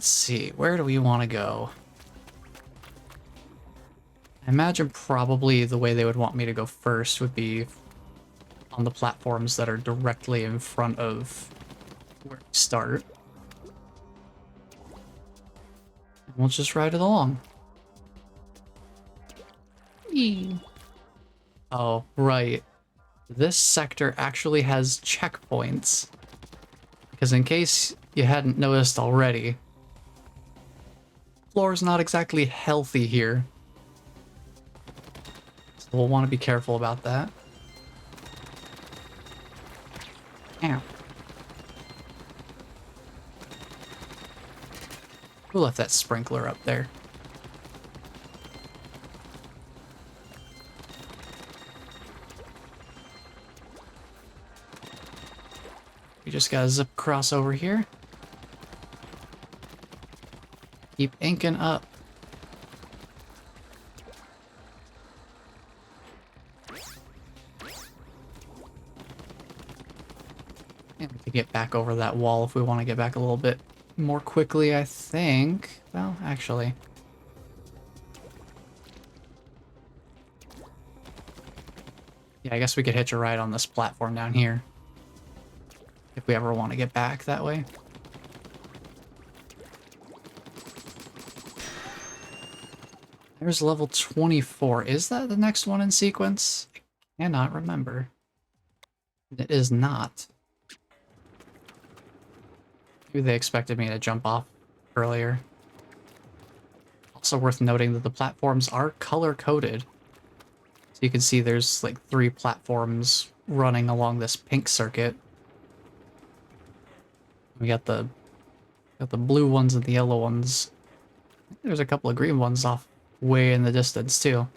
Let's see, where do we want to go? I imagine probably the way they would want me to go first would be on the platforms that are directly in front of where we start. And we'll just ride it along. Eee. Oh, right. This sector actually has checkpoints. Because in case you hadn't noticed already, the floor is not exactly healthy here. So we'll want to be careful about that. Ow. Who left that sprinkler up there? We just gotta zip across over here. Keep inking up. And we can get back over that wall if we want to get back a little bit more quickly, I think. Well, actually. Yeah, I guess we could hitch a ride on this platform down here. If we ever want to get back that way. There's level 24. Is that the next one in sequence? I cannot remember. It is not. Maybe they expected me to jump off earlier. Also worth noting that the platforms are color-coded. So you can see there's like 3 platforms running along this pink circuit. We got the blue ones and the yellow ones. There's a couple of green ones off way in the distance too.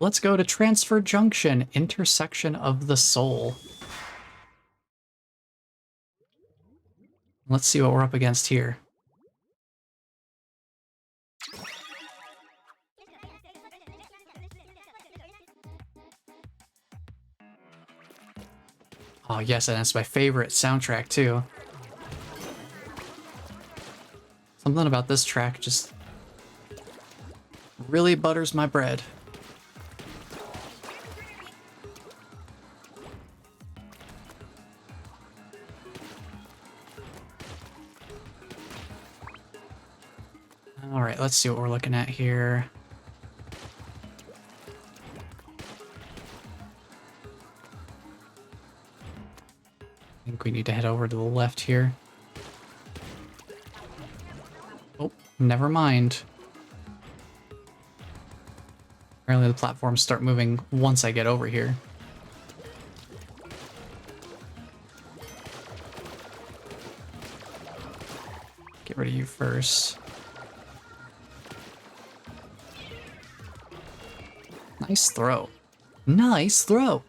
Let's go to Transfer Junction, intersection of the soul. Let's see what we're up against here. Oh yes, and it's my favorite soundtrack too. Something about this track just really butters my bread. All right, let's see what we're looking at here. I think we need to head over to the left here. Oh, never mind. Apparently the platforms start moving once I get over here. Get rid of you first. Nice throw. Nice throw.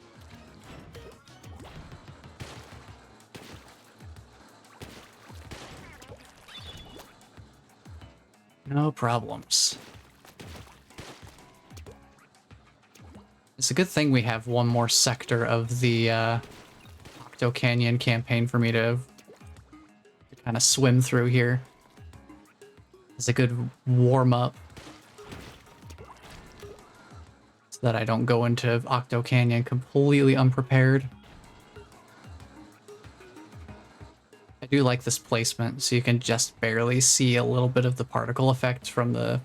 No problems. It's a good thing we have one more sector of the Octo Canyon campaign for me to kind of swim through here. It's a good warm-up. So that I don't go into Octo Canyon completely unprepared. I do like this placement, so you can just barely see a little bit of the particle effect from the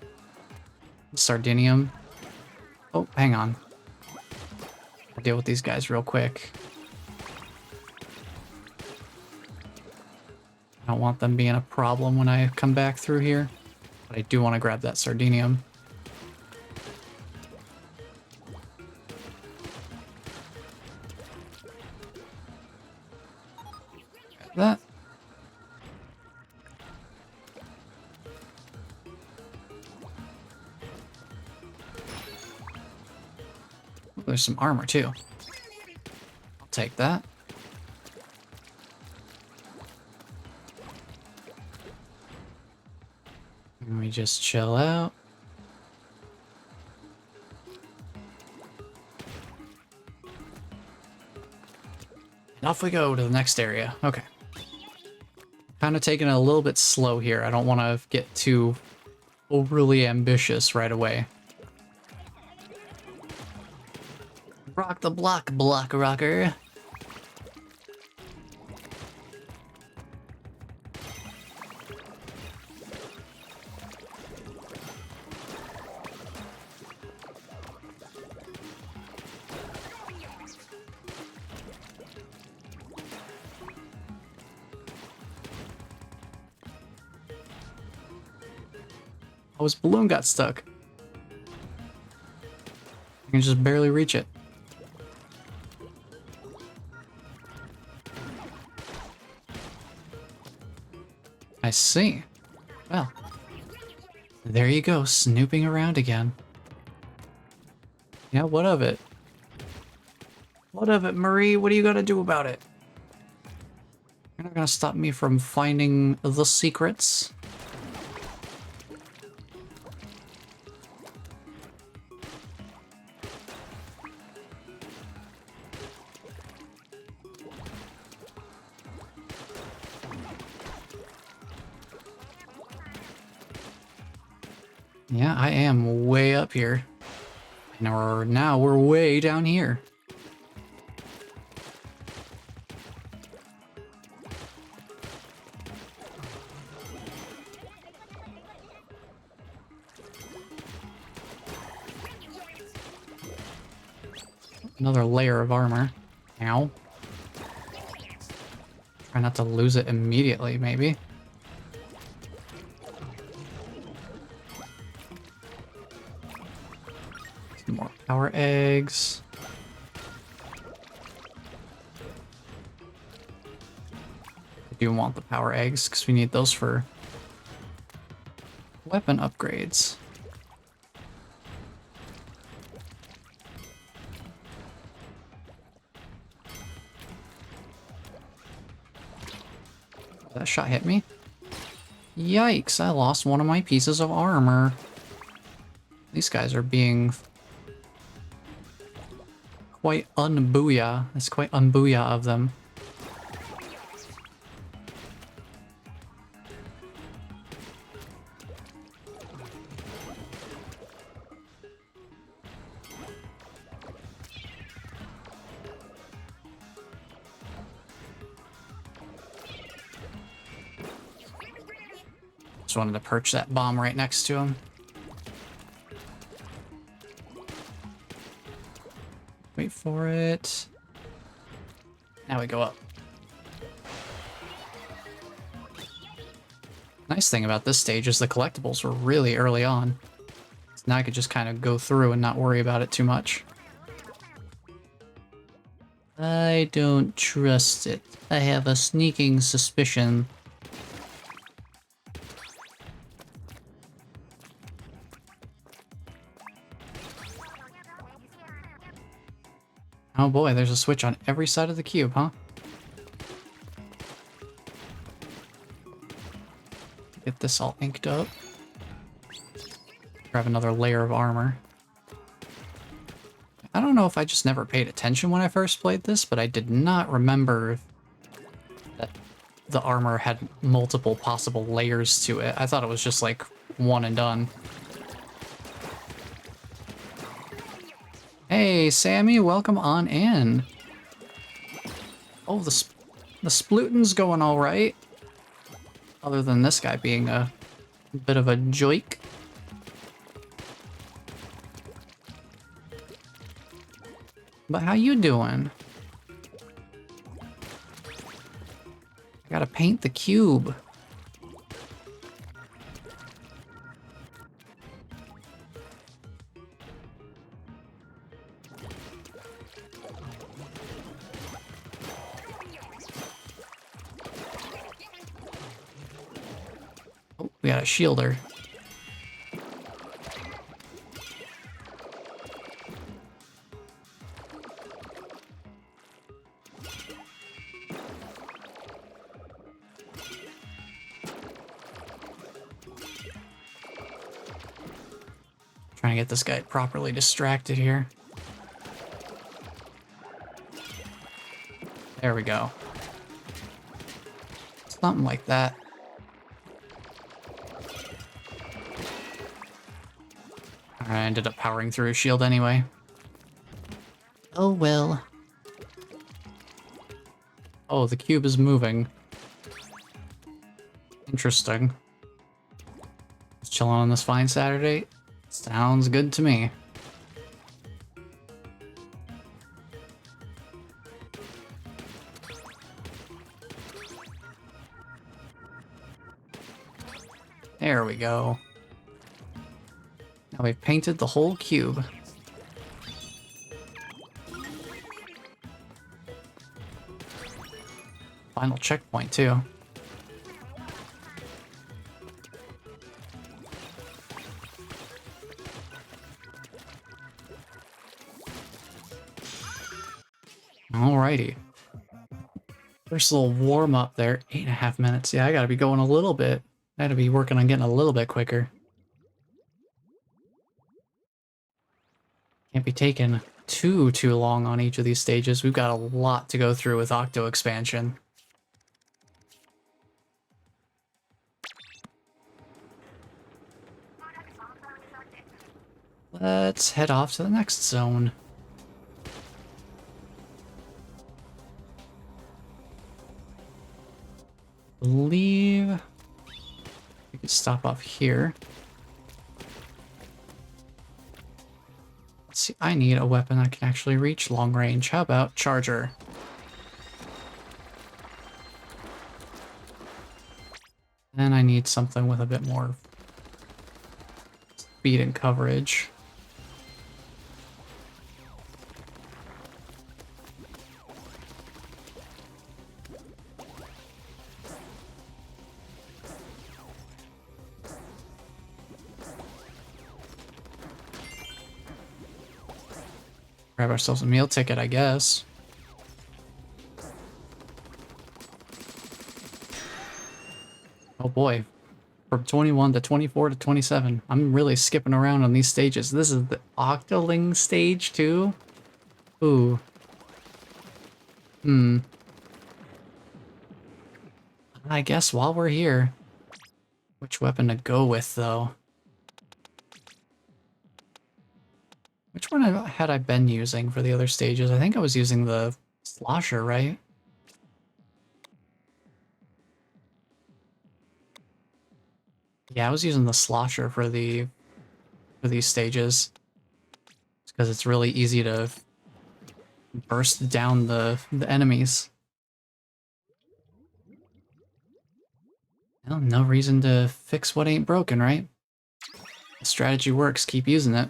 Sardinium. Oh, hang on. I'll deal with these guys real quick. I don't want them being a problem when I come back through here, but I do want to grab that Sardinium. Grab that. Oh, there's some armor too. I'll take that. Let me just chill out. And off we go to the next area. Okay. Kind of taking it a little bit slow here. I don't want to get too overly ambitious right away. Rock the block, block rocker. Oh, his balloon got stuck. I can just barely reach it. I see. Well, there you go, snooping around again. Yeah, what of it? What of it, Marie? What are you gonna do about it? You're not gonna stop me from finding the secrets? Yeah, I am way up here. Now we're way down here. Another layer of armor. Ow. Try not to lose it immediately, maybe. Some more power eggs. I do want the power eggs because we need those for weapon upgrades. That shot hit me. Yikes, I lost one of my pieces of armor. These guys are being quite unbooyah. It's quite unbooyah of them. Just wanted to perch that bomb right next to him. Wait for it. Now we go up. Nice thing about this stage is the collectibles were really early on. So now I could just kind of go through and not worry about it too much. I don't trust it. I have a sneaking suspicion. Oh boy, there's a switch on every side of the cube, huh? Get this all inked up. Grab another layer of armor. I don't know if I just never paid attention when I first played this, but I did not remember that the armor had multiple possible layers to it. I thought it was just like one and done. Hey, Sammy, welcome on in. Oh, the Splooton's going all right. Other than this guy being a bit of a joik. But how you doing? I gotta paint the cube. We got a shielder. Trying to get this guy properly distracted here. There we go. Something like that. I ended up powering through a shield anyway. Oh well. Oh, the cube is moving. Interesting. Just chilling on this fine Saturday. Sounds good to me. There we go. Now we've painted the whole cube. Final checkpoint, too. Alrighty. First little warm up there. 8.5 minutes. Yeah, I gotta be going a little bit. I gotta be working on getting a little bit quicker. Can't be taking too long on each of these stages. We've got a lot to go through with Octo Expansion. Let's head off to the next zone. Believe we could stop off here. Let's see, I need a weapon that can actually reach long range. How about charger? And I need something with a bit more speed and coverage. Grab ourselves a meal ticket, I guess. Oh boy. From 21 to 24 to 27. I'm really skipping around on these stages. This is the Octoling stage too? Ooh. I guess while we're here, which weapon to go with though? Which one had I been using for the other stages? I think I was using the slosher, right? Yeah, I was using the slosher for these stages. Because it's really easy to burst down the enemies. Well, no reason to fix what ain't broken, right? The strategy works, keep using it.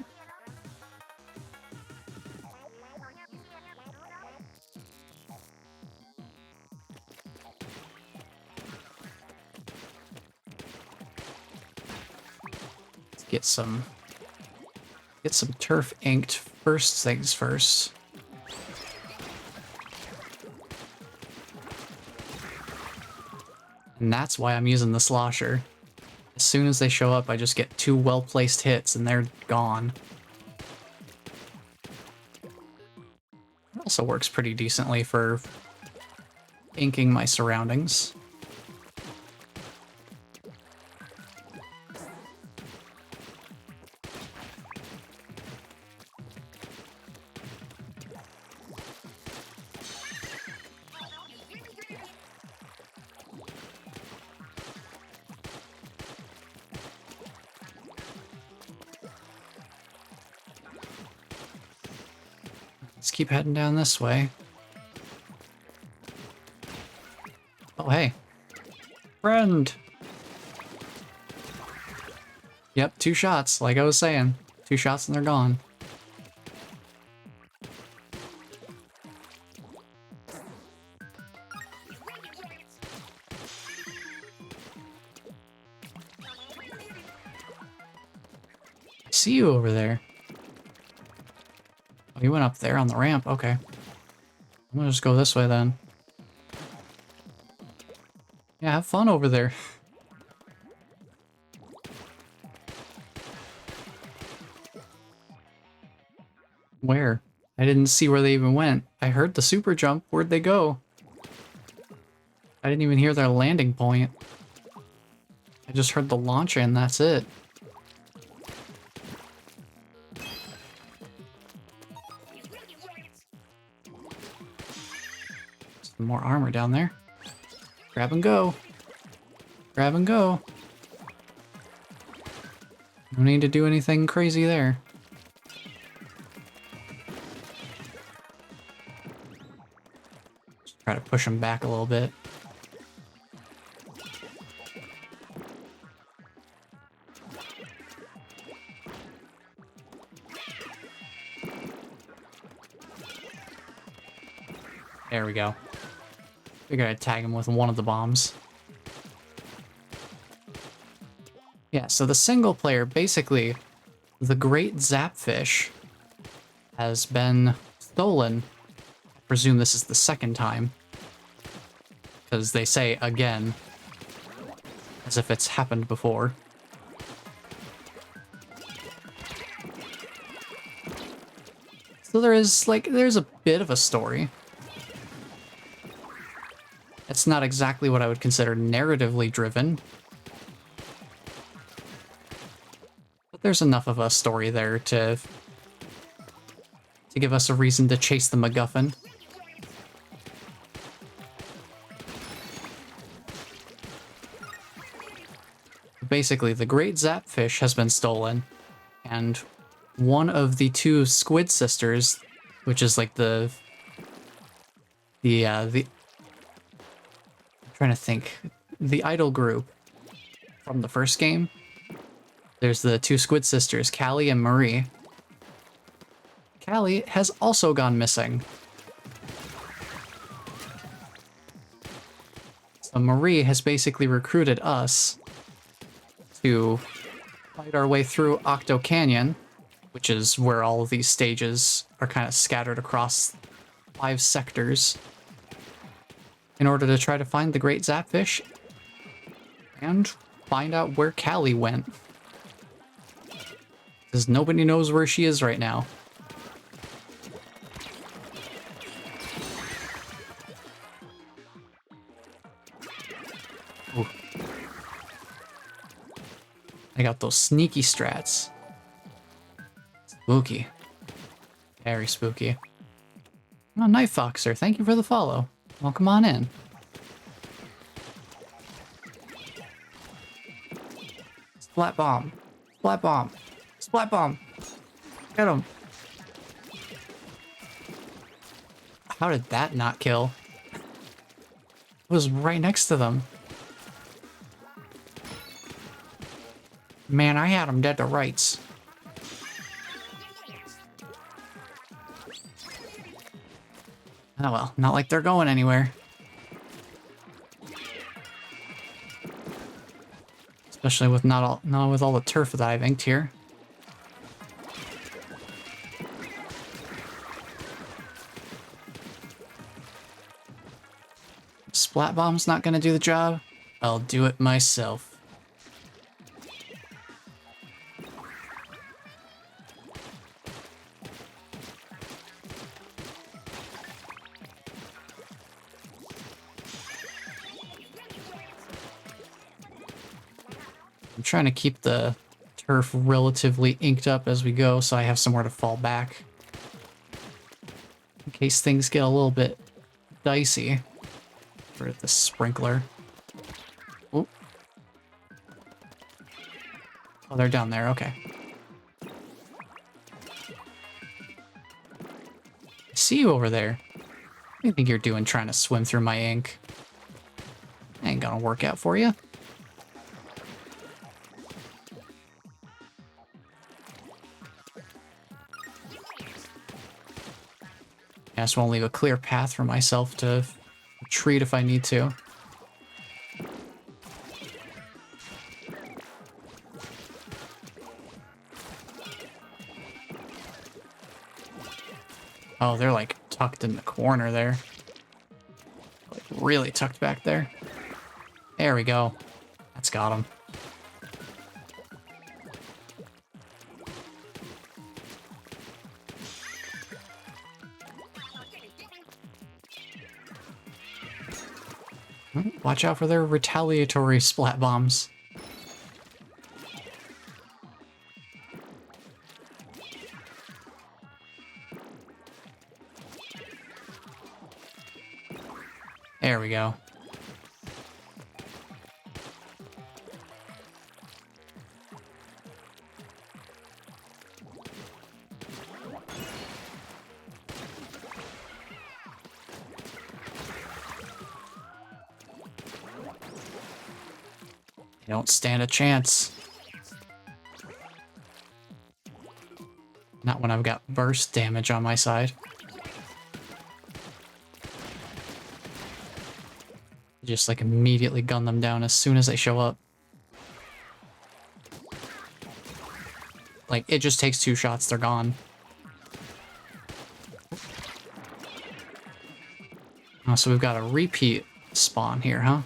Get some turf inked first things first. And that's why I'm using the slosher. As soon as they show up, I just get 2 well-placed hits and they're gone. It also works pretty decently for inking my surroundings. Let's keep heading down this way. Oh, hey. Friend! Yep, 2 shots, like I was saying. 2 shots and they're gone. I see you over there. Oh, you went up there on the ramp, okay. I'm gonna just go this way then. Yeah, have fun over there. Where? I didn't see where they even went. I heard the super jump. Where'd they go? I didn't even hear their landing point. I just heard the launch and that's it. More armor down there. Grab and go. Grab and go. No need to do anything crazy there. Just try to push him back a little bit. There we go. We gotta tag him with one of the bombs. Yeah, so the single player, basically, the Great Zapfish has been stolen. I presume this is the second time. Because they say again, as if it's happened before. So there's a bit of a story. It's not exactly what I would consider narratively driven. But there's enough of a story there to give us a reason to chase the MacGuffin. Basically, the Great Zapfish has been stolen, and one of the two Squid Sisters, which is like the trying to think. The idol group from the first game. There's the two Squid Sisters, Callie and Marie. Callie has also gone missing. So Marie has basically recruited us to fight our way through Octo Canyon, which is where all of these stages are kind of scattered across 5 sectors, in order to try to find the Great Zapfish and find out where Callie went. Because nobody knows where she is right now. Ooh. I got those sneaky strats. Spooky. Very spooky. Oh, Night Foxer, thank you for the follow. Well, come on in. Splat bomb. Splat bomb. Splat bomb. Get him. How did that not kill? It was right next to them. Man, I had him dead to rights. Oh well, not like they're going anywhere. Especially with not with all the turf that I've inked here. Splat bomb's not gonna do the job. I'll do it myself. I'm trying to keep the turf relatively inked up as we go, so I have somewhere to fall back. In case things get a little bit dicey for the sprinkler. Oop. Oh, they're down there, okay. I see you over there. What do you think you're doing trying to swim through my ink? Ain't gonna work out for you. I just want to leave a clear path for myself to retreat if I need to. Oh, they're like tucked in the corner there. Like really tucked back there. There we go. That's got him. Watch out for their retaliatory splat bombs. There we go. You don't stand a chance. Not when I've got burst damage on my side. Just like immediately gun them down as soon as they show up. Like, it just takes 2 shots, they're gone. Oh, so we've got a repeat spawn here, huh?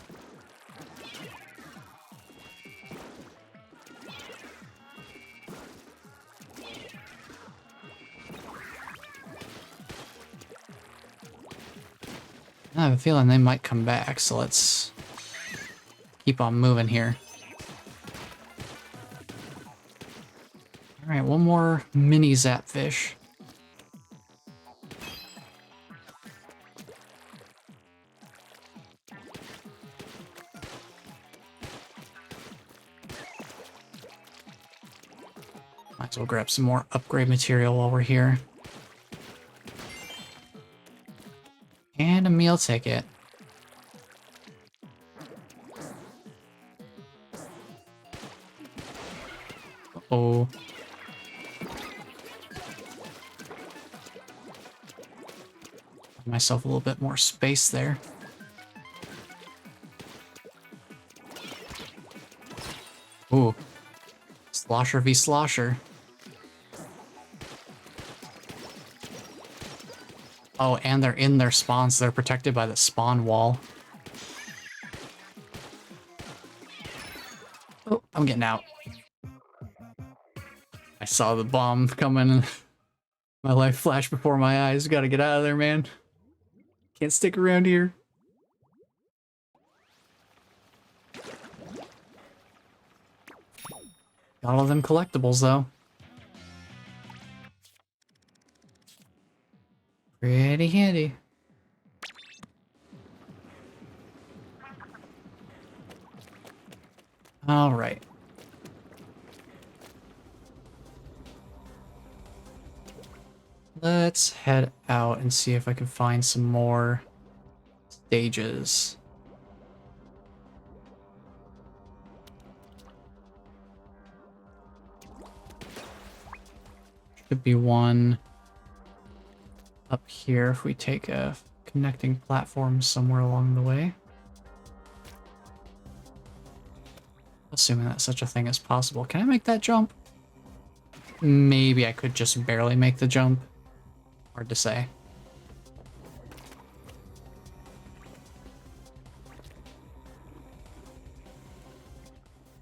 I have a feeling they might come back, so let's keep on moving here. Alright, one more mini zapfish. Might as well grab some more upgrade material while we're here. And a meal ticket. Uh-oh. Give myself a little bit more space there. Ooh. Slosher v. Slosher. Oh, and they're in their spawns. They're protected by the spawn wall. Oh, I'm getting out. I saw the bomb coming and my life flashed before my eyes. Gotta get out of there, man. Can't stick around here. Got all of them collectibles, though. Pretty handy. All right. Let's head out and see if I can find some more stages. Should be one up here if we take a connecting platform somewhere along the way. Assuming that such a thing is possible. Can I make that jump? Maybe I could just barely make the jump. Hard to say.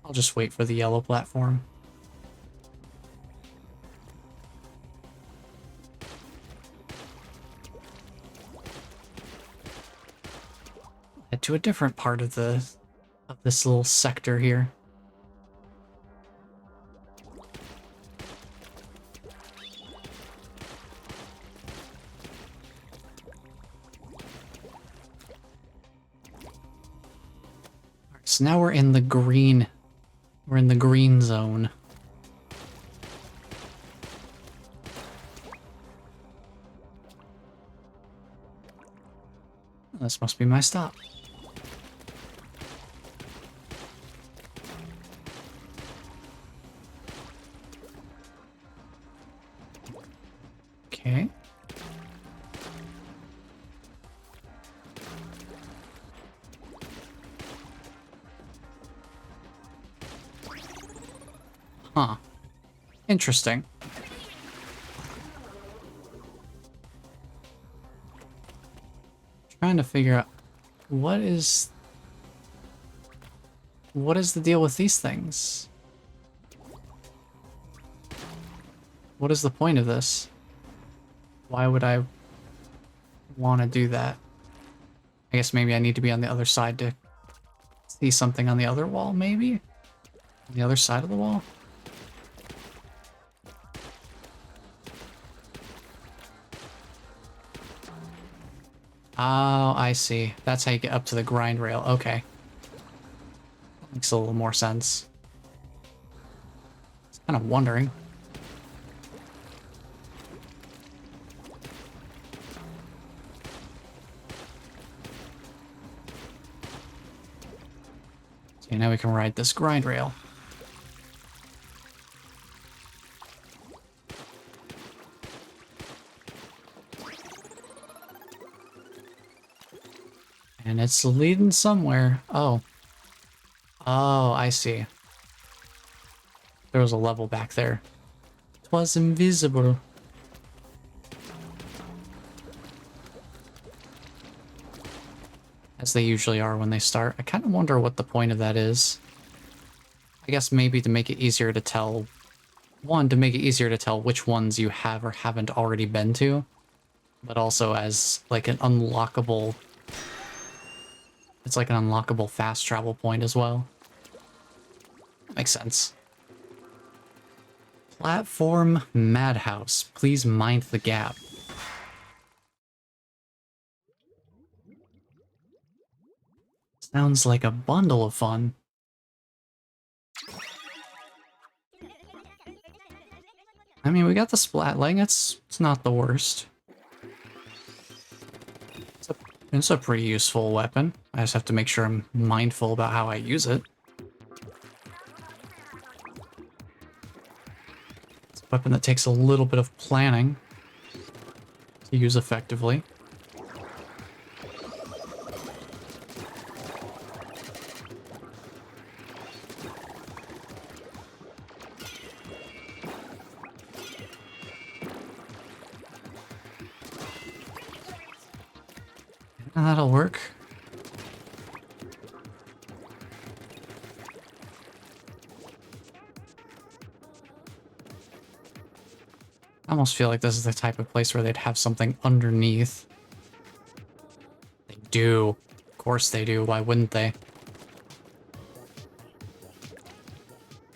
I'll just wait for the yellow platform. Head to a different part of this little sector here. So now we're in the green. We're in the green zone. This must be my stop. Okay. Huh. Interesting. Trying to figure out what is the deal with these things? What is the point of this? Why would I want to do that? I guess maybe I need to be on the other side to see something on the other wall, maybe? On the other side of the wall? Oh, I see. That's how you get up to the grind rail. Okay. Makes a little more sense. I was kind of wondering. So now we can ride this grind rail. And it's leading somewhere. Oh. Oh, I see. There was a level back there. It was invisible. As they usually are when they start. I kind of wonder what the point of that is. I guess maybe to make it easier to tell... One, to make it easier to tell which ones you have or haven't already been to. But also as, like, an unlockable... It's like an unlockable fast travel point as well. That makes sense. Platform Madhouse. Please mind the gap. Sounds like a bundle of fun. I mean, we got the splatling. It's not the worst. It's a pretty useful weapon. I just have to make sure I'm mindful about how I use it. It's a weapon that takes a little bit of planning to use effectively. And that'll work. I almost feel like this is the type of place where they'd have something underneath. They do. Of course they do. Why wouldn't they?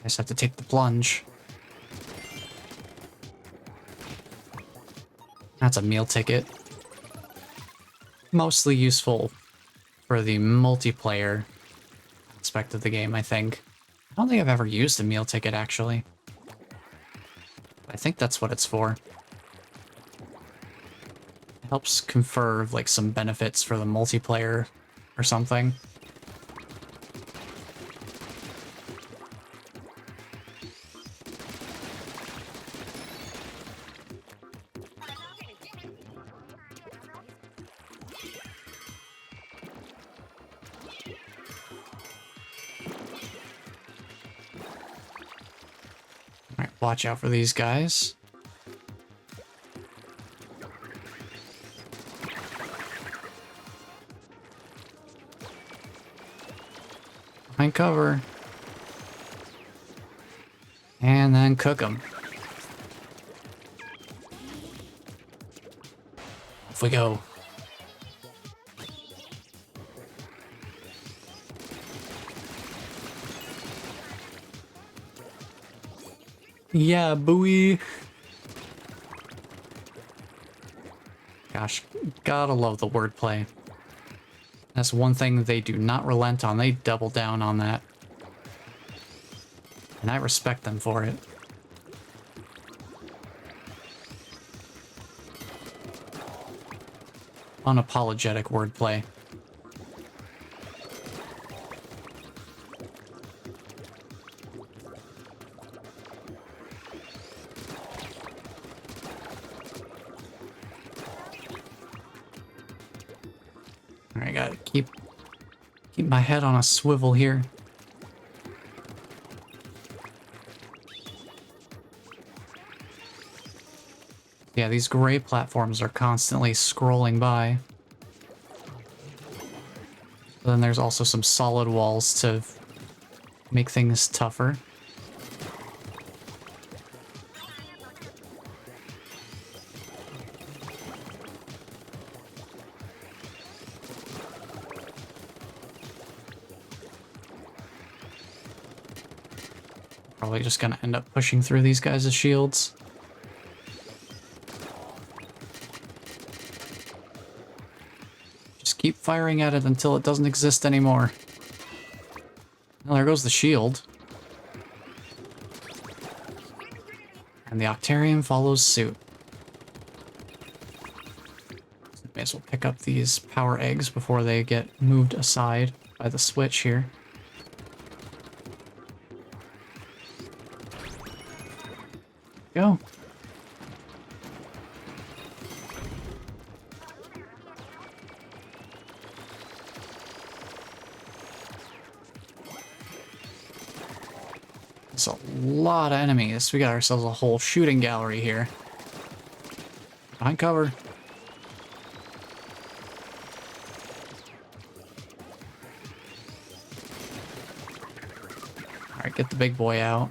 I just have to take the plunge. That's a meal ticket. Mostly useful for the multiplayer aspect of the game, I think. I don't think I've ever used a meal ticket, actually. I think that's what it's for. It helps confer, like, some benefits for the multiplayer or something. Alright, watch out for these guys. Find cover. And then cook them. Off we go. Yeah, buoy. Gosh, gotta love the wordplay. That's one thing they do not relent on. They double down on that. And I respect them for it. Unapologetic wordplay. Alright, gotta keep my head on a swivel here. Yeah, these gray platforms are constantly scrolling by. But then there's also some solid walls to make things tougher. Probably just gonna end up pushing through these guys' shields. firing at it until it doesn't exist anymore. Well, there goes the shield. And the Octarian follows suit. So may as well pick up these power eggs before they get moved aside by the switch here. Go. There's a lot of enemies. We got ourselves a whole shooting gallery here. Behind cover. Alright, get the big boy out.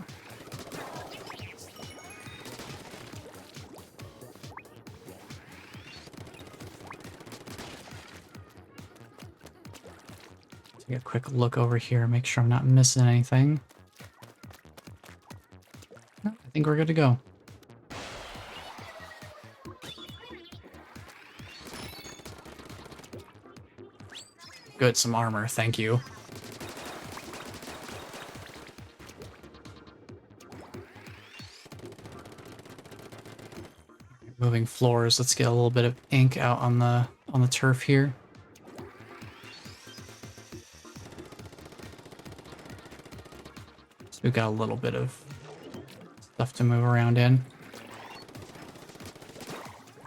Take a quick look over here, make sure I'm not missing anything. No, I think we're good to go. Good, some armor, thank you. Moving floors, let's get a little bit of ink out on the turf here. So we've got a little bit of stuff to move around in.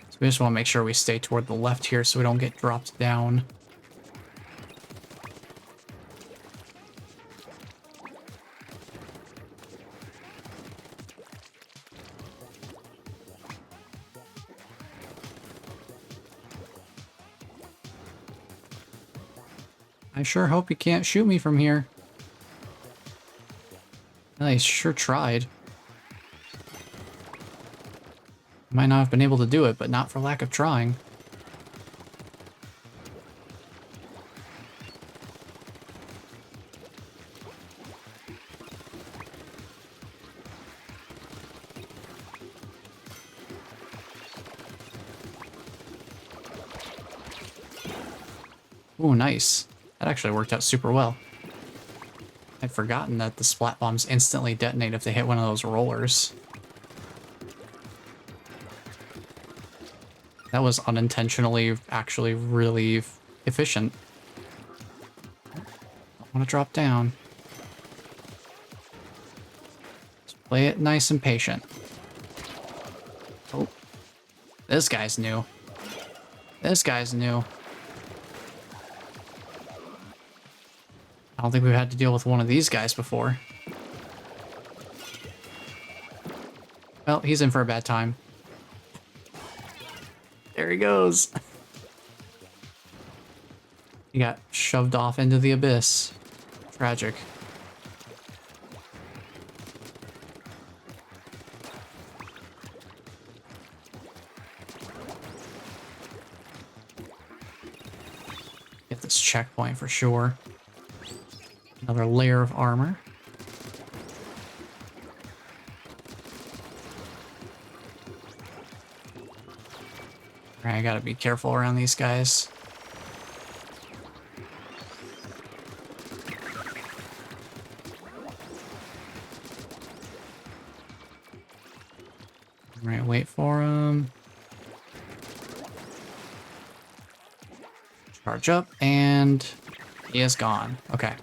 So we just want to make sure we stay toward the left here so we don't get dropped down. I sure hope you can't shoot me from here. Well, he sure tried. Might not have been able to do it, but not for lack of trying. Ooh, nice. That actually worked out super well. I'd forgotten that the splat bombs instantly detonate if they hit one of those rollers. That was unintentionally actually really efficient. I want to drop down. Just play it nice and patient. Oh, this guy's new. This guy's new. I don't think we've had to deal with one of these guys before. Well, he's in for a bad time. There he goes. He got shoved off into the abyss. Tragic. Get this checkpoint for sure. Another layer of armor. Alright, I gotta be careful around these guys. Alright, wait for him. Charge up, and he is gone. Okay.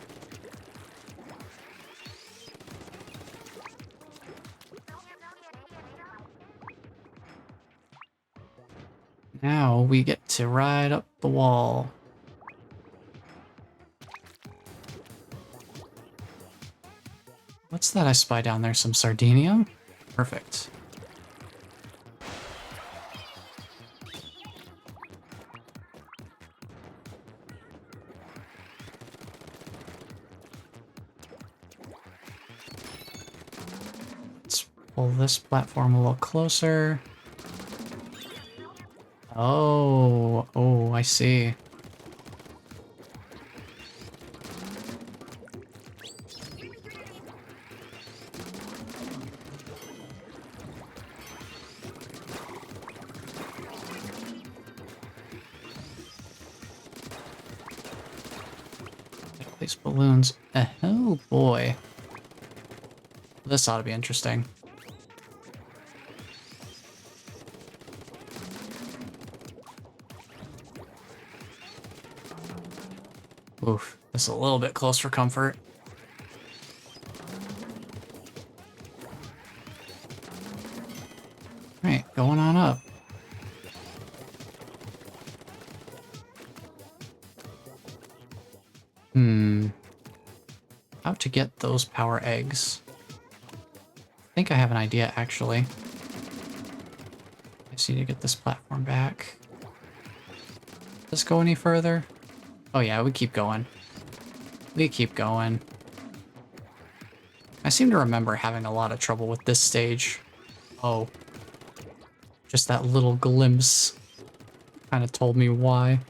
Now we get to ride up the wall. What's that I spy down there? Some sardinium? Perfect. Let's pull this platform a little closer. Oh, I see. Space balloons. Oh boy. This ought to be interesting. Oof, this is a little bit close for comfort. Alright, going on up. How to get those power eggs? I think I have an idea, actually. I just need to get this platform back. Does this go any further? Oh yeah, we keep going. We keep going. I seem to remember having a lot of trouble with this stage. Oh. Just that little glimpse kind of told me why.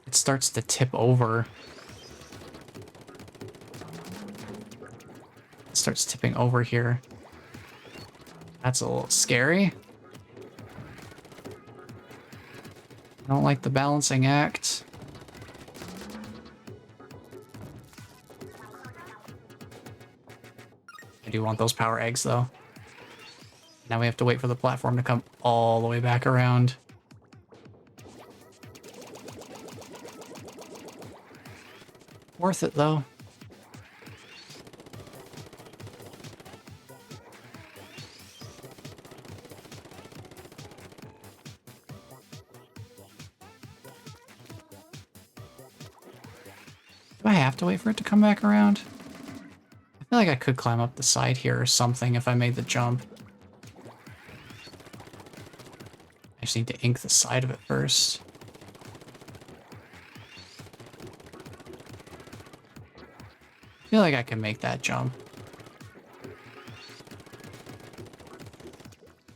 It starts to tip over. It starts tipping over here. That's a little scary. I don't like the balancing act. I do want those power eggs, though. Now we have to wait for the platform to come all the way back around. Worth it, though. Do I have to wait for it to come back around? I feel like I could climb up the side here or something if I made the jump. I just need to ink the side of it first. I feel like I can make that jump.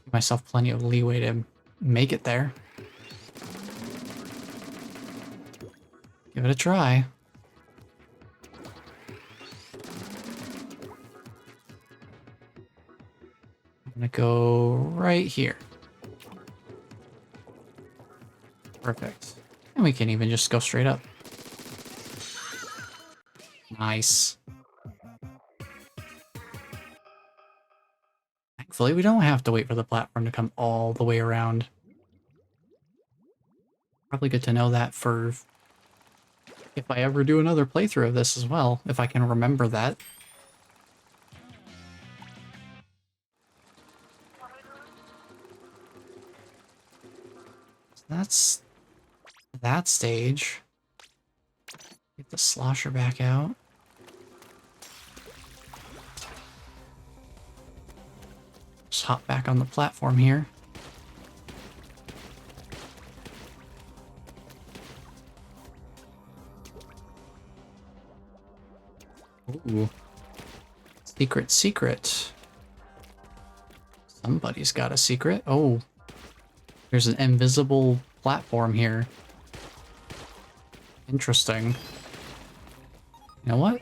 Give myself plenty of leeway to make it there. Give it a try. I'm gonna go right here. Perfect. And we can even just go straight up. Nice. Thankfully, we don't have to wait for the platform to come all the way around. Probably good to know that for if I ever do another playthrough of this as well, if I can remember that. So that's that stage. Get the slosher back out. Just hop back on the platform here. Ooh. Secret, secret. Somebody's got a secret. Oh. There's an invisible platform here. Interesting. You know what?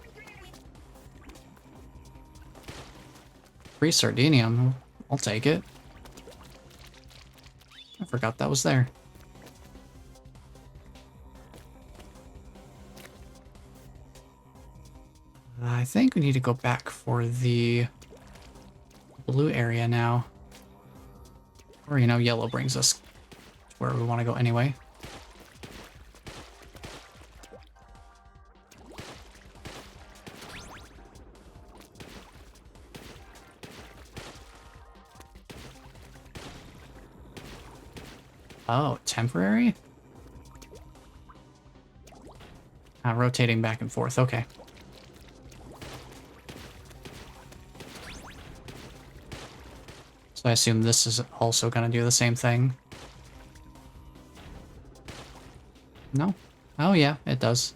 Free sardinium. I'll take it. I forgot that was there. I think we need to go back for the blue area now. Or, you know, yellow brings us to where we want to go anyway. Oh, temporary? Rotating back and forth, okay. So I assume this is also going to do the same thing. No? Oh yeah, it does.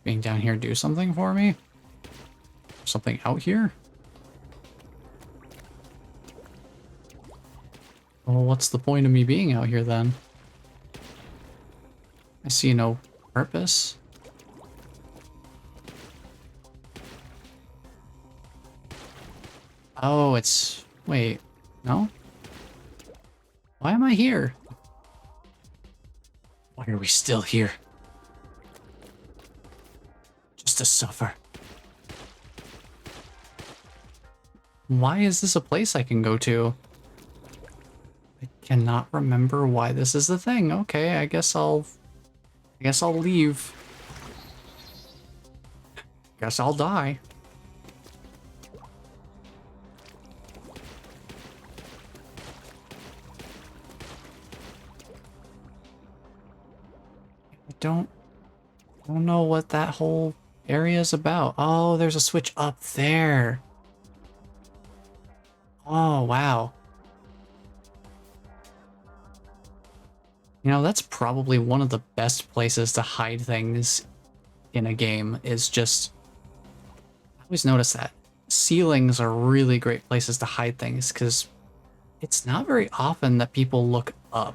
Being down here do something for me? Something out here? Well, what's the point of me being out here then? see no purpose. Oh, it's... Wait, no? Why am I here? Why are we still here? Just to suffer. Why is this a place I can go to? I cannot remember why this is the thing. Okay, I guess I'll leave. Guess I'll die. I don't know what that whole area is about. Oh, there's a switch up there. Oh, wow. You know, that's probably one of the best places to hide things in a game, is just... I always notice that. Ceilings are really great places to hide things, because it's not very often that people look up.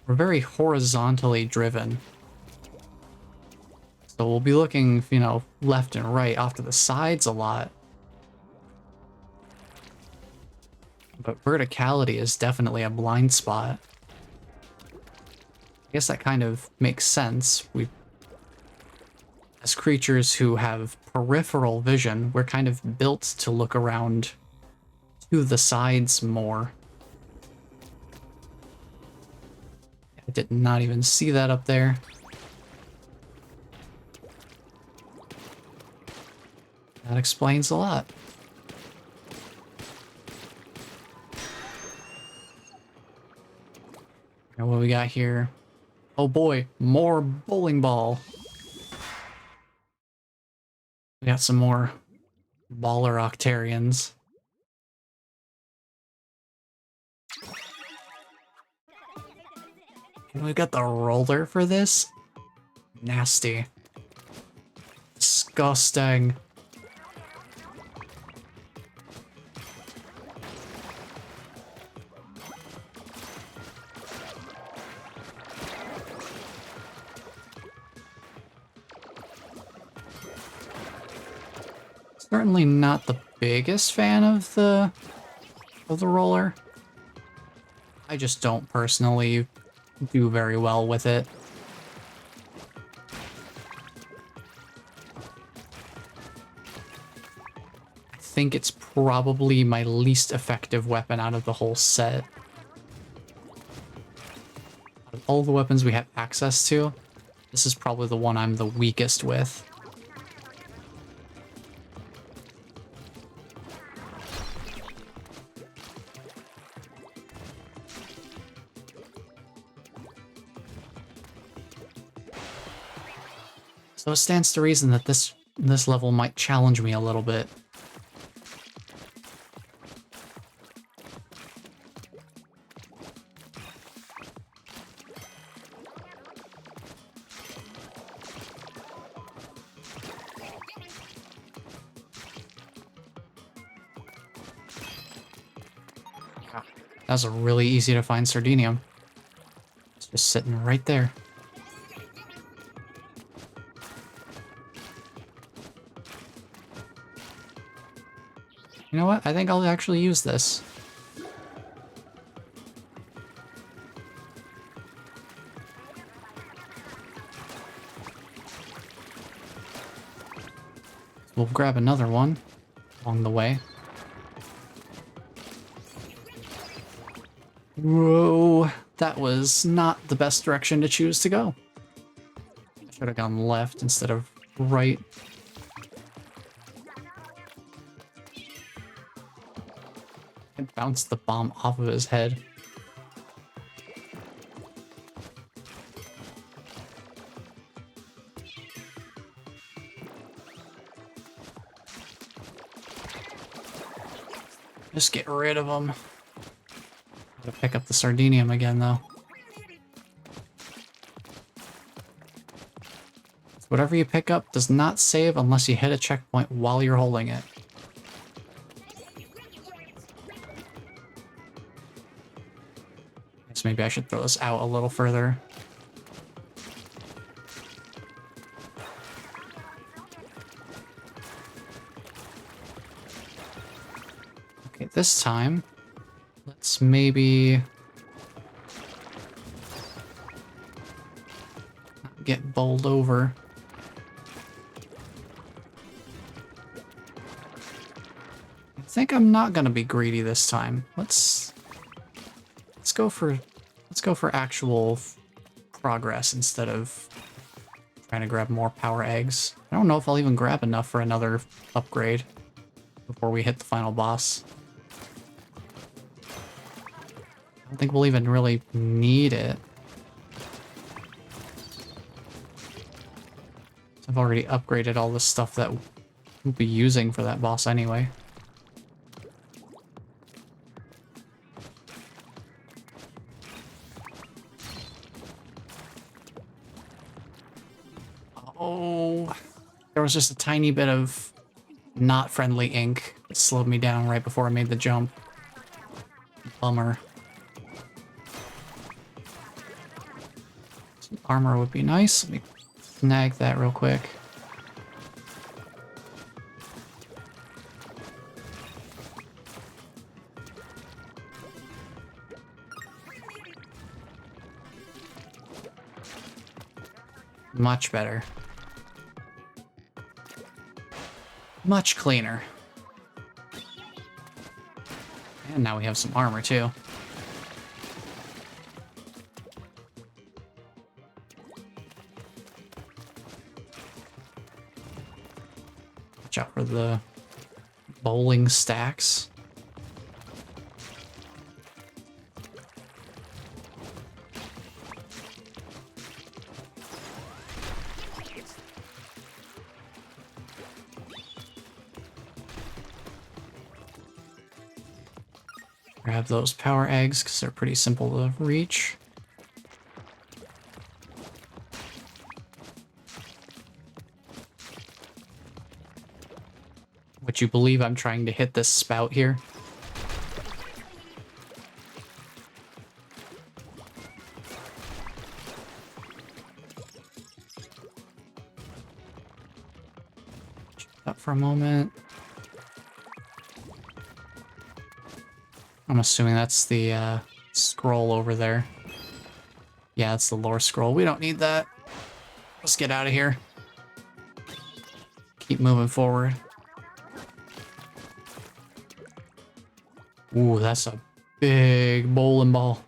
We're very horizontally driven. So we'll be looking, you know, left and right, off to the sides a lot. But verticality is definitely a blind spot. I guess that kind of makes sense. As creatures who have peripheral vision, we're kind of built to look around to the sides more. I did not even see that up there. That explains a lot. And what we got here? Oh boy, more bowling ball. We got some more baller Octarians. And we've got the roller for this. Nasty. Disgusting. Certainly not the biggest fan of the roller. I just don't personally do very well with it. I think it's probably my least effective weapon out of the whole set. Out of all the weapons we have access to, this is probably the one I'm the weakest with. So it stands to reason that this level might challenge me a little bit. That was a really easy to find Sardinium. It's just sitting right there. You know what? I think I'll actually use this. We'll grab another one along the way. Whoa, that was not the best direction to choose to go. I should have gone left instead of right. I bounced the bomb off of his head. Just get rid of him. Gotta pick up the Sardinium again, though. Whatever you pick up does not save unless you hit a checkpoint while you're holding it. So maybe I should throw this out a little further. Okay, this time, let's maybe not get bowled over. I think I'm not gonna be greedy this time. Let's go for actual progress instead of trying to grab more power eggs. I don't know if I'll even grab enough for another upgrade before we hit the final boss. I don't think we'll even really need it. I've already upgraded all the stuff that we'll be using for that boss anyway. Oh, there was just a tiny bit of not friendly ink that slowed me down right before I made the jump. Bummer. Some armor would be nice. Let me snag that real quick. Much better. Much cleaner. And now we have some armor too. Watch out for the bowling stacks. Grab those power eggs because they're pretty simple to reach. Would you believe I'm trying to hit this spout here? Check that for a moment. I'm assuming that's the scroll over there. Yeah, it's the lore scroll. We don't need that. Let's get out of here. Keep moving forward. Ooh, that's a big bowling ball.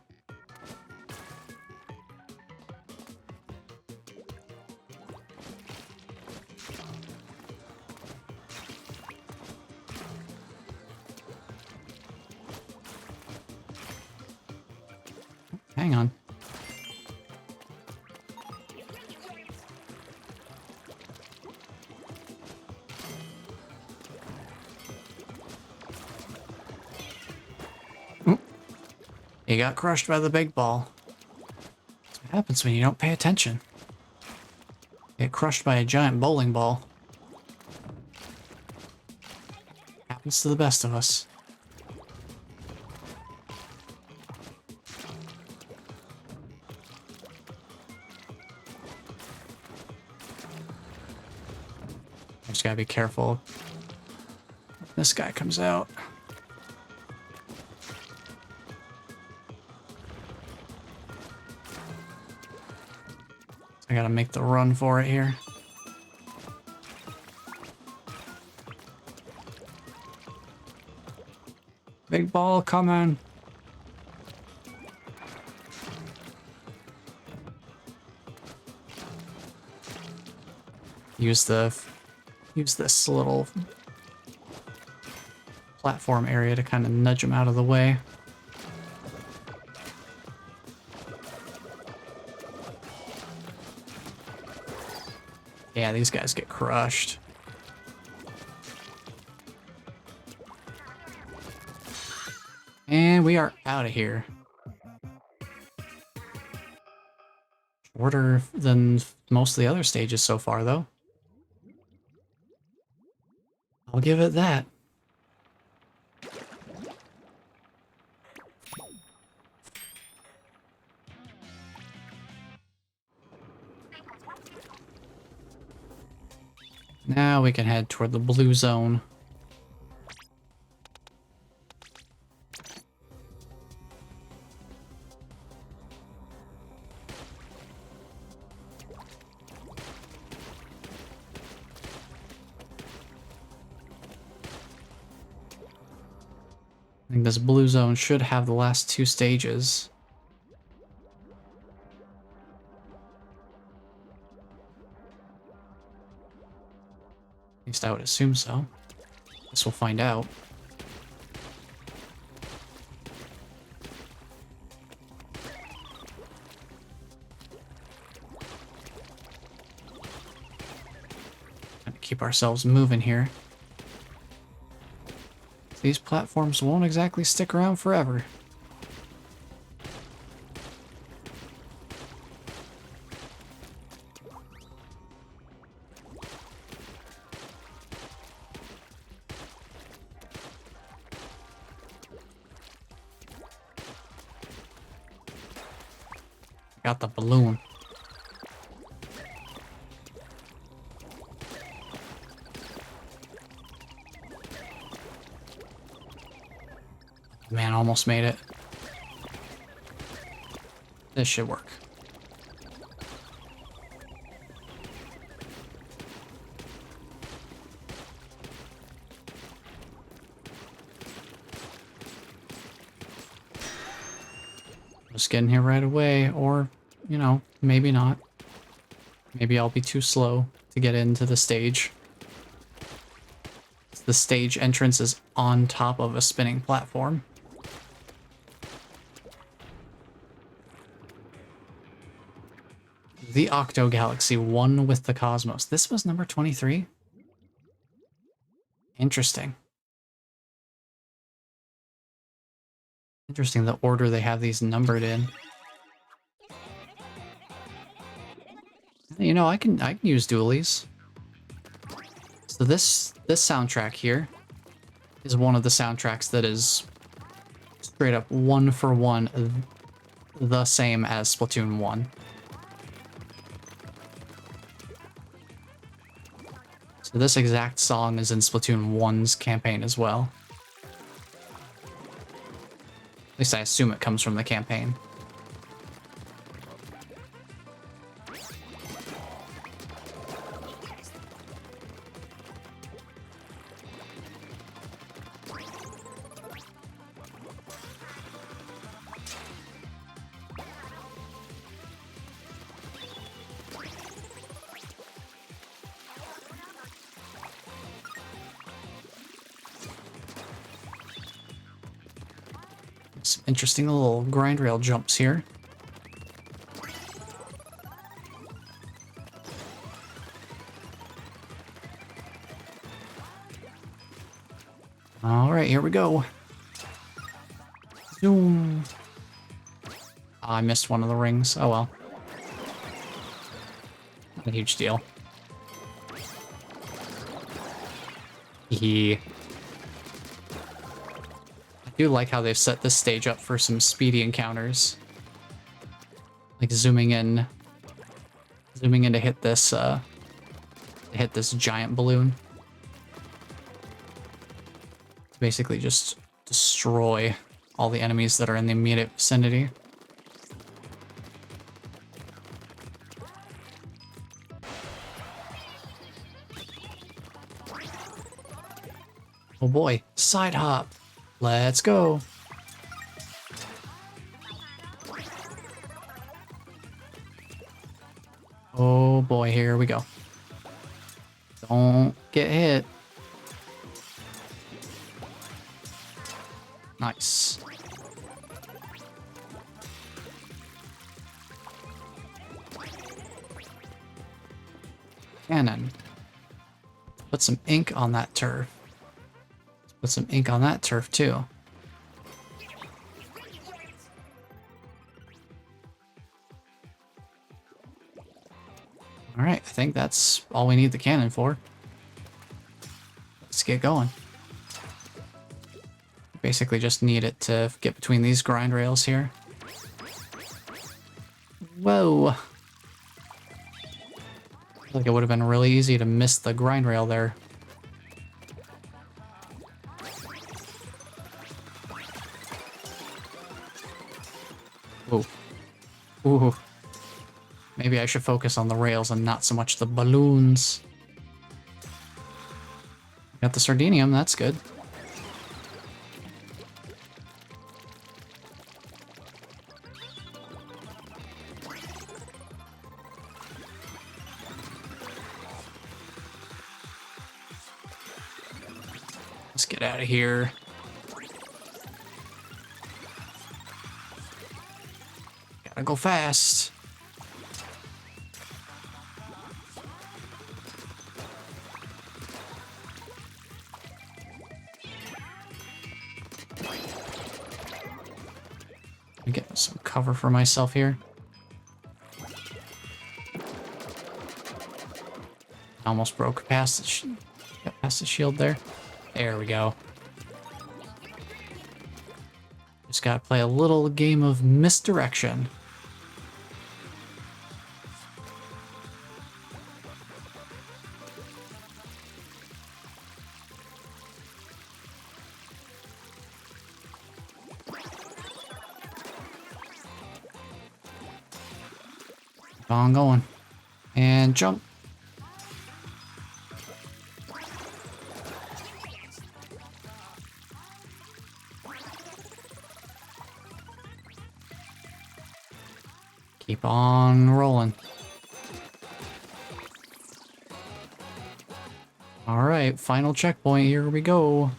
Hang on. Oop. You got crushed by the big ball. That's what happens when you don't pay attention. Get crushed by a giant bowling ball. Happens to the best of us. Just gotta be careful. This guy comes out. I gotta make the run for it here. Big ball coming. Use this little platform area to kind of nudge him out of the way. Yeah, these guys get crushed. And we are out of here. Shorter than most of the other stages so far, though. I'll give it that. Now we can head toward the blue zone. I think this blue zone should have the last 2 stages. At least I would assume so. Guess we'll find out. Gotta keep ourselves moving here. These platforms won't exactly stick around forever. Got the balloon. Man, almost made it. This should work. Just get in here right away, or, you know, maybe not. Maybe I'll be too slow to get into the stage. The stage entrance is on top of a spinning platform. The Octo Galaxy, one with the Cosmos. This was number 23? Interesting. Interesting the order they have these numbered in. You know, I can use dualies. So this soundtrack here is one of the soundtracks that is straight up 1-for-1 the same as Splatoon 1. So this exact song is in Splatoon 1's campaign as well. At least I assume it comes from the campaign. Some interesting little grind rail jumps here. All right, here we go. Zoom. I missed one of the rings. Oh well. Not a huge deal. I do like how they've set this stage up for some speedy encounters. Like zooming in to hit this giant balloon. To basically just destroy all the enemies that are in the immediate vicinity. Oh boy, side hop. Let's go. Oh boy, here we go. Don't get hit. Nice. Cannon. Put some ink on that turf. Put some ink on that turf too. All right, I think that's all we need the cannon for. Let's get going. Basically just need it to get between these grind rails here. Whoa. feel like it would have been really easy to miss the grind rail there. Ooh. Ooh. Maybe I should focus on the rails and not so much the balloons. Got the Sardinium, that's good. Let's get out of here. Gotta go fast. Get some cover for myself here. Almost broke past the shield there. There we go. Just gotta play a little game of misdirection. Keep on going. And jump. Keep on rolling. All right, final checkpoint. Here we go.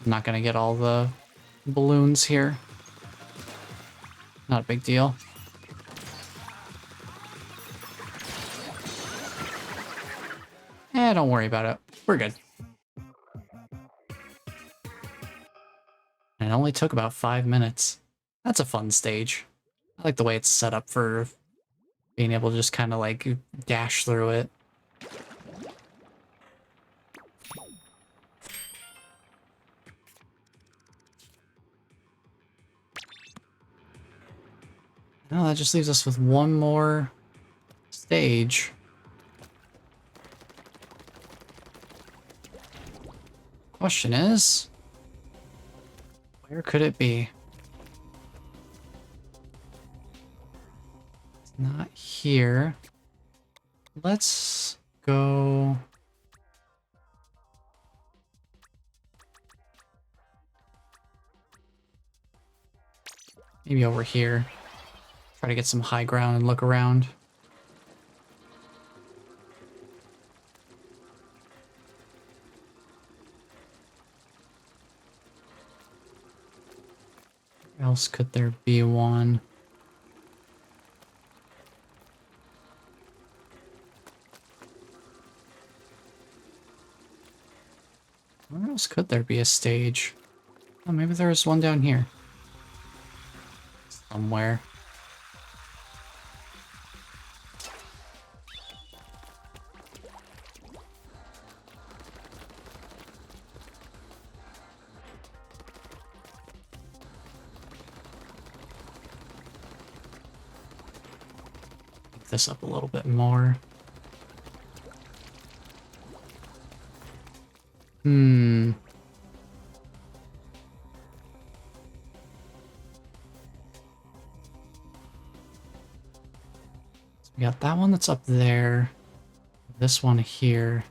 I'm not gonna get all the balloons here. Not a big deal. Don't worry about it. We're good. And it only took about 5 minutes. That's a fun stage. I like the way it's set up for being able to just kind of like dash through it. Now that just leaves us with one more stage. Question is, where could it be? It's not here. Let's go. Maybe over here. Try to get some high ground and look around. Where else could there be one? Where else could there be a stage? Oh, maybe there's one down here. Somewhere. Pick this up a little bit more. We got that one that's up there. This one here.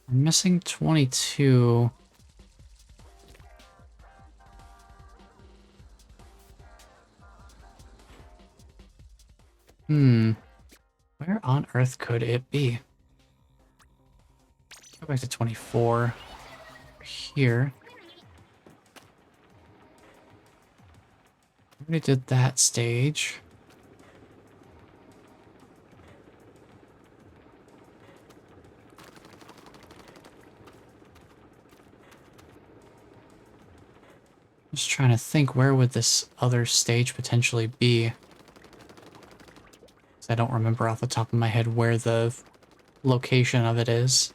We're missing 22. Where on earth could it be? Go back to 24. Here. Already did that stage. Just trying to think, where would this other stage potentially be? 'Cause I don't remember off the top of my head where the location of it is.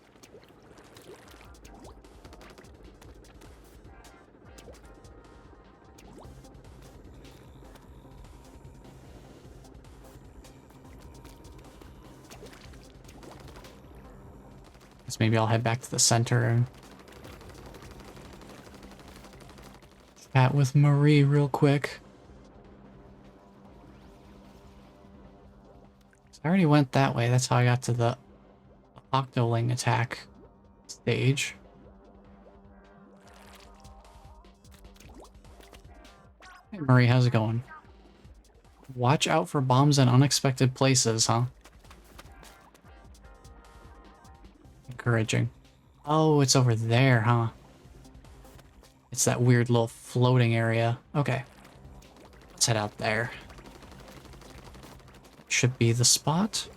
Guess maybe I'll head back to the center and chat with Marie real quick. I already went that way. That's how I got to the Octoling attack stage. Hey Marie, how's it going? Watch out for bombs in unexpected places, huh? Encouraging. Oh, it's over there, huh? It's that weird little floating area. Okay. Let's head out there. Should be the spot.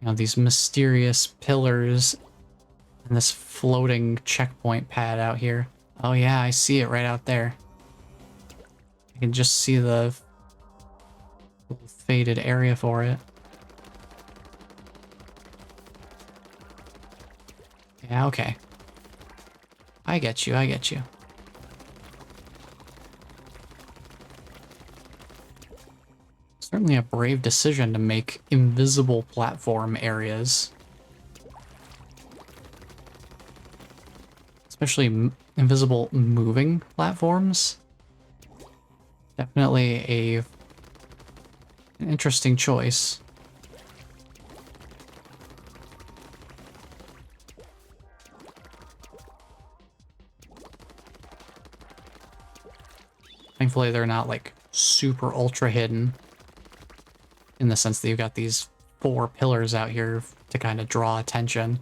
You know, these mysterious pillars and this floating checkpoint pad out here. Oh yeah, I see it right out there. I can just see the little faded area for it. Yeah, okay. I get you, I get you. Certainly a brave decision to make invisible platform areas. Especially invisible moving platforms. Definitely an interesting choice. Thankfully, they're not like super ultra hidden. In the sense that you've got these 4 pillars out here to kind of draw attention.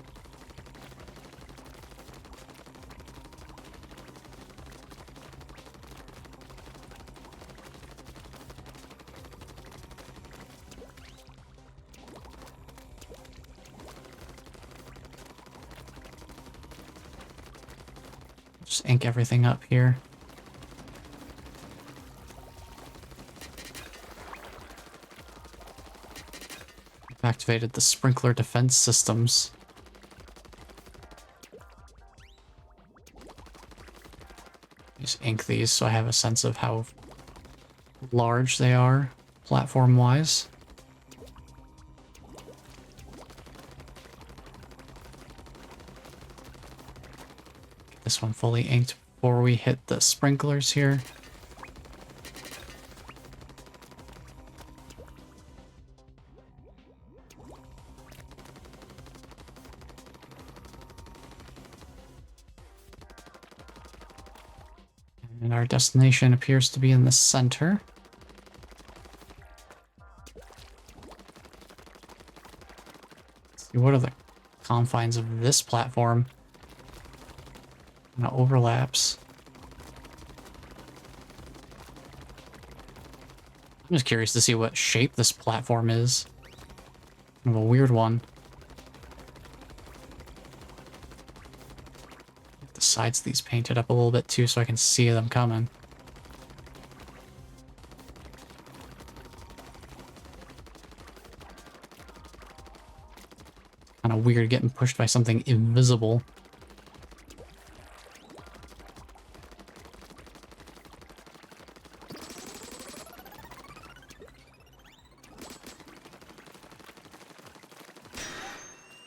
Just ink everything up here. Activated the sprinkler defense systems. Just ink these so I have a sense of how large they are platform-wise. Get this one fully inked before we hit the sprinklers here. And our destination appears to be in the center. Let's see, what are the confines of this platform? Kind of overlaps. I'm just curious to see what shape this platform is. Kind of a weird one. The sides of these painted up a little bit too so I can see them coming. Kind of weird getting pushed by something invisible.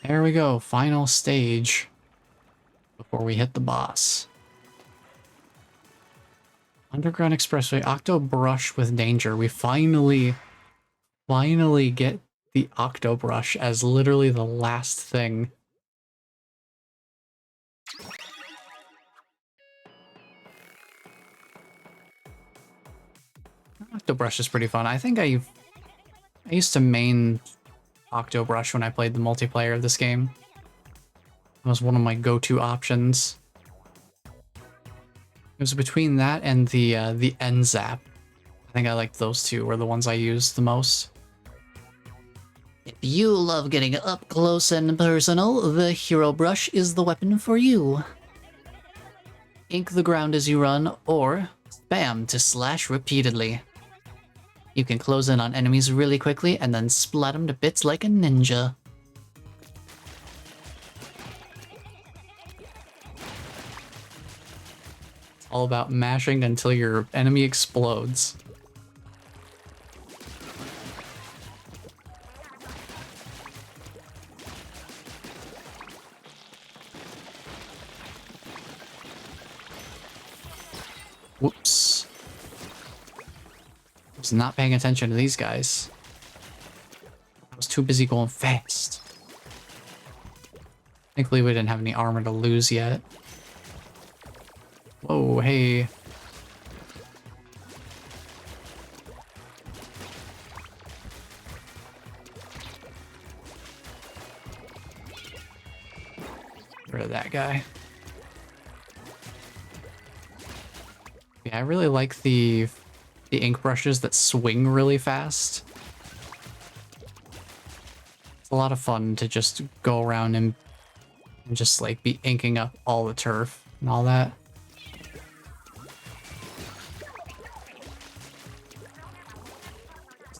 There we go, final stage before we hit the boss. Underground Expressway, Octo Brush with Danger. We finally get the Octo Brush as literally the last thing. Octo Brush is pretty fun. I think I used to main Octo Brush when I played the multiplayer of this game. It was one of my go-to options. It was between that and the End Zap. I think I liked those two were the ones I used the most. If you love getting up close and personal, the Hero Brush is the weapon for you. Ink the ground as you run, or spam to slash repeatedly. You can close in on enemies really quickly and then splat them to bits like a ninja. It's all about mashing until your enemy explodes. Whoops. I was not paying attention to these guys. I was too busy going fast. Thankfully, we didn't have any armor to lose yet. Whoa, hey. Get rid of that guy. Yeah, I really like the ink brushes that swing really fast. It's a lot of fun to just go around and just like be inking up all the turf and all that.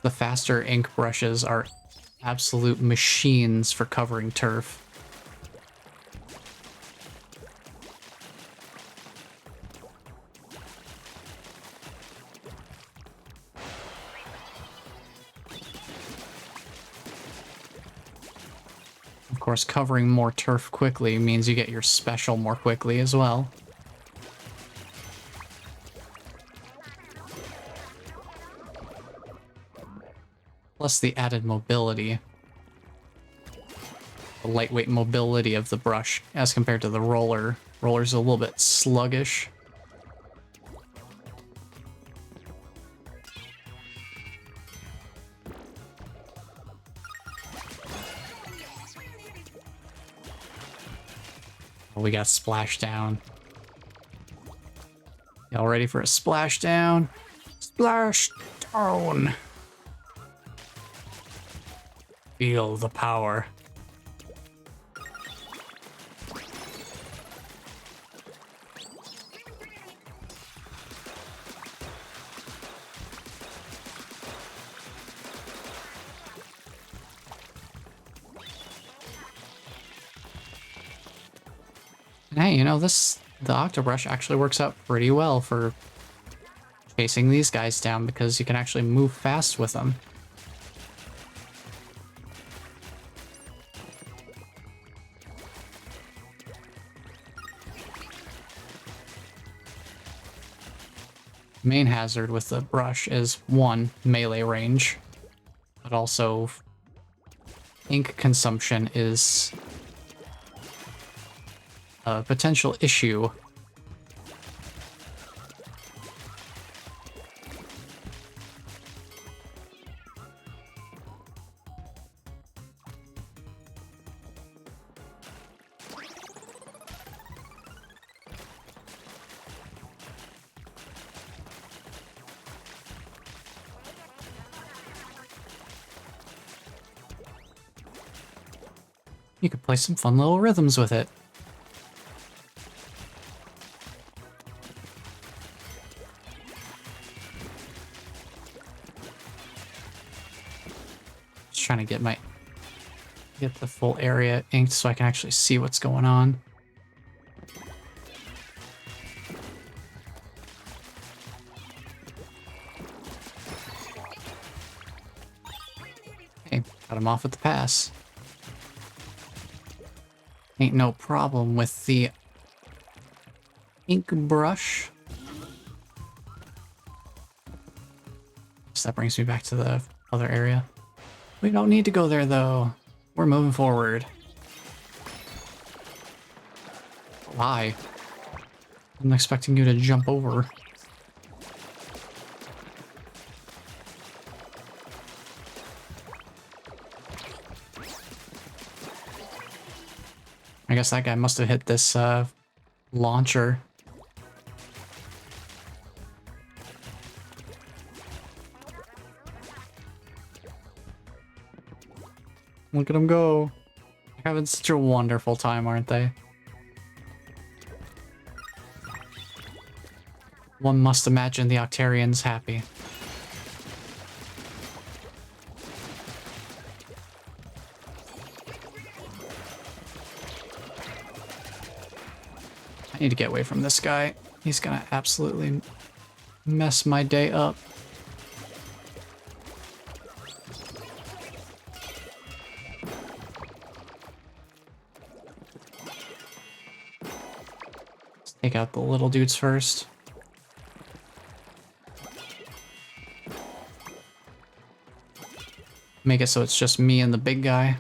The faster ink brushes are absolute machines for covering turf. Of course, covering more turf quickly means you get your special more quickly as well. Plus the added mobility. The lightweight mobility of the brush as compared to the roller. Roller's a little bit sluggish. We got splashdown. Y'all ready for a splashdown? Splashdown! Feel the power. Hey, you know, the Octobrush actually works out pretty well for chasing these guys down because you can actually move fast with them. Main hazard with the brush is, one, melee range, but also ink consumption is a potential issue. You could play some fun little rhythms with it. Just trying to get the full area inked so I can actually see what's going on. Okay, got him off with the pass. Ain't no problem with the ink brush. So that brings me back to the other area. We don't need to go there though. We're moving forward. Why? I'm expecting you to jump over. I guess that guy must have hit this launcher. Look at him go. They're having such a wonderful time, aren't they? One must imagine the Octarians happy. I need to get away from this guy. He's gonna absolutely mess my day up. Let's take out the little dudes first. make it so it's just me and the big guy.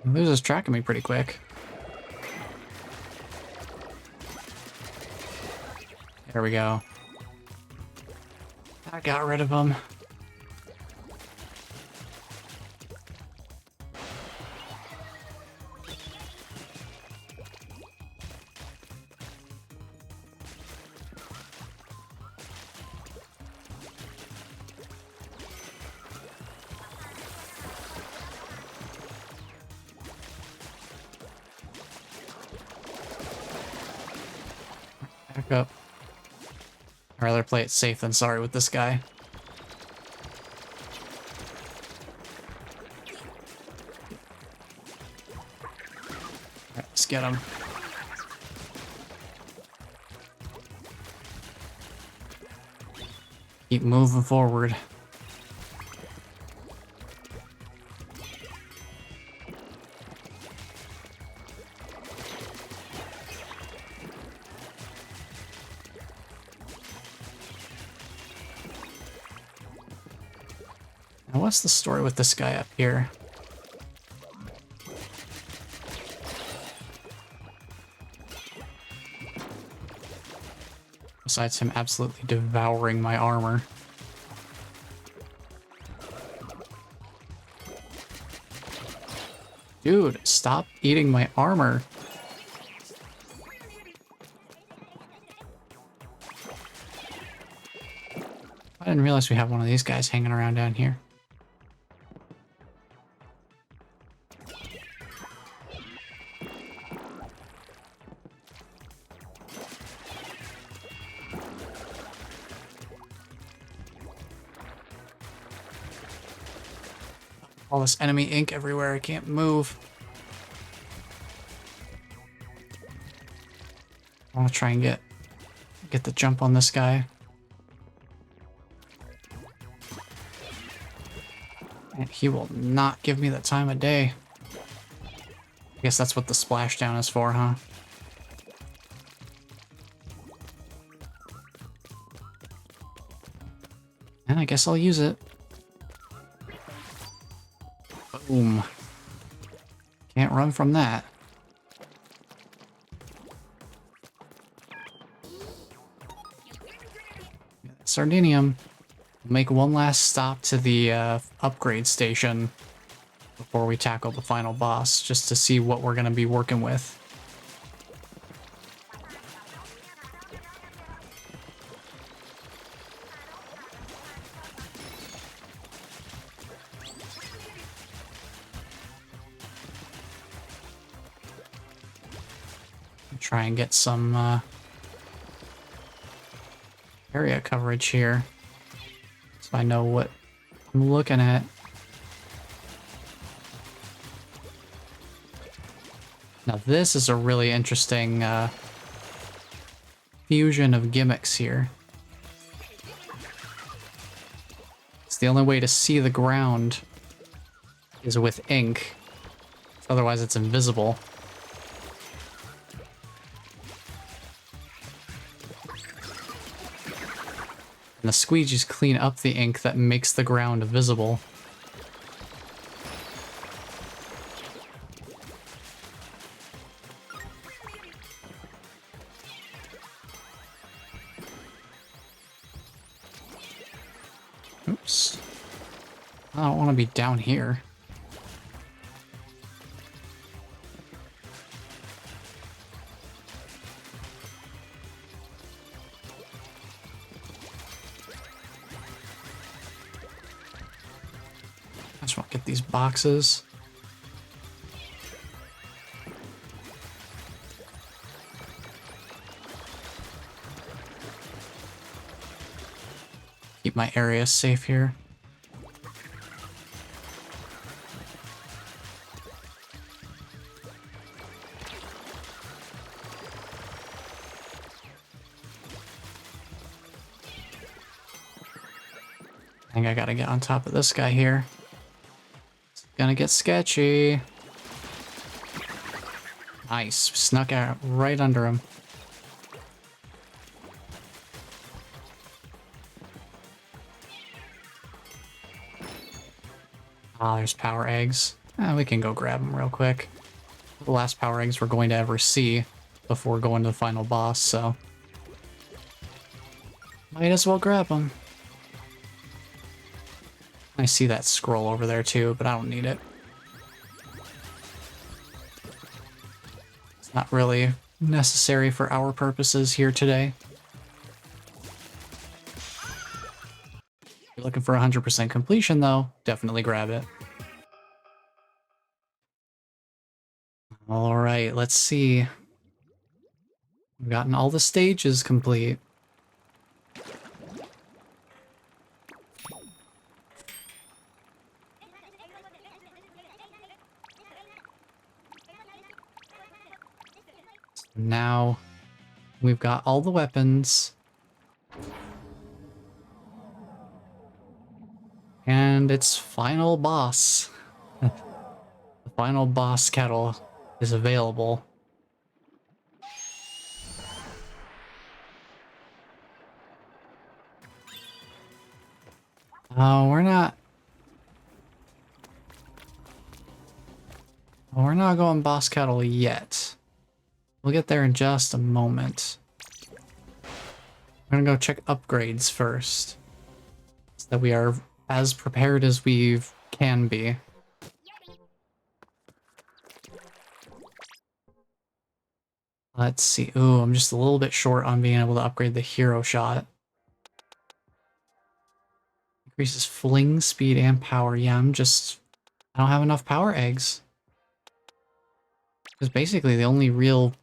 This is tracking me pretty quick. There we go. I got rid of him. Back up. I'd rather play it safe than sorry with this guy. Alright, let's get him. Keep moving forward. Now, what's the story with this guy up here? Besides him absolutely devouring my armor. Dude, stop eating my armor. I didn't realize we have one of these guys hanging around down here. All this enemy ink everywhere, I can't move. I want to try and get the jump on this guy. And he will not give me the time of day. I guess that's what the splashdown is for, huh? And I guess I'll use it. Boom. Can't run from that. Sardinium. We'll make one last stop to the upgrade station before we tackle the final boss, just to see what we're going to be working with. Try and get some area coverage here, so I know what I'm looking at. Now this is a really interesting fusion of gimmicks here. It's the only way to see the ground is with ink, otherwise it's invisible. And the squeegees clean up the ink that makes the ground visible. Oops. I don't want to be down here. I just want to get these boxes. Keep my area safe here. I think I gotta get on top of this guy here. gonna get sketchy. Nice. Snuck out right under him. Ah, there's power eggs. We can go grab them real quick. The last power eggs we're going to ever see before going to the final boss, so might as well grab them. I see that scroll over there too, but I don't need it. It's not really necessary for our purposes here today. If you're looking for 100% completion though, definitely grab it. All right, let's see. We've gotten all the stages complete. Now we've got all the weapons. And its final boss. The final boss kettle is available. We're not going boss kettle yet. We'll get there in just a moment. We're gonna go check upgrades first, so that we are as prepared as we can be. Let's see. Ooh, I'm just a little bit short on being able to upgrade the hero shot. Increases fling speed and power. Yeah, I don't have enough power eggs. Because basically the only real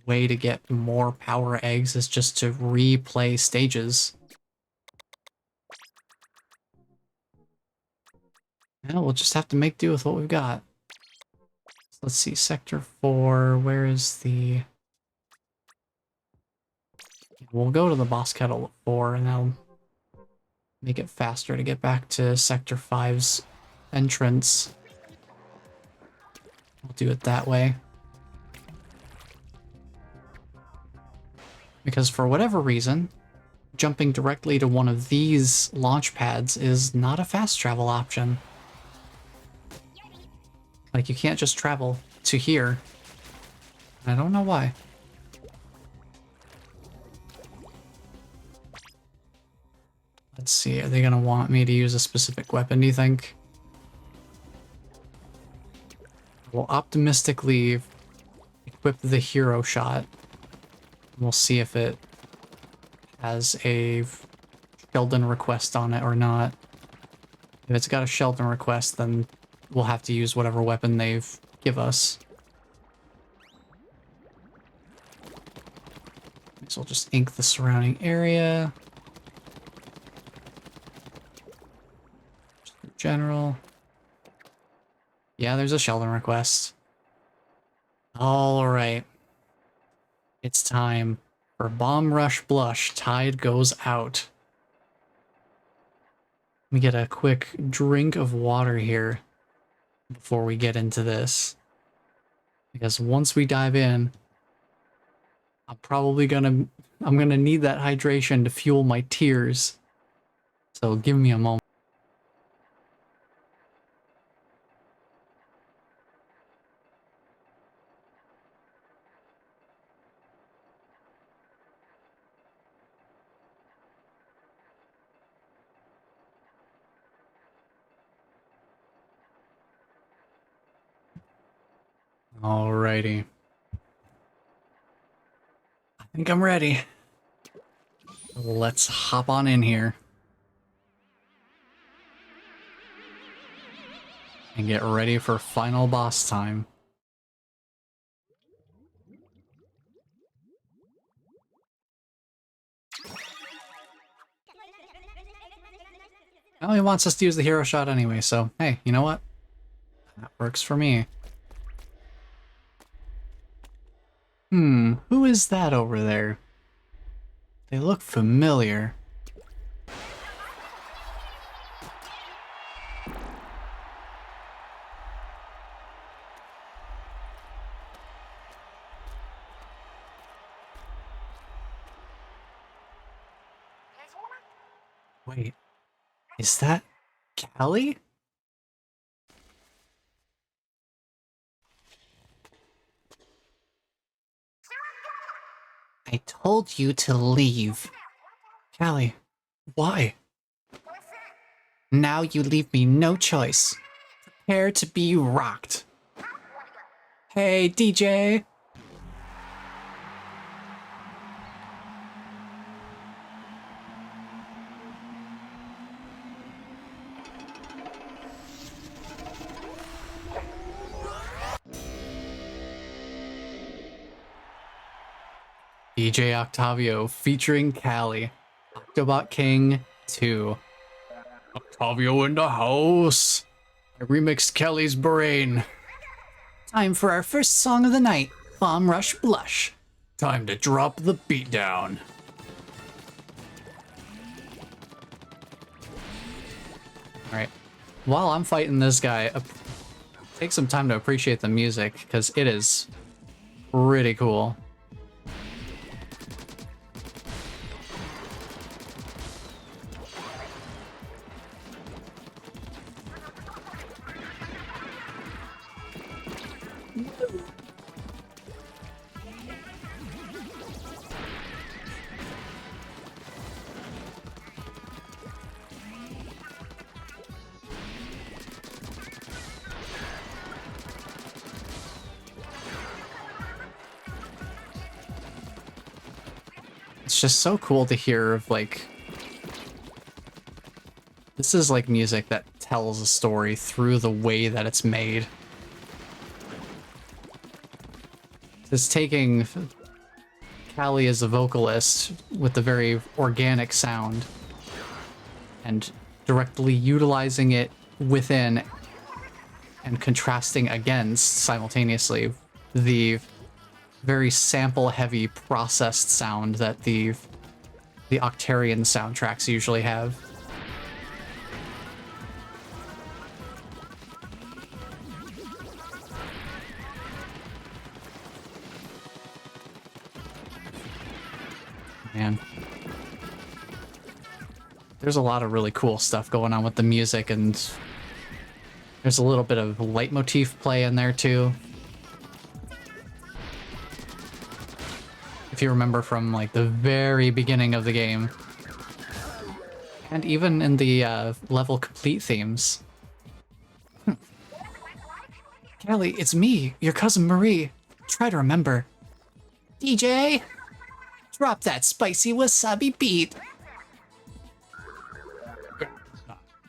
way to get more power eggs is just to replay stages. Yeah, we'll just have to make do with what we've got. So let's see, Sector 4, where is the... We'll go to the boss kettle at 4, and that'll make it faster to get back to Sector 5's entrance. We'll do it that way. Because for whatever reason, jumping directly to one of these launch pads is not a fast travel option. Like, you can't just travel to here. I don't know why. Let's see, are they gonna want me to use a specific weapon, do you think? We'll optimistically equip the hero shot. We'll see if it has a Sheldon request on it or not. If it's got a Sheldon request, then we'll have to use whatever weapon they've give us. So we'll just ink the surrounding area. General. Yeah, there's a Sheldon request. Alright. It's time for Bomb Rush Blush. Tide goes out. Let me get a quick drink of water here before we get into this. Because once we dive in, I'm gonna need that hydration to fuel my tears. So give me a moment. Alrighty. I think I'm ready. Let's hop on in here. And get ready for final boss time. Well, he wants us to use the hero shot anyway, so hey, you know what? That works for me. Who is that over there? They look familiar. Wait, is that Callie? I told you to leave. Callie, why? Now you leave me no choice. Prepare to be rocked. Hey, DJ! DJ Octavio featuring Callie. Octobot King 2. Octavio in the house! I remixed Kelly's brain. Time for our first song of the night, Bomb Rush Blush. Time to drop the beat down. Alright, while I'm fighting this guy, take some time to appreciate the music, because it is pretty cool. It's just so cool to hear of, like, this is like music that tells a story through the way that it's made. It's taking Callie as a vocalist with the very organic sound and directly utilizing it within and contrasting against simultaneously the very sample-heavy processed sound that the Octarian soundtracks usually have. Man. There's a lot of really cool stuff going on with the music, and there's a little bit of leitmotif play in there too. If you remember from like the very beginning of the game. And even in the level complete themes. Callie, it's me, your cousin Marie. Try to remember. DJ! Drop that spicy wasabi beat.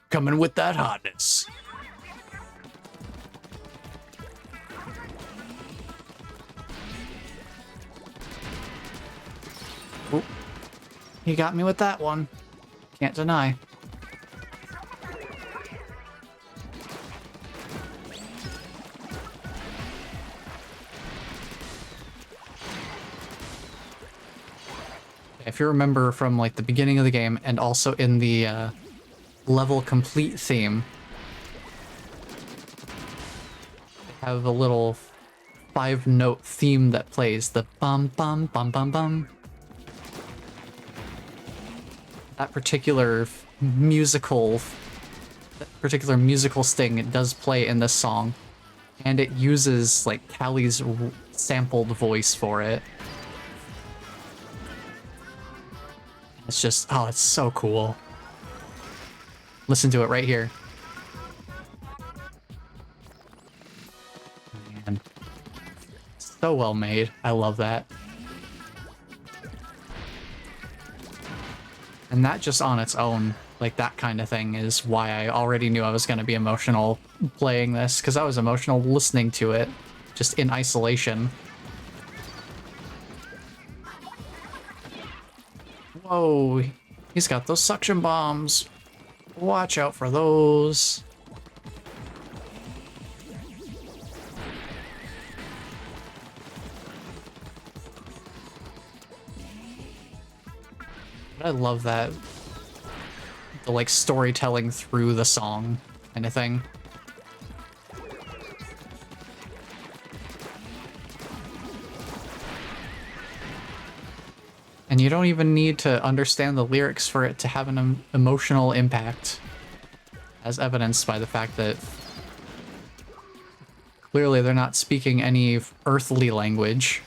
Coming with that hotness. Ooh. You got me with that one. Can't deny. If you remember from like the beginning of the game and also in the level complete theme, they have a little 5-note theme that plays the bum bum bum bum bum. That particular musical sting it does play in this song, and it uses like Callie's sampled voice for it. It's just, oh, it's so cool. Listen to it right here. Man. So well made. I love that. And that just on its own, like that kind of thing, is why I already knew I was going to be emotional playing this, because I was emotional listening to it, just in isolation. Whoa, he's got those suction bombs. Watch out for those. I love that. The like storytelling through the song kind of thing. And And you don't even need to understand the lyrics for it to have an emotional impact, as evidenced by the fact that clearly they're not speaking any earthly language.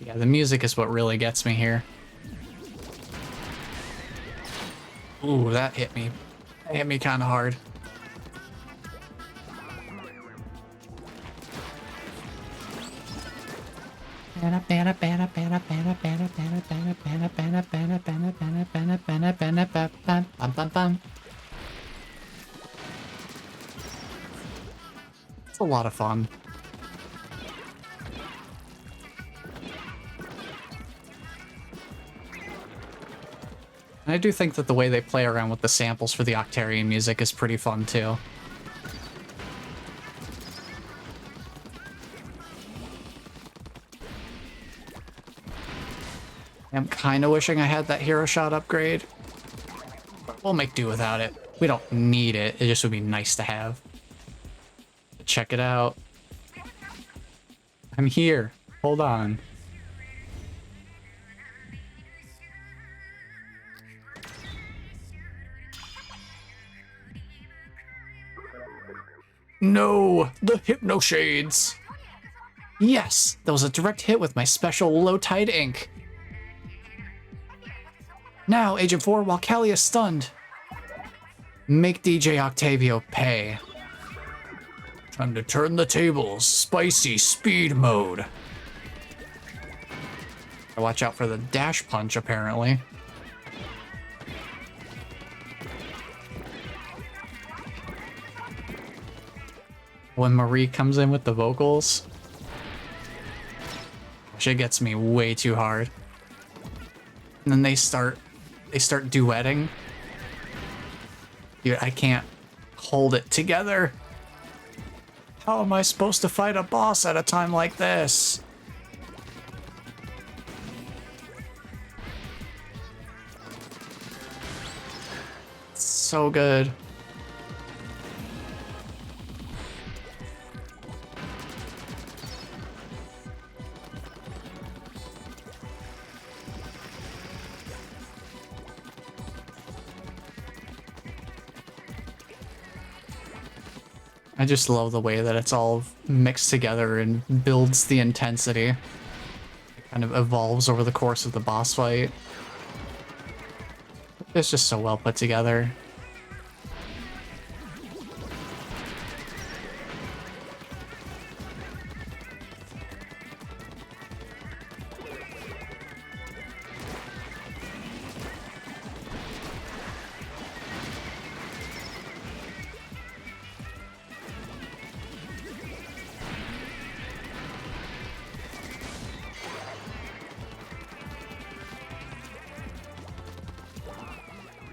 Yeah, the music is what really gets me here. Ooh, that hit me. That hit me kind of hard. It's a lot of fun. And I do think that the way they play around with the samples for the Octarian music is pretty fun too. I'm kind of wishing I had that hero shot upgrade. But we'll make do without it. We don't need it. It just would be nice to have. Check it out. I'm here. Hold on. No! The Hypno Shades! Yes! That was a direct hit with my special low-tide ink. Now, Agent 4, while Callie is stunned. Make DJ Octavio pay. Time to turn the tables. Spicy speed mode. Watch out for the dash punch, apparently. When Marie comes in with the vocals, she gets me way too hard. And then they start duetting. Dude, I can't hold it together. How am I supposed to fight a boss at a time like this? It's so good. I just love the way that it's all mixed together and builds the intensity. It kind of evolves over the course of the boss fight. It's just so well put together.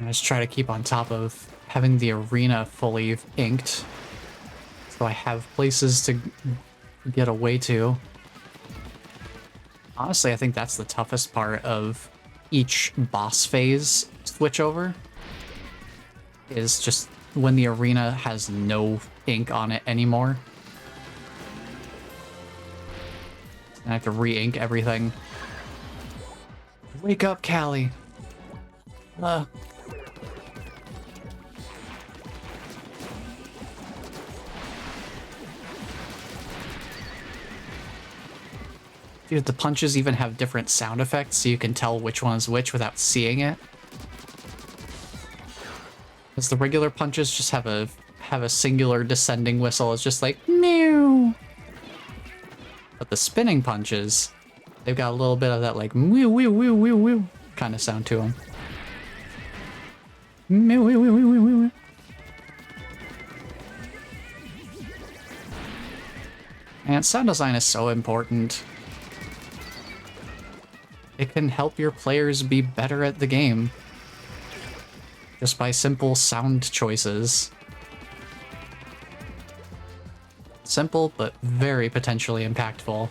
I just try to keep on top of having the arena fully inked, so I have places to get away to. Honestly, I think that's the toughest part of each boss phase switchover, is just when the arena has no ink on it anymore. And I have to re-ink everything. Wake up, Callie. Dude, the punches even have different sound effects, so you can tell which one is which without seeing it. Because the regular punches just have a singular descending whistle. It's just like meow. But the spinning punches, they've got a little bit of that like meow meow meow meow meow kind of sound to them. Meow meow meow meow meow. And sound design is so important. It can help your players be better at the game just by simple sound choices. Simple, but very potentially impactful.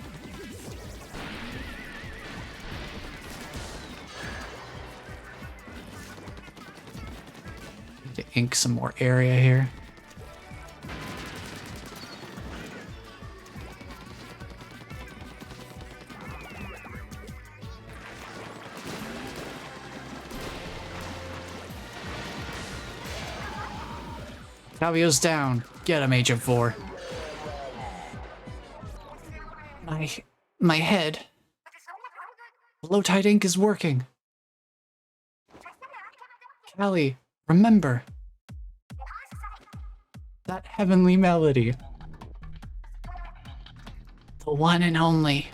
ink some more area here. Octavio's down. Get him, Agent 4. My head. Low tide ink is working. Callie, remember. That heavenly melody. The one and only.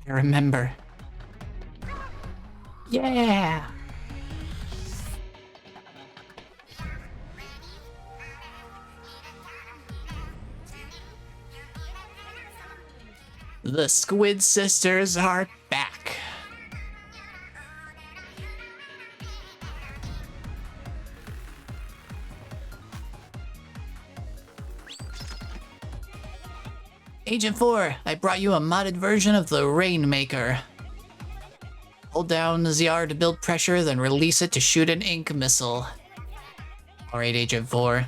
I remember. Yeah! The Squid Sisters are back. Agent 4, I brought you a modded version of the Rainmaker. Hold down ZR to build pressure, then release it to shoot an ink missile. Alright, Agent 4,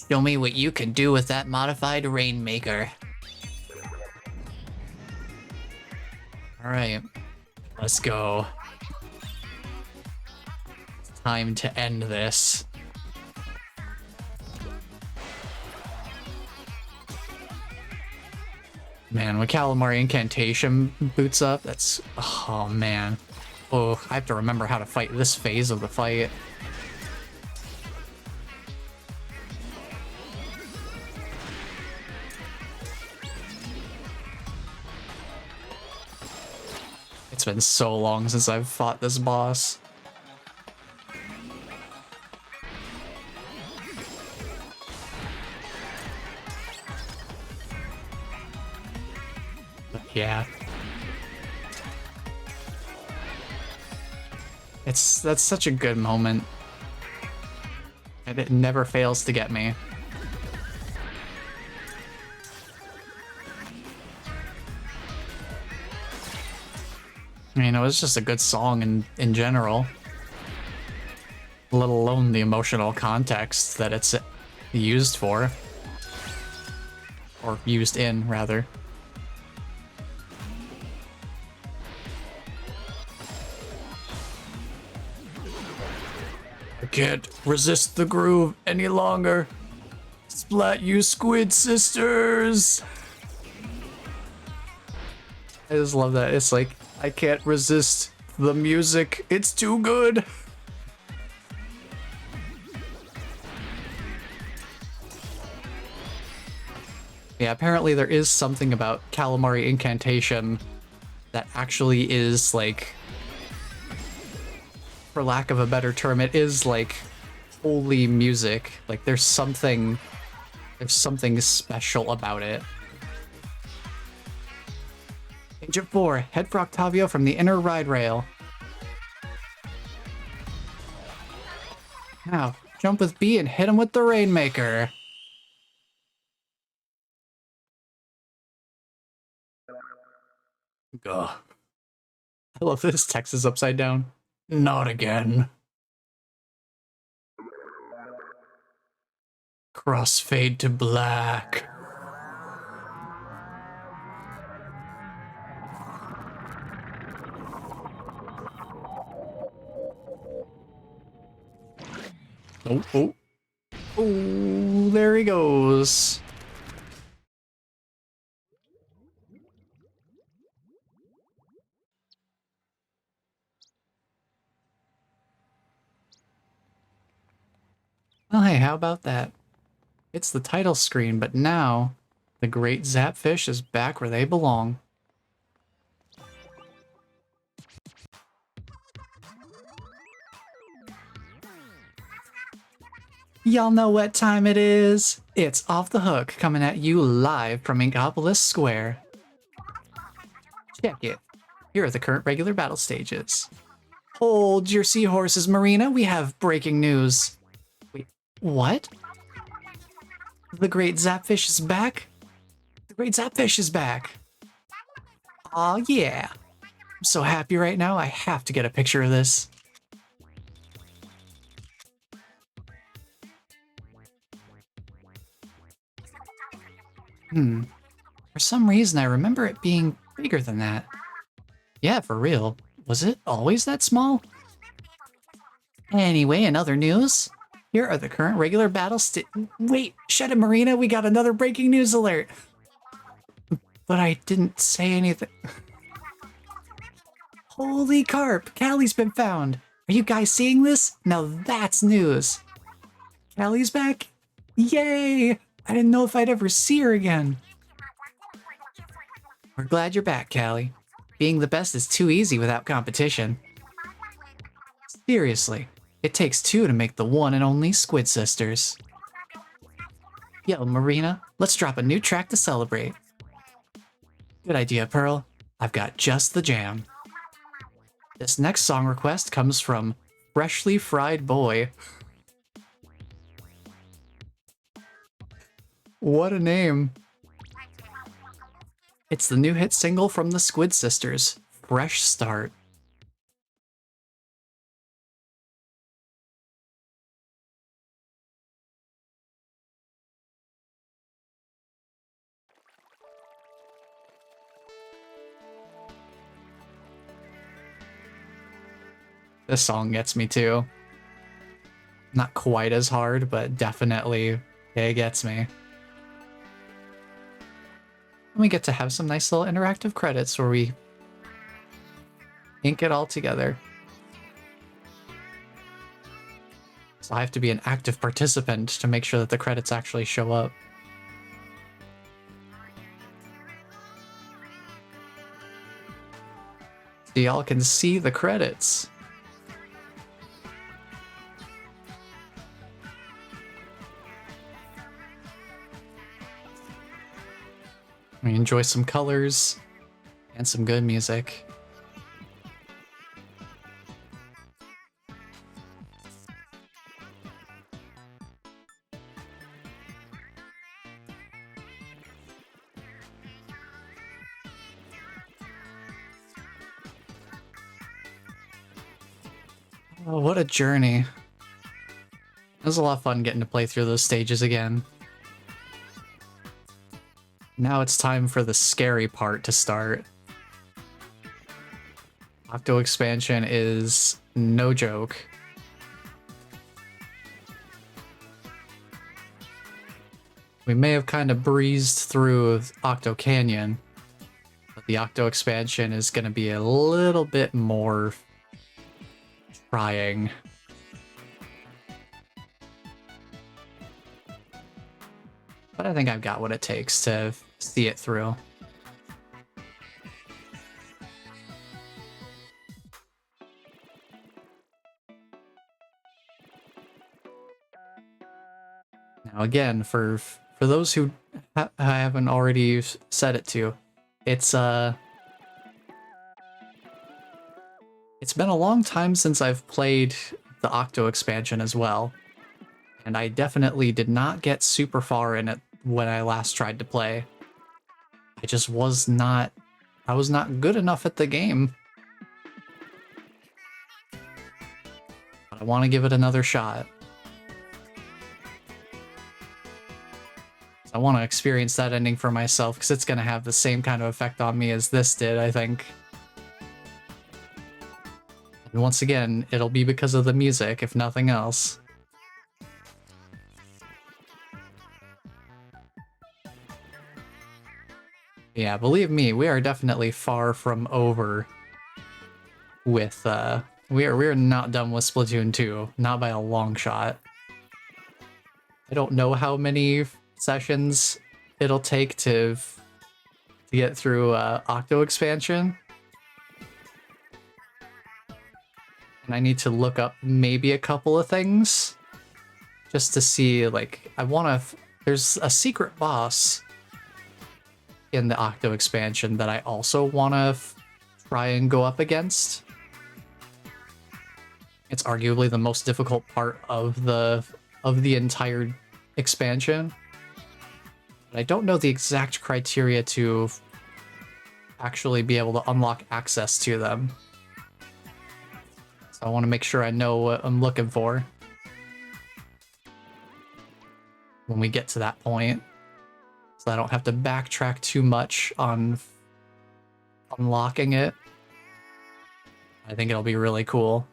show me what you can do with that modified Rainmaker. Alright, let's go. It's time to end this. Man, when Calamari Incantation boots up, that's... oh, man. Oh, I have to remember how to fight this phase of the fight. It's been so long since I've fought this boss. Yeah. That's such a good moment. And it never fails to get me. I mean, it was just a good song in general. Let alone the emotional context that it's used for. Or used in, rather. I can't resist the groove any longer. Splat, you Squid Sisters! I just love that. It's like, I can't resist the music. It's too good. Yeah, apparently there is something about Calamari Incantation that actually is like, for lack of a better term, it is like holy music. Like there's something special about it. Agent 4, head for Octavio from the inner ride rail. Now, jump with B and hit him with the Rainmaker. Ugh. I love this text is upside down. Not again. Crossfade to black. Oh, oh. Oh, there he goes. Well, hey, how about that? It's the title screen, but now the great Zapfish is back where they belong. Y'all know what time it is. It's Off the Hook, coming at you live from Inkopolis Square. Check it. Here are the current regular battle stages. Hold your seahorses, Marina. We have breaking news. Wait, what? The great Zapfish is back? The great Zapfish is back. Aw, yeah. I'm so happy right now, I have to get a picture of this. For some reason, I remember it being bigger than that. Yeah, for real. Was it always that small? Anyway, in other news, here are the current regular Wait, shut it, Marina, we got another breaking news alert! But I didn't say anything. Holy carp! Callie's been found! Are you guys seeing this? Now that's news! Callie's back? Yay! I didn't know if I'd ever see her again. We're glad you're back, Callie. Being the best is too easy without competition. Seriously, it takes two to make the one and only Squid Sisters. Yo, Marina, let's drop a new track to celebrate. Good idea, Pearl. I've got just the jam. This next song request comes from Freshly Fried Boy. What a name. It's the new hit single from the Squid Sisters, Fresh Start. This song gets me too. Not quite as hard, but definitely it gets me. And we get to have some nice little interactive credits where we ink it all together. So I have to be an active participant to make sure that the credits actually show up. So y'all can see the credits. We enjoy some colors and some good music. Oh, what a journey. It was a lot of fun getting to play through those stages again. Now it's time for the scary part to start. Octo Expansion is no joke. We may have kind of breezed through Octo Canyon, but the Octo Expansion is going to be a little bit more trying. But I think I've got what it takes to see it through. Now again, for those who I haven't already said it to, it's been a long time since I've played the Octo Expansion as well, and I definitely did not get super far in it when I last tried to play. I was not good enough at the game. But I want to give it another shot. I want to experience that ending for myself, because it's going to have the same kind of effect on me as this did, I think. And once again, it'll be because of the music, if nothing else. Yeah, believe me, we are definitely far from over with, we're not done with Splatoon 2, not by a long shot. I don't know how many sessions it'll take to get through Octo Expansion. And I need to look up maybe a couple of things just to see, like, there's a secret boss in the Octo Expansion that I also want to try and go up against. It's arguably the most difficult part of the entire expansion. But I don't know the exact criteria to actually be able to unlock access to them. So I want to make sure I know what I'm looking for when we get to that point. so I don't have to backtrack too much on unlocking it. I think it'll be really cool.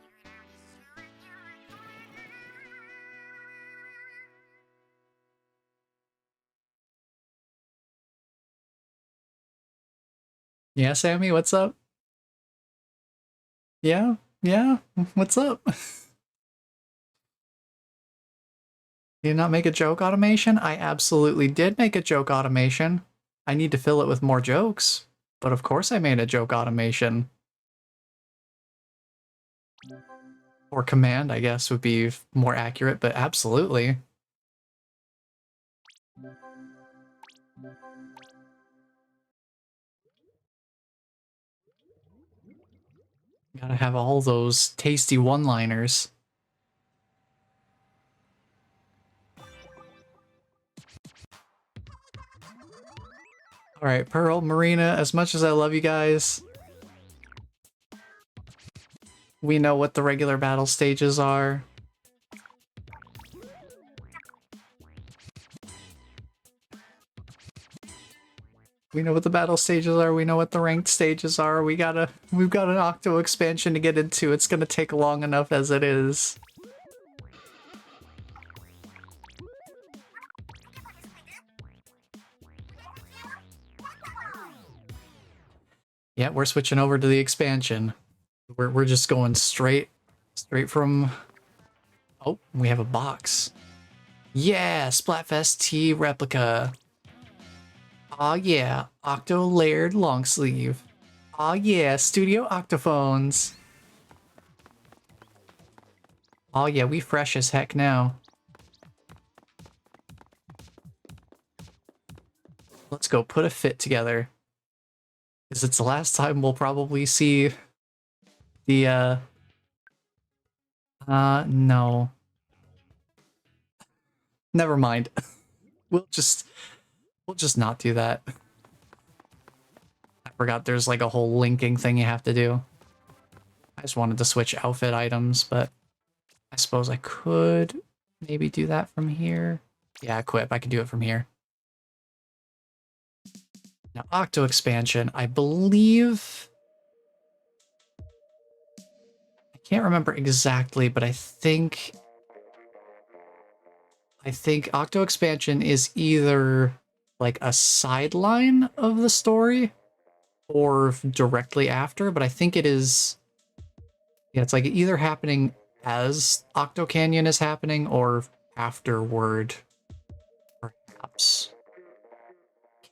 Yeah, Sammy, what's up? Yeah, yeah, what's up? Did you not make a joke automation? I absolutely did make a joke automation. I need to fill it with more jokes, but of course I made a joke automation. Or command, I guess, would be more accurate, but absolutely. Gotta have all those tasty one-liners. Alright, Pearl, Marina, as much as I love you guys, we know what the regular battle stages are. We know what the battle stages are, we know what the ranked stages are, we've got an Octo expansion to get into, it's gonna take long enough as it is. Yeah, we're switching over to the expansion. We're just going straight from... Oh, we have a box. Yeah, Splatfest T replica. Aw yeah, Octo layered long sleeve. Aw yeah, Studio Octophones. Aw yeah, we fresh as heck now. Let's go put a fit together. Because it's the last time we'll probably see the, no. Never mind. We'll just not do that. I forgot there's like a whole linking thing you have to do. I just wanted to switch outfit items, but I suppose I could maybe do that from here. Yeah, equip. I can do it from here. Now, Octo Expansion, I believe... I can't remember exactly, but I think Octo Expansion is either like a sideline of the story or directly after, but I think it is... Yeah, it's like either happening as Octo Canyon is happening or afterward, perhaps.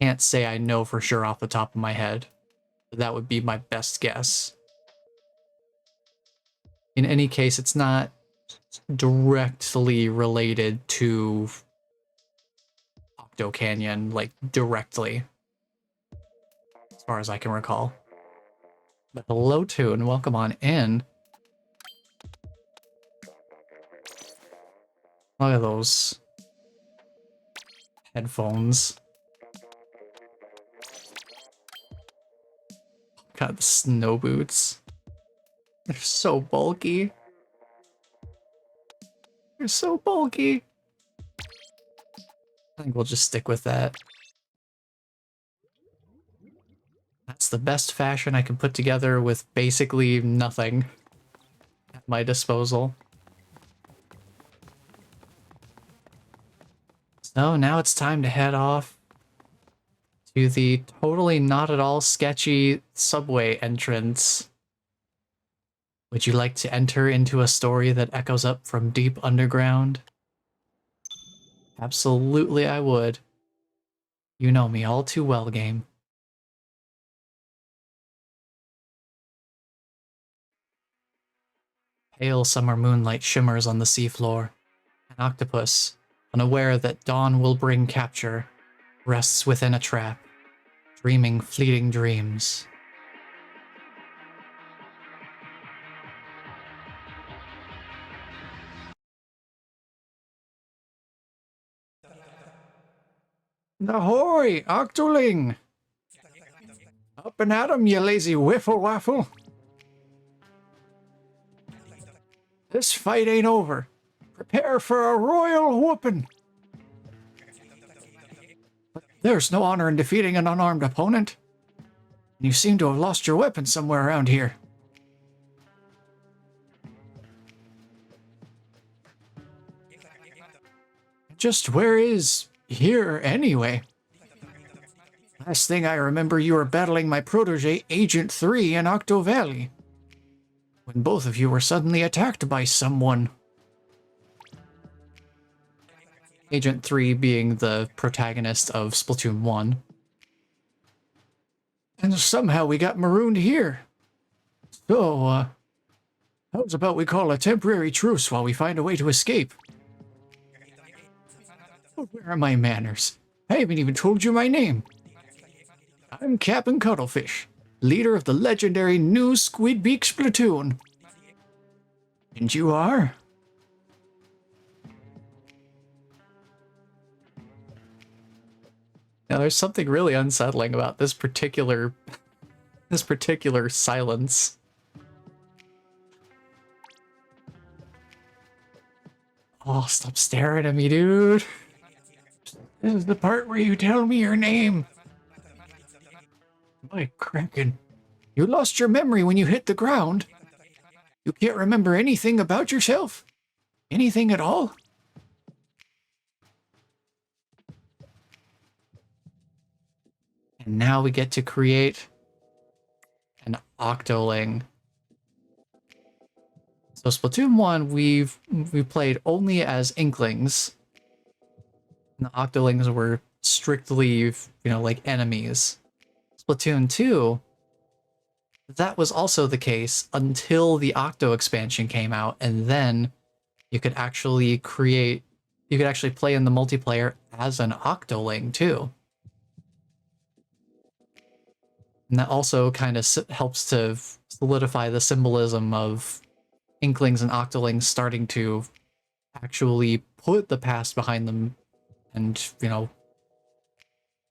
Can't say I know for sure off the top of my head, but that would be my best guess. In any case, it's not directly related to Octo Canyon, like directly, as far as I can recall. But hello, Toon, welcome on in. Look at those headphones. Got the snow boots. They're so bulky. They're so bulky. I think we'll just stick with that. That's the best fashion I can put together with basically nothing at my disposal. So now it's time to head off to the totally not at all sketchy subway entrance. Would you like to enter into a story that echoes up from deep underground? Absolutely I would. You know me all too well, game. Pale summer moonlight shimmers on the seafloor. An octopus, unaware that dawn will bring capture, rests within a trap, dreaming fleeting dreams. Ahoy, Octoling! Up and at 'em, you lazy whiffle waffle! This fight ain't over. Prepare for a royal whooping! There's no honor in defeating an unarmed opponent. You seem to have lost your weapon somewhere around here. Just where is here, anyway? Last thing I remember, you were battling my protege, Agent 3, in Octo Valley, when both of you were suddenly attacked by someone. Agent 3 being the protagonist of Splatoon 1. And somehow we got marooned here. So, how's about we call a temporary truce while we find a way to escape? Oh, where are my manners? I haven't even told you my name. I'm Captain Cuttlefish, leader of the legendary new Squidbeak Splatoon. And you are? Now, there's something really unsettling about this particular silence. Oh, stop staring at me, dude. This is the part where you tell me your name. My Kraken, you lost your memory when you hit the ground. You can't remember anything about yourself? Anything at all? And now we get to create an Octoling. So Splatoon 1, we played only as Inklings. And the Octolings were strictly, you know, like enemies. Splatoon 2, that was also the case until the Octo Expansion came out, and then you could actually play in the multiplayer as an Octoling too. And that also kind of helps to solidify the symbolism of Inklings and Octolings starting to actually put the past behind them and, you know,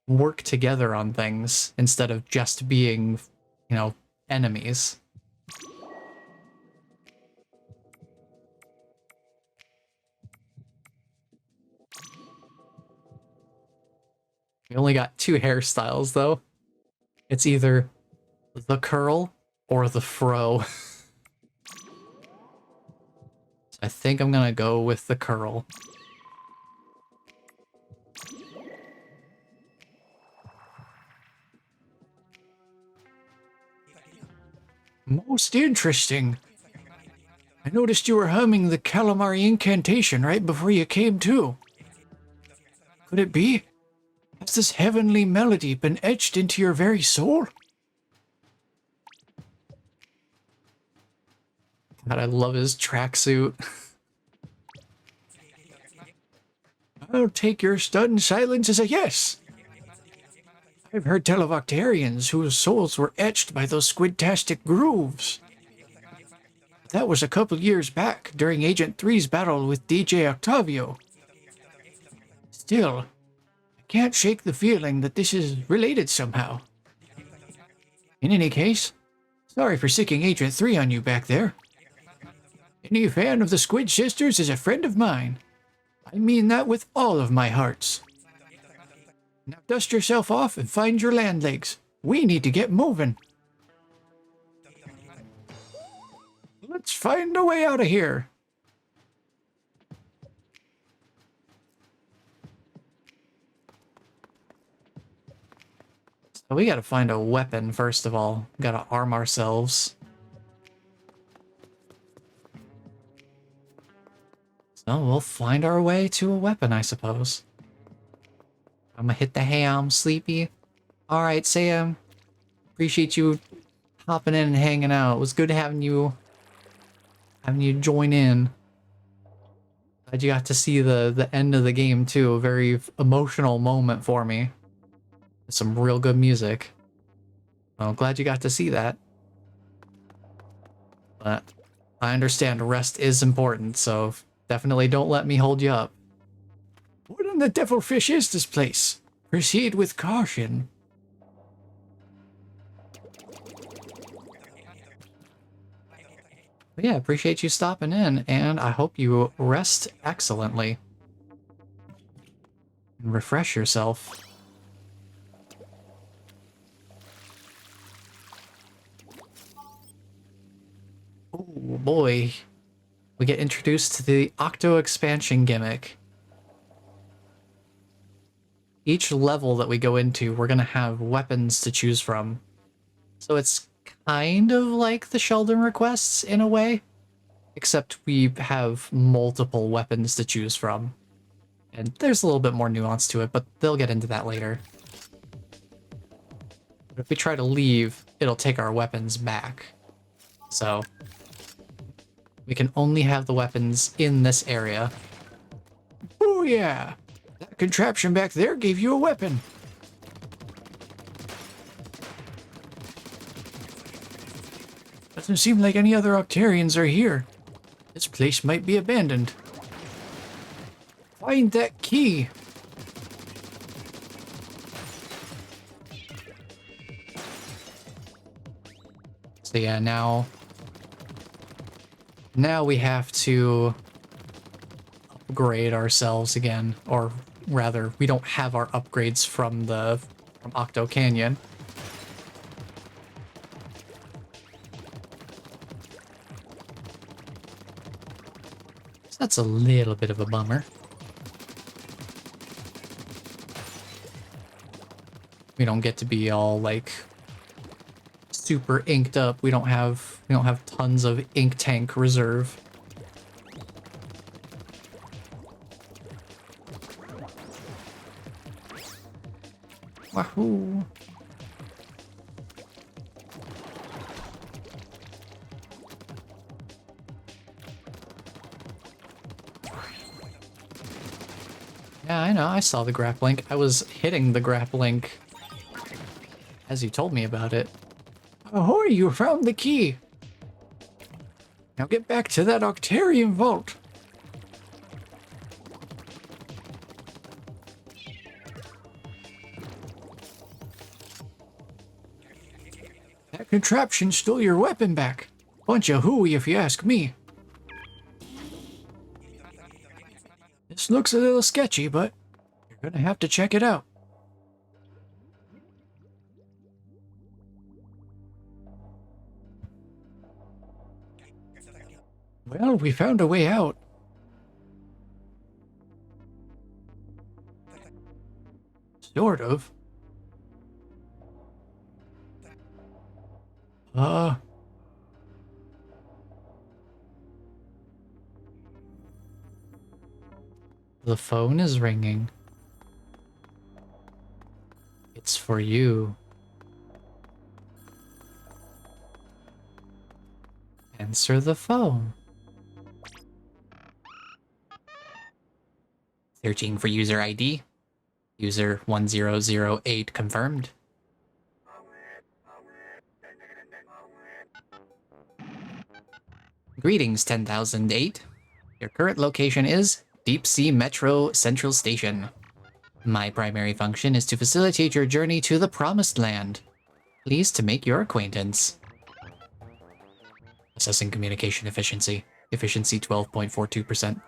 work together on things instead of just being, you know, enemies. We only got 2 hairstyles though. It's either the curl or the fro. So I think I'm gonna go with the curl. Most interesting. I noticed you were humming the calamari incantation right before you came to. Could it be? Has this heavenly melody been etched into your very soul? God, I love his tracksuit. I'll take your stunned silence as a yes. I've heard tell of Octarians whose souls were etched by those squidtastic grooves. That was a couple years back, during Agent 3's battle with DJ Octavio. Still, I can't shake the feeling that this is related somehow. In any case, sorry for sicking Agent 3 on you back there. Any fan of the Squid Sisters is a friend of mine. I mean that with all of my hearts. Now dust yourself off and find your land legs. We need to get moving. Let's find a way out of here. So we gotta find a weapon first of all. Gotta arm ourselves. So we'll find our way to a weapon, I suppose. I'm gonna hit the ham, sleepy. Alright, Sam. Appreciate you hopping in and hanging out. It was good having you join in. Glad you got to see the end of the game too. A very emotional moment for me. Some real good music. Well, glad you got to see that. But I understand rest is important, so definitely don't let me hold you up. What in the devilfish is this place? Proceed with caution. But yeah, appreciate you stopping in, and I hope you rest excellently. And refresh yourself. boy, we get introduced to the Octo Expansion gimmick. Each level that we go into, we're going to have weapons to choose from. So it's kind of like the Sheldon requests in a way, except we have multiple weapons to choose from. And there's a little bit more nuance to it, but they'll get into that later. But if we try to leave, it'll take our weapons back. So we can only have the weapons in this area. Oh yeah, that contraption back there gave you a weapon. Doesn't seem like any other Octarians are here. This place might be abandoned. Find that key. So yeah, now we have to upgrade ourselves again, or rather, we don't have our upgrades from Octo Canyon. So that's a little bit of a bummer. We don't get to be all like super inked up. We don't have tons of ink tank reserve. Wahoo! Yeah, I know. I saw the grappling. I was hitting the grappling as you told me about it. Ahoy, you found the key. Now get back to that Octarian vault. That contraption stole your weapon back. Bunch of hooey if you ask me. This looks a little sketchy, but you're gonna have to check it out. Well, we found a way out. Sort of. The phone is ringing. It's for you. Answer the phone. Searching for user ID. User 1008 confirmed. Greetings, 10,008. Your current location is Deep Sea Metro Central Station. My primary function is to facilitate your journey to the Promised Land. Pleased to make your acquaintance. Assessing communication efficiency. Efficiency 12.42%.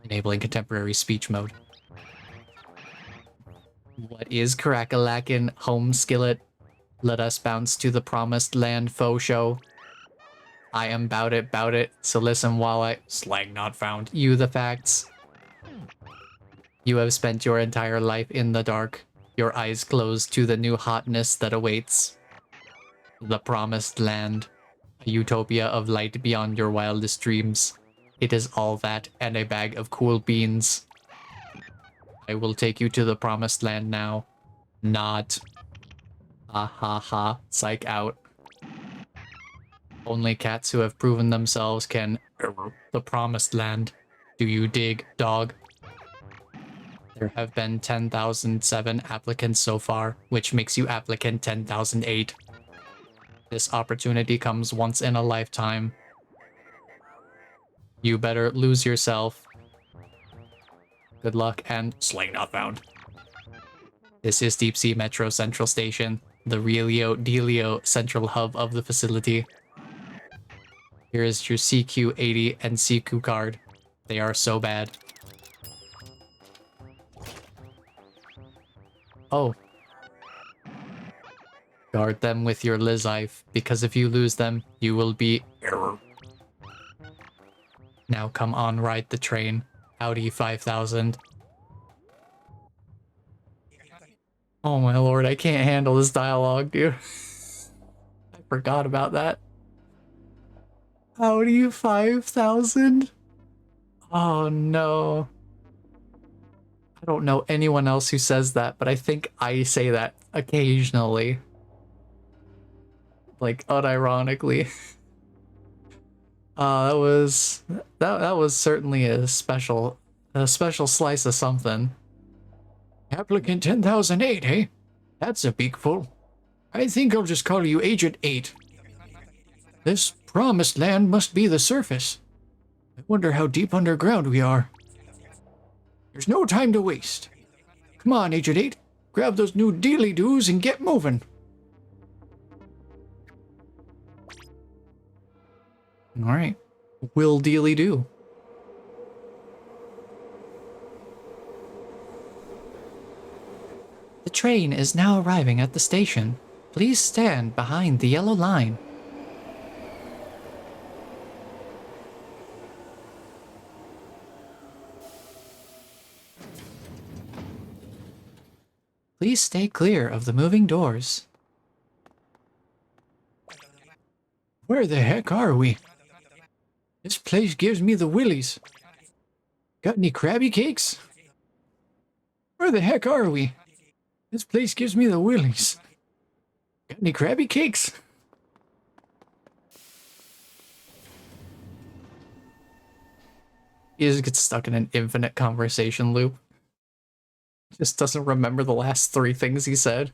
Enabling contemporary speech mode. What is Crackalakin home skillet? Let us bounce to the Promised Land faux show. I am bout it, so listen while I slang not found you the facts. You have spent your entire life in the dark, your eyes closed to the new hotness that awaits. The Promised Land, a utopia of light beyond your wildest dreams. It is all that and a bag of cool beans. I will take you to the Promised Land now. Not. Ha ha ha, psych out. Only cats who have proven themselves can the Promised Land. Do you dig, dog? There have been 10,007 applicants so far, which makes you applicant 10,008. This opportunity comes once in a lifetime. You better lose yourself. Good luck and slang not found. This is Deep Sea Metro Central Station, the Realio Delio central hub of the facility. Here is your CQ80 and CQ card. They are so bad. Oh. Guard them with your Lizife, because if you lose them, you will be Now come on, ride the train. Audi 5000. Oh my lord, I can't handle this dialogue, dude. I forgot about that. Audi 5000? Oh no. I don't know anyone else who says that, but I think I say that occasionally. Like, unironically. That was certainly a special slice of something. Applicant 10,008, eh? That's a beakful. I think I'll just call you Agent 8. This promised land must be the surface. I wonder how deep underground we are. There's no time to waste. Come on, Agent 8. Grab those new dealy-doos and get moving. Alright. Will dealy do. The train is now arriving at the station. Please stand behind the yellow line. Please stay clear of the moving doors. Where the heck are we? This place gives me the willies. Got any Krabby Cakes? Where the heck are we? This place gives me the willies. Got any Krabby Cakes? He just gets stuck in an infinite conversation loop. Just doesn't remember the last 3 things he said.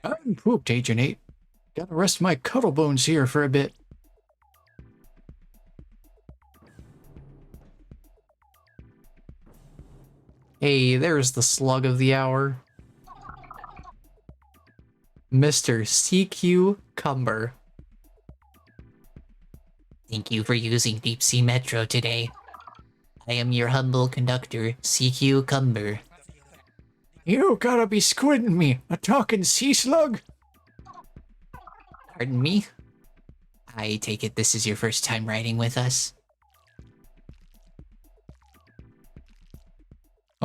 I'm pooped, Agent 8. Gotta rest my cuddle bones here for a bit. Hey, there's the slug of the hour. Mr. CQ Cumber. Thank you for using Deep Sea Metro today. I am your humble conductor, CQ Cumber. You gotta be squidding me, a talking sea slug? Pardon me? I take it this is your first time riding with us?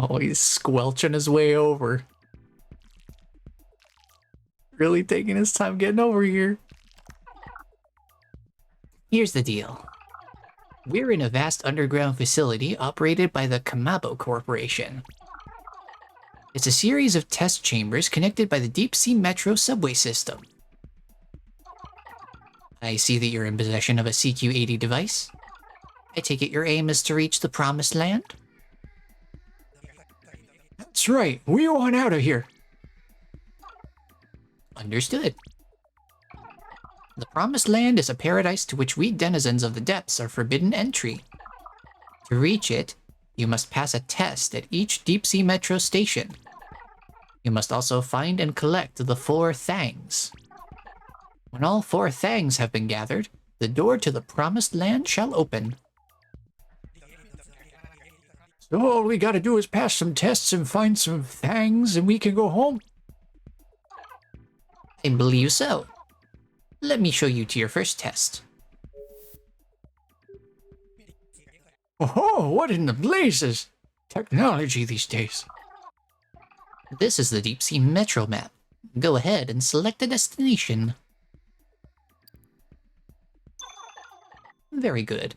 Oh, he's squelching his way over. Really taking his time getting over here. Here's the deal. We're in a vast underground facility operated by the Kamabo Corporation. It's a series of test chambers connected by the Deep Sea Metro subway system. I see that you're in possession of a CQ-80 device. I take it your aim is to reach the Promised Land? That's right, we want out of here. Understood. The Promised Land is a paradise to which we denizens of the depths are forbidden entry. To reach it, you must pass a test at each Deep Sea Metro station. You must also find and collect the 4 Thangs. When all 4 Thangs have been gathered, the door to the Promised Land shall open. So all we gotta do is pass some tests and find some Thangs and we can go home? I believe so. Let me show you to your first test. Oh, what in the blazes? Technology these days. This is the Deep Sea Metro map. Go ahead and select a destination. Very good.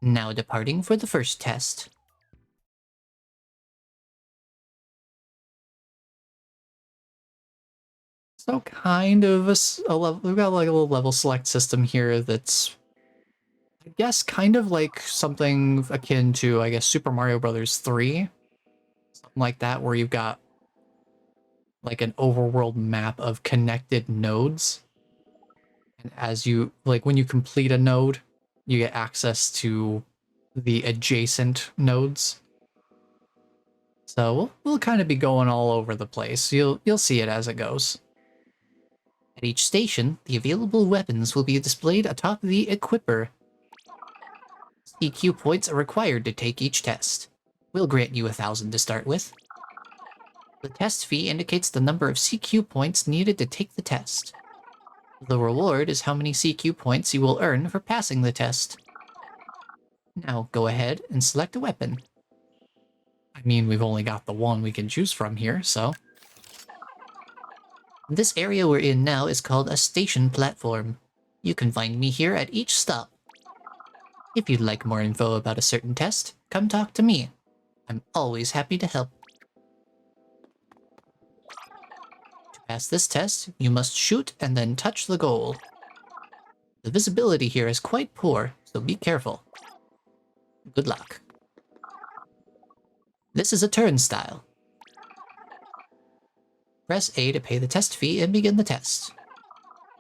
Now departing for the first test. So kind of a level, we've got like a little level select system here that's, I guess, kind of like something akin to, I guess, Super Mario Brothers 3. Something like that, where you've got like an overworld map of connected nodes. And as you, like when you complete a node, you get access to the adjacent nodes. So we'll kind of be going all over the place. You'll see it as it goes. At each station, the available weapons will be displayed atop the equipper. CQ points are required to take each test. We'll grant you 1,000 to start with. The test fee indicates the number of CQ points needed to take the test. The reward is how many CQ points you will earn for passing the test. Now go ahead and select a weapon. I mean, we've only got the one we can choose from here, so... This area we're in now is called a station platform. You can find me here at each stop. If you'd like more info about a certain test, come talk to me. I'm always happy to help. To pass this test, you must shoot and then touch the goal. The visibility here is quite poor, so be careful. Good luck. This is a turnstile. Press A to pay the test fee and begin the test.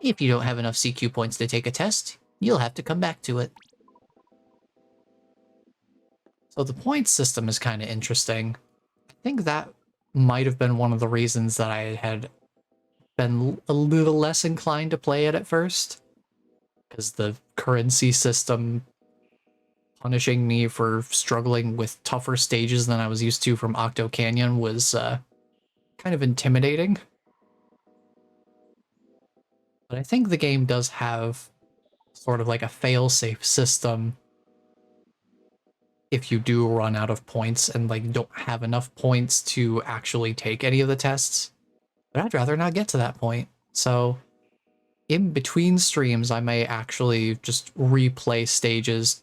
If you don't have enough CQ points to take a test, you'll have to come back to it. So the point system is kind of interesting. I think that might have been one of the reasons that I had been a little less inclined to play it at first. Because the currency system punishing me for struggling with tougher stages than I was used to from Octo Canyon was kind of intimidating. But I think the game does have sort of like a fail-safe system if you do run out of points and like don't have enough points to actually take any of the tests. But I'd rather not get to that point. So in between streams, I may actually just replay stages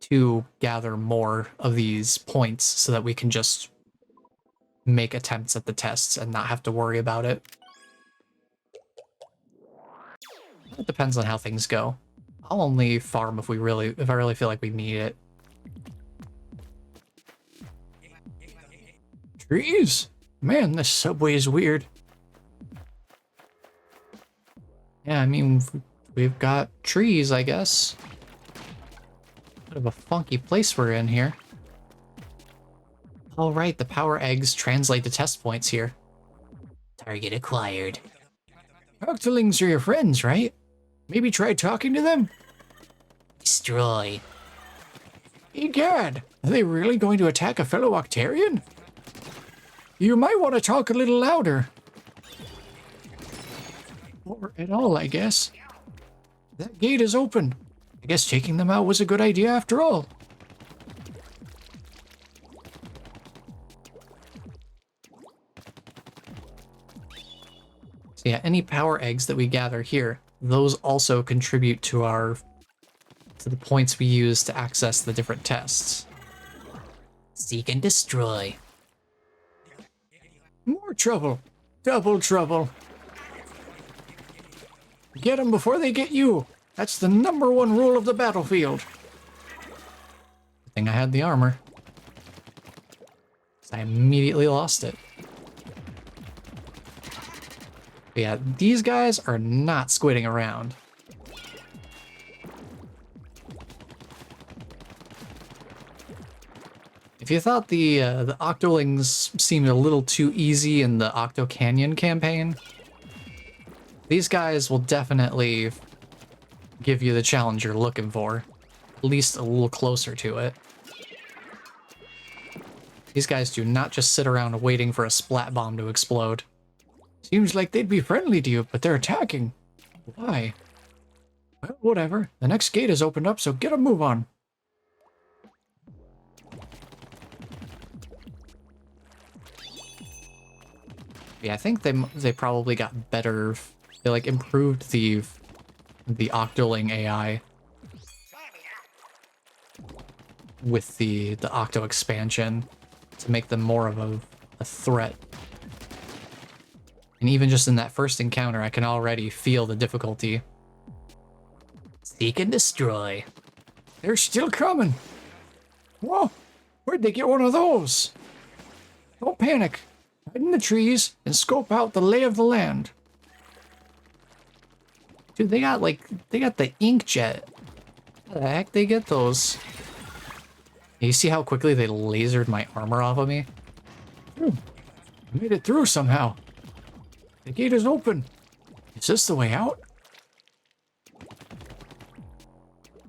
to gather more of these points so that we can just make attempts at the tests and not have to worry about it. It depends on how things go. I'll only farm if I really feel like we need it. Trees? Man, this subway is weird. Yeah, I mean, we've got trees, I guess. Bit of a funky place we're in here. Oh, right, the power eggs translate to test points here. Target acquired. Octolings are your friends, right? Maybe try talking to them? Destroy. Egad, are they really going to attack a fellow Octarian? You might want to talk a little louder. Or at all, I guess. That gate is open. I guess taking them out was a good idea after all. So yeah, any power eggs that we gather here, those also contribute to the points we use to access the different tests. Seek and destroy. More trouble. Double trouble. Get them before they get you. That's the #1 rule of the battlefield. Good thing I had the armor. 'Cause I immediately lost it. But yeah, these guys are not squidding around. If you thought the Octolings seemed a little too easy in the Octo Canyon campaign, these guys will definitely give you the challenge you're looking for, at least a little closer to it. These guys do not just sit around waiting for a splat bomb to explode. Seems like they'd be friendly to you, but they're attacking. Why? Well, whatever. The next gate is opened up, so get a move on. Yeah, I think they probably got better. They like improved the Octoling AI with the Octo Expansion to make them more of a threat. And even just in that first encounter, I can already feel the difficulty. Seek and destroy. They're still coming. Whoa, where'd they get one of those? Don't panic. Hide in the trees and scope out the lay of the land. Dude, they got the inkjet. How the heck they get those? You see how quickly they lasered my armor off of me? I made it through somehow. The gate is open. Is this the way out?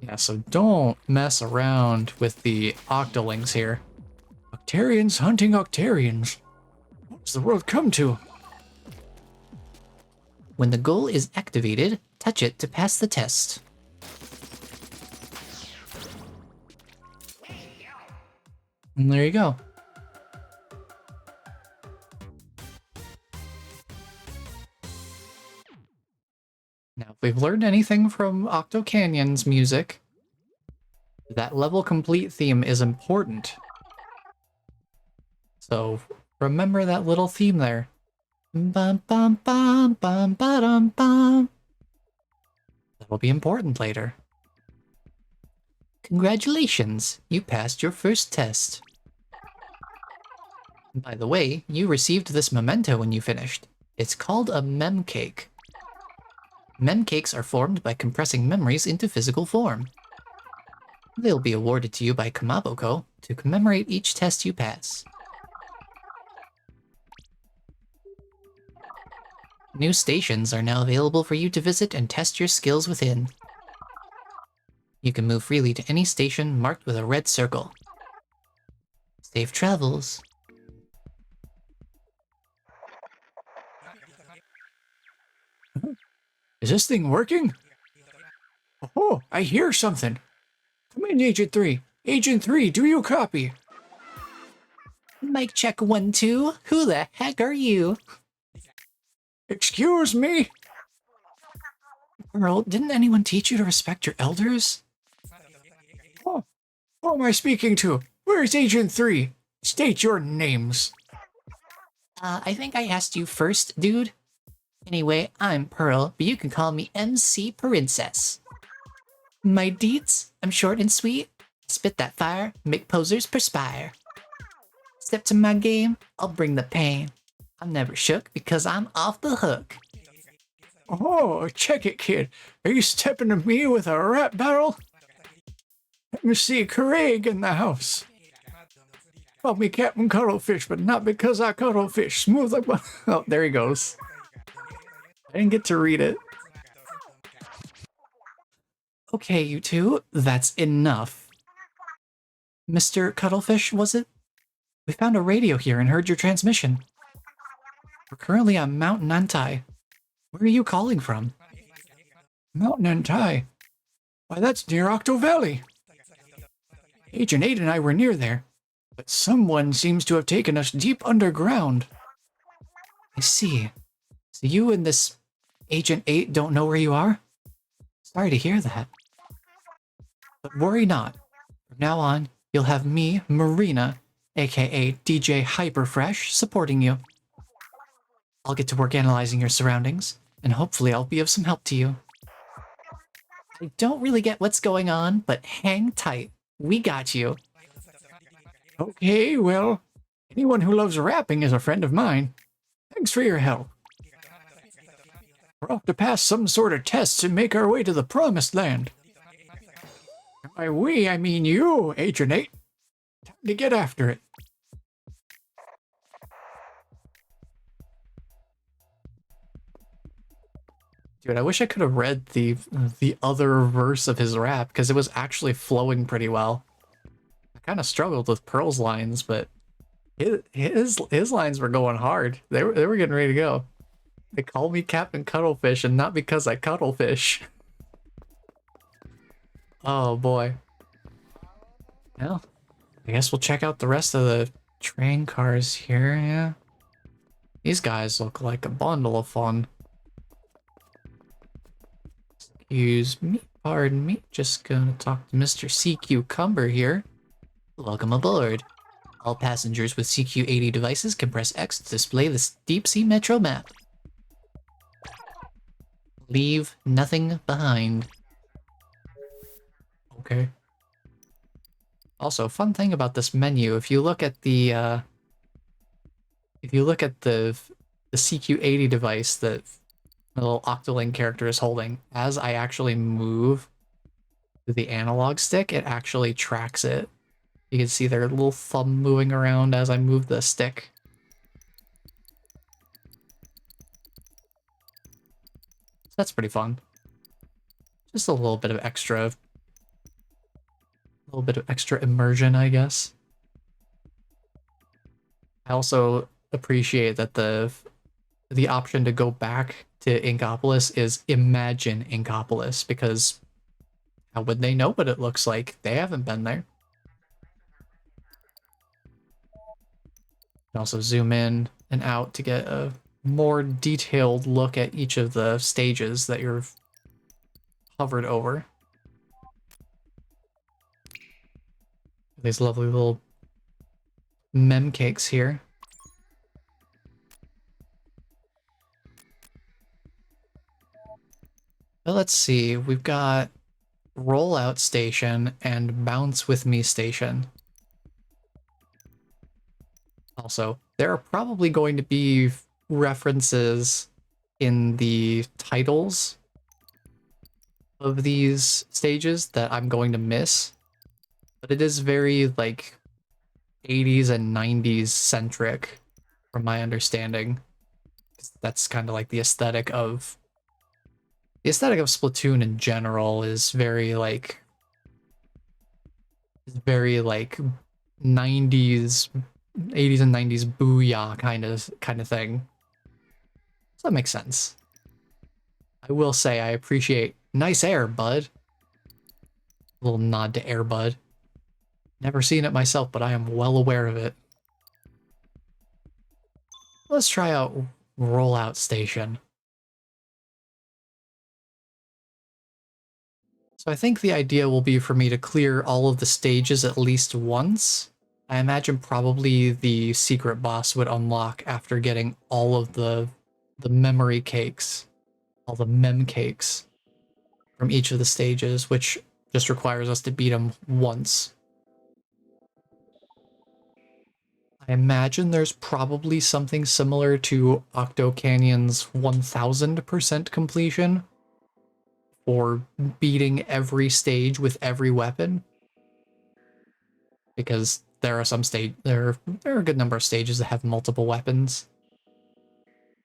Yeah, so don't mess around with the Octolings here. Octarians hunting Octarians. What does the world come to? When the goal is activated, touch it to pass the test. And there you go. Now, if we've learned anything from Octo Canyon's music, that level complete theme is important. So remember that little theme there. Bum bum bum bum ba-dum bum. That'll be important later. Congratulations, you passed your first test. By the way, you received this memento when you finished. It's called a mem cake. Mem cakes are formed by compressing memories into physical form. They'll be awarded to you by Kamaboko to commemorate each test you pass. New stations are now available for you to visit and test your skills within. You can move freely to any station marked with a red circle. Safe travels. Is this thing working? Oh, I hear something. Come in, Agent 3. Agent 3, do you copy? Mic check 1, 2. Who the heck are you? Excuse me? Pearl, didn't anyone teach you to respect your elders? Oh, who am I speaking to? Where's Agent 3? State your names. I think I asked you first, dude. Anyway, I'm Pearl, but you can call me MC Princess. My deets, I'm short and sweet. Spit that fire, make posers perspire. Step to my game, I'll bring the pain. I'm never shook because I'm off the hook. Oh, check it, kid. Are you stepping to me with a rap battle? Let me see Craig in the house. Call me Captain Cuttlefish, but not because I cuttlefish. Smooth like... Oh, there he goes. I didn't get to read it. Okay, you two, that's enough. Mr. Cuttlefish, was it? We found a radio here and heard your transmission. We're currently on Mount Nantai. Where are you calling from? Mount Nantai? Why, that's near Octo Valley. Agent 8 and I were near there, but someone seems to have taken us deep underground. I see. So you and this Agent 8 don't know where you are? Sorry to hear that. But worry not. From now on, you'll have me, Marina, aka DJ Hyperfresh, supporting you. I'll get to work analyzing your surroundings, and hopefully I'll be of some help to you. I don't really get what's going on, but hang tight. We got you. Okay, well, anyone who loves rapping is a friend of mine. Thanks for your help. We're off to pass some sort of tests and make our way to the Promised Land. And by we, I mean you, Agent 8. Time to get after it. Dude, I wish I could have read the other verse of his rap, because it was actually flowing pretty well. I kind of struggled with Pearl's lines, but his lines were going hard. They were getting ready to go. They call me Captain Cuttlefish, and not because I cuttlefish. Oh boy. Well, I guess we'll check out the rest of the train cars here, yeah? These guys look like a bundle of fun. Excuse me, pardon me, just gonna talk to Mr. Sea Cucumber here. Welcome aboard. All passengers with CQ80 devices can press X to display this deep-sea metro map. Leave nothing behind. Okay. Also, fun thing about this menu, if you look at the CQ80 device that the little Octoling character is holding, as I actually move the analog stick, it actually tracks it. You can see their little thumb moving around as I move the stick. So that's pretty fun. Just a little bit of extra immersion, I guess. I also appreciate that the option to go back to Inkopolis is Imagine Inkopolis, because how would they know what it looks like? They haven't been there. can also zoom in and out to get a more detailed look at each of the stages that you're hovered over. These lovely little mem cakes here. But let's see, we've got rollout station and bounce with me station. Also, there are probably going to be references in the titles of these stages that I'm going to miss, but it is very like 80s and 90s centric from my understanding. That's kind of like the aesthetic of Splatoon in general is very like 90s 80s and 90s booyah kind of thing. So that makes sense. I will say I appreciate nice air, bud. A little nod to Air Bud. Never seen it myself, but I am well aware of it. Let's try out Rollout Station. So I think the idea will be for me to clear all of the stages at least once. I imagine probably the secret boss would unlock after getting all of the memory cakes, all the mem cakes from each of the stages, which just requires us to beat them once. I imagine there's probably something similar to Octo Canyon's 1000% completion, or beating every stage with every weapon, because there are a good number of stages that have multiple weapons,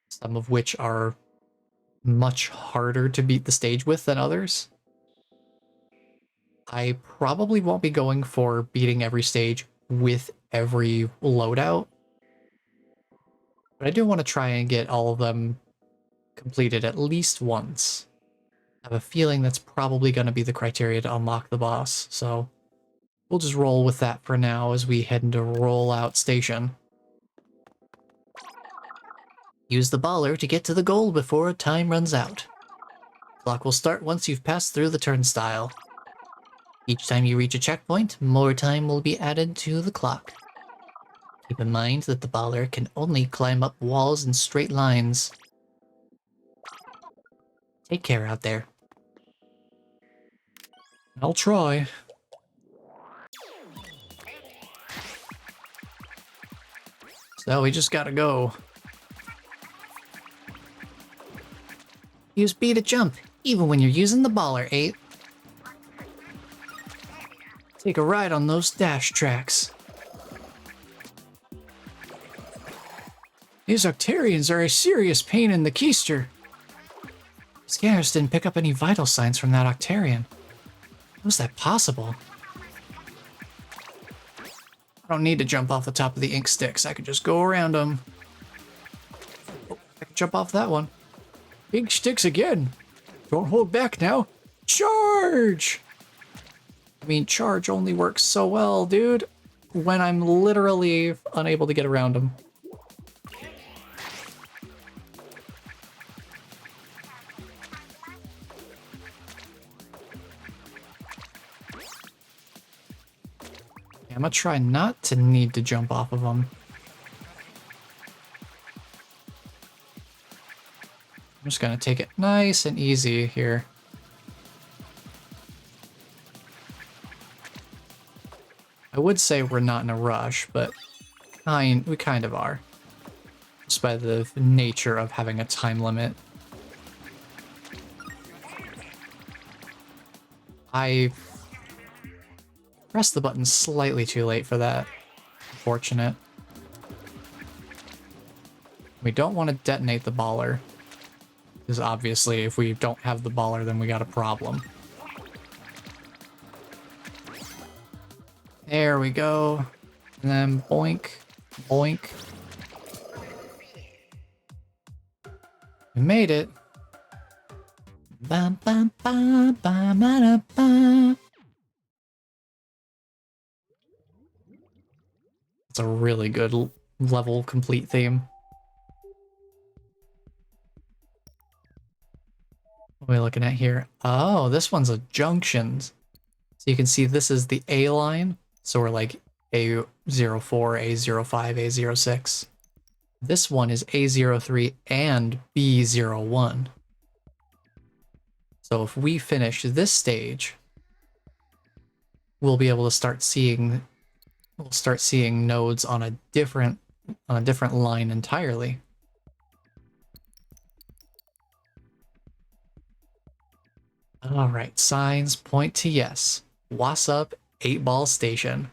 some of which are much harder to beat the stage with than others. I probably won't be going for beating every stage with every loadout, but I do want to try and get all of them completed at least once. I have a feeling that's probably going to be the criteria to unlock the boss, so we'll just roll with that for now as we head into Rollout Station. Use the baller to get to the goal before time runs out. Clock will start once you've passed through the turnstile. Each time you reach a checkpoint, more time will be added to the clock. Keep in mind that the baller can only climb up walls in straight lines. Take care out there. I'll try. So we just gotta go. Use B to jump, even when you're using the baller, 8. Take a ride on those dash tracks. These Octarians are a serious pain in the keister. Scanners didn't pick up any vital signs from that Octarian. How was that possible? I don't need to jump off the top of the ink sticks. I could just go around them. Oh, I can jump off that one. Ink sticks again. Don't hold back now. Charge! I mean, charge only works so well, dude, when I'm literally unable to get around them. I'm gonna try not to need to jump off of them. I'm just gonna take it nice and easy here. I would say we're not in a rush, but we kind of are. Just by the nature of having a time limit. I pressed the button slightly too late for that. Unfortunate. We don't want to detonate the baller, because obviously if we don't have the baller, then we got a problem. There we go. And then boink, boink. We made it. Bam, bam, bam, bam, bam, bam. It's a really good level complete theme. What are we looking at here? Oh, this one's a junctions. So you can see this is the A line. So we're like A04, A05, A06. This one is A03 and B01. So if we finish this stage, we'll be able to start seeing nodes on a different line entirely. All right, signs point to yes. What's up, 8-ball station?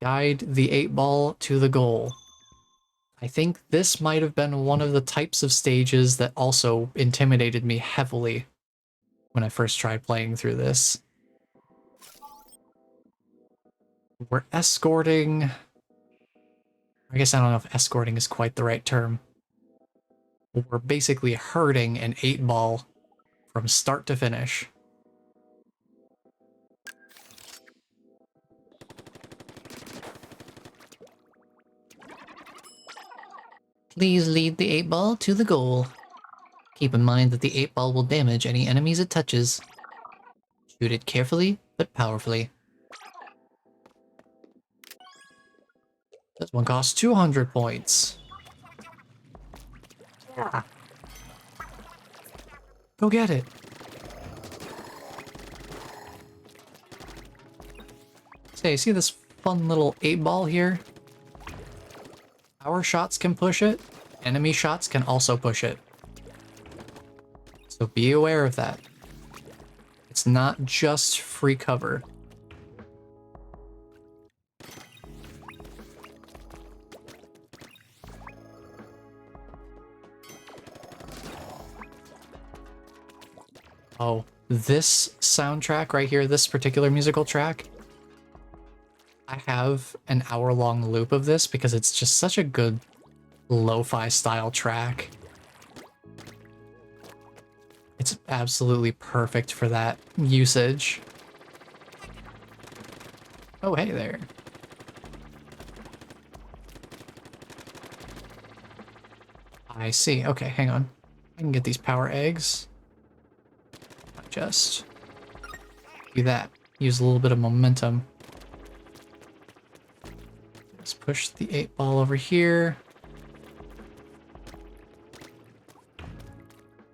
Guide the 8-ball to the goal. I think this might have been one of the types of stages that also intimidated me heavily when I first tried playing through this. We're escorting... I guess I don't know if escorting is quite the right term. We're basically herding an 8-ball from start to finish. Please lead the 8-ball to the goal. Keep in mind that the 8-ball will damage any enemies it touches. Shoot it carefully, but powerfully. This one costs 200 points. Yeah. Go get it. Say, see this fun little 8-ball here? Our shots can push it. Enemy shots can also push it. So be aware of that. It's not just free cover. Oh, this soundtrack right here, this particular musical track, I have an hour-long loop of this because it's just such a good lo-fi style track. It's absolutely perfect for that usage. Oh, hey there. I see. Okay, hang on. I can get these power eggs. Just do that. Use a little bit of momentum. Let's push the 8-ball over here.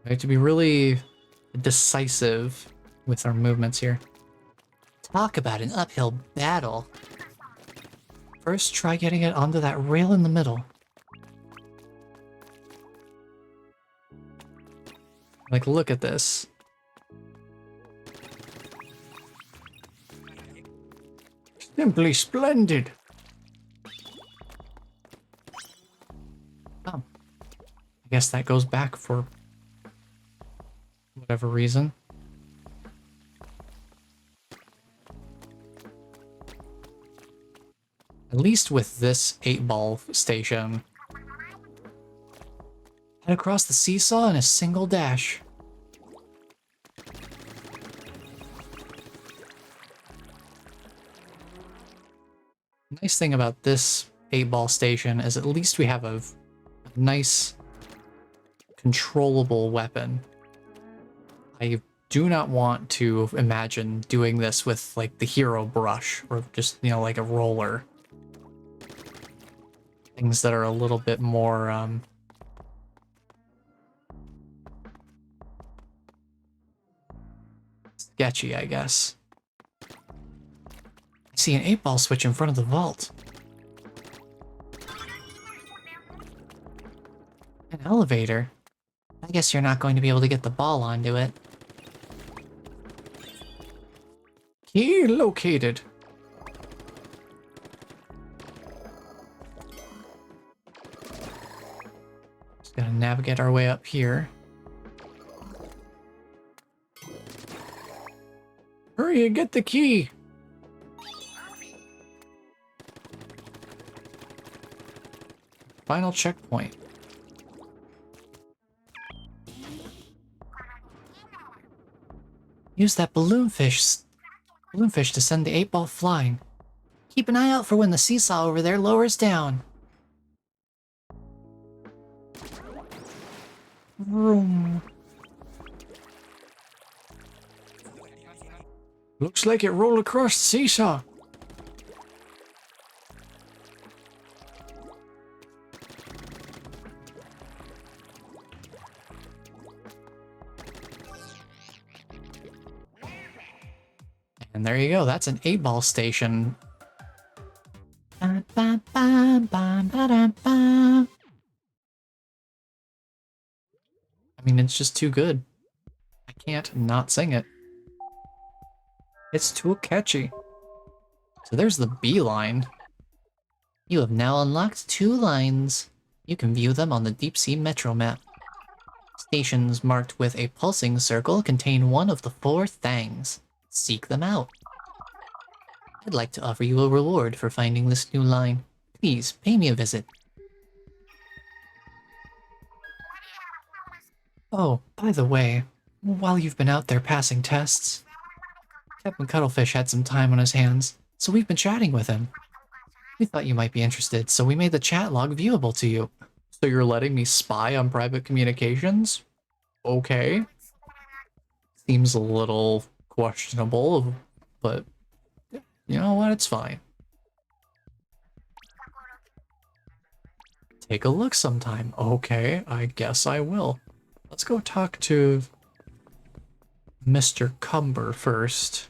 We have to be really decisive with our movements here. Talk about an uphill battle. First, try getting it onto that rail in the middle. Like, look at this. Simply splendid. Oh. I guess that goes back for whatever reason. At least with this 8-ball station. Head across the seesaw in a single dash. Nice thing about this 8-ball station is at least we have a nice controllable weapon. I do not want to imagine doing this with like the hero brush or just, you know, like a roller. Things that are a little bit more sketchy, I guess. I see an 8-ball switch in front of the vault. An elevator. I guess you're not going to be able to get the ball onto it. Key located. Just gotta navigate our way up here. Hurry and get the key. Final checkpoint. Use that balloonfish to send the 8-ball flying. Keep an eye out for when the seesaw over there lowers down. Vroom. Looks like it rolled across the seesaw. And there you go. That's an 8-ball station. I mean, it's just too good. I can't not sing it. It's too catchy. So there's the B line. You have now unlocked 2 lines. You can view them on the Deep Sea Metro map. Stations marked with a pulsing circle contain one of the 4 Thangs. Seek them out. I'd like to offer you a reward for finding this new line. Please, pay me a visit. Oh, by the way, while you've been out there passing tests, Captain Cuttlefish had some time on his hands, so we've been chatting with him. We thought you might be interested, so we made the chat log viewable to you. So you're letting me spy on private communications? Okay. Seems a little questionable, but you know what? It's fine. Take a look sometime. Okay, I guess I will. Let's go talk to Mr. Cumber first.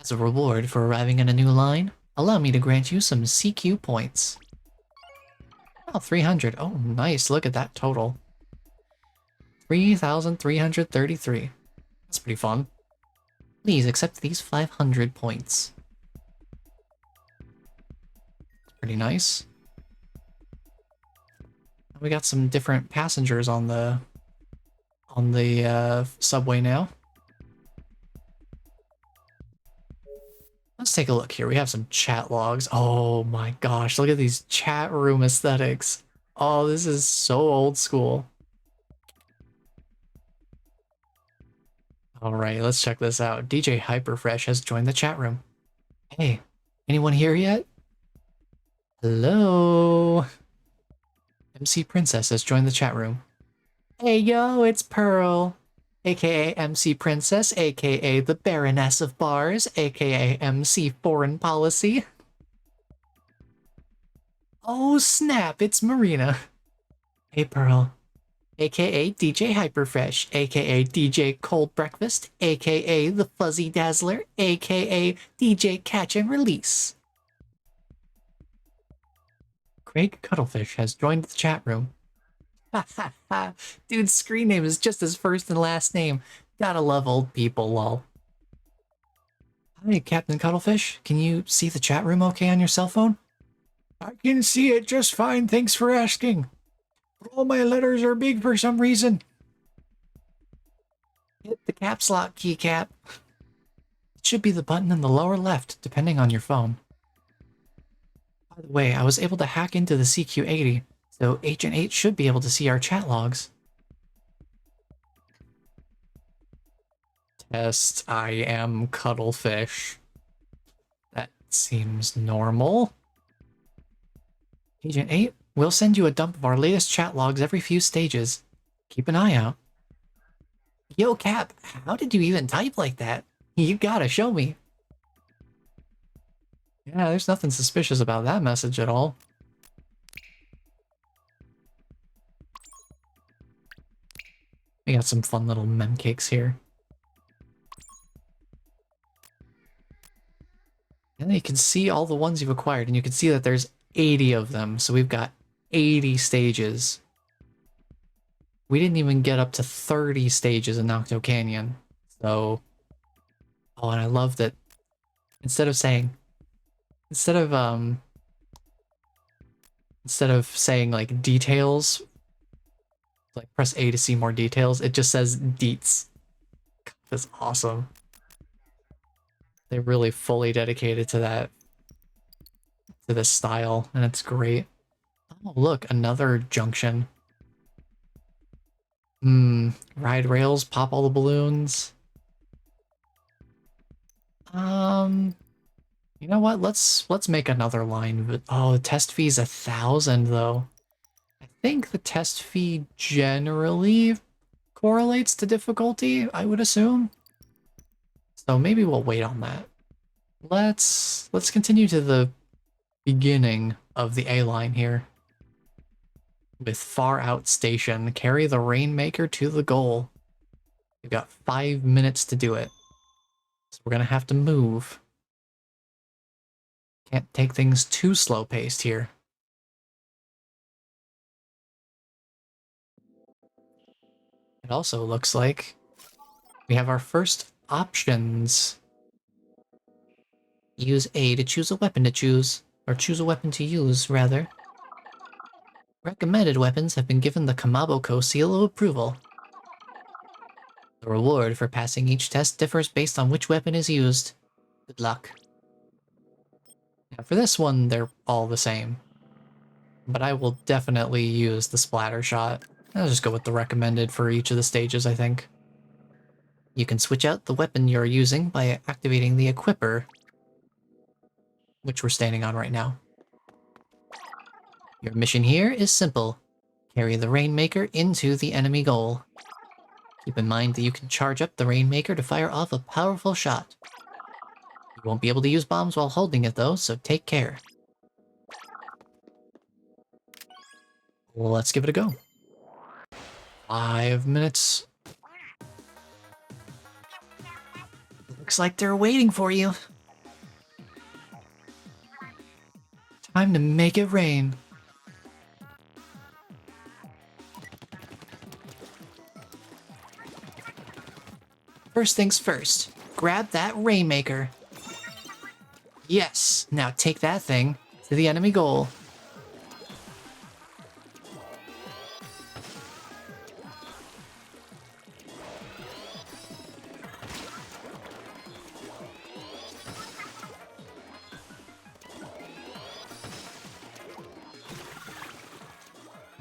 As a reward for arriving at a new line, allow me to grant you some CQ points. Oh, 300. Oh, nice. Look at that total. 3,333. That's pretty fun. Please accept these 500 points. Pretty nice. We got some different passengers on the subway now. Let's take a look here. We have some chat logs. Oh my gosh, look at these chat room aesthetics. Oh, this is so old school. All right, let's check this out. DJ Hyperfresh has joined the chat room. Hey, anyone here yet? Hello? MC Princess has joined the chat room. Hey yo, it's Pearl, aka MC Princess, aka the Baroness of Bars, aka MC Foreign Policy. Oh snap, it's Marina. Hey Pearl, aka DJ Hyperfresh, aka DJ Cold Breakfast, aka the Fuzzy Dazzler, aka DJ Catch and Release. Craig Cuttlefish has joined the chat room. Ha ha ha. Dude's screen name is just his first and last name. Gotta love old people, lol. Hi, Captain Cuttlefish. Can you see the chat room okay on your cell phone? I can see it just fine, thanks for asking. All my letters are big for some reason. Hit the caps lock keycap. It should be the button in the lower left, depending on your phone. By the way, I was able to hack into the CQ80, so Agent 8 should be able to see our chat logs. Test, I am Cuttlefish. That seems normal. Agent 8, we'll send you a dump of our latest chat logs every few stages. Keep an eye out. Yo, Cap, how did you even type like that? You gotta show me. Yeah, there's nothing suspicious about that message at all. We got some fun little mem cakes here. And then you can see all the ones you've acquired, and you can see that there's 80 of them, so we've got 80 stages. We didn't even get up to 30 stages in Octo Canyon, so... Oh, and I love that instead of saying like details, like press A to see more details, it just says deets. That's awesome. They really fully dedicated to that, to this style, and it's great. Oh, look, another junction. Ride rails, pop all the balloons. You know what? Let's make another line. But oh, the test fee's 1,000 though. I think the test fee generally correlates to difficulty, I would assume. So maybe we'll wait on that. Let's continue to the beginning of the A line here. With Far Out Station, carry the Rainmaker to the goal. You've got 5 minutes to do it. So we're gonna have to move. Can't take things too slow-paced here. It also looks like we have our first options. Use A to choose a weapon to choose, or choose a weapon to use, rather. Recommended weapons have been given the Kamaboko seal of approval. The reward for passing each test differs based on which weapon is used. Good luck. Yeah, for this one, they're all the same. But I will definitely use the splatter shot. I'll just go with the recommended for each of the stages, I think. You can switch out the weapon you're using by activating the equipper, Which we're standing on right now. Your mission here is simple. Carry the Rainmaker into the enemy goal. Keep in mind that you can charge up the Rainmaker to fire off a powerful shot. You won't be able to use bombs while holding it though, so take care. Let's give it a go. 5 minutes. Looks like they're waiting for you. Time to make it rain. First things first, grab that Rainmaker. Yes, now take that thing to the enemy goal.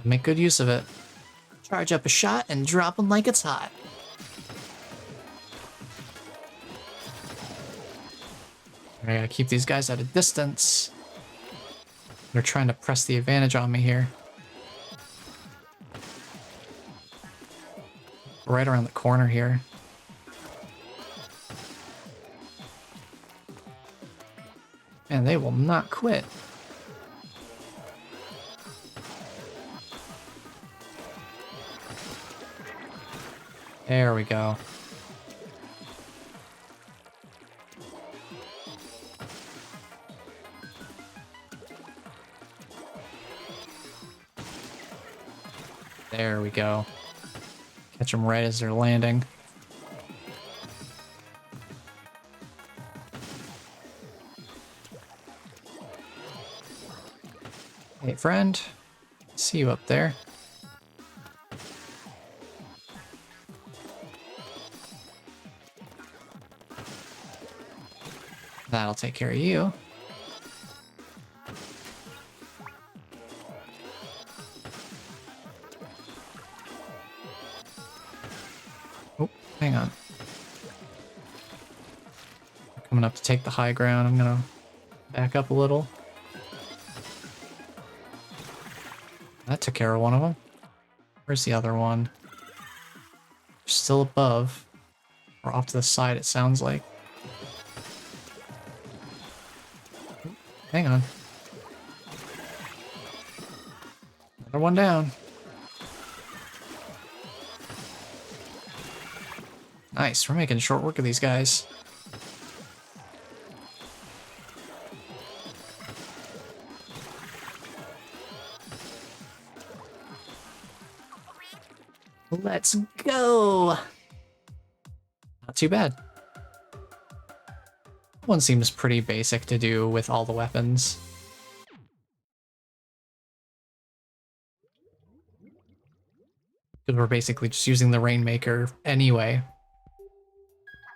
Make good use of it. Charge up a shot and drop them like it's hot. I gotta keep these guys at a distance. They're trying to press the advantage on me here. Right around the corner here. And they will not quit. There we go. There we go. Catch them right as they're landing. Hey, friend. See you up there. That'll take care of you. Oh, hang on. Coming up to take the high ground. I'm gonna back up a little. That took care of one of them. Where's the other one? Still above. Or off to the side, it sounds like. Hang on. Another one down. Nice, we're making short work of these guys. Let's go! Not too bad. One seems pretty basic to do with all the weapons. Because we're basically just using the Rainmaker anyway.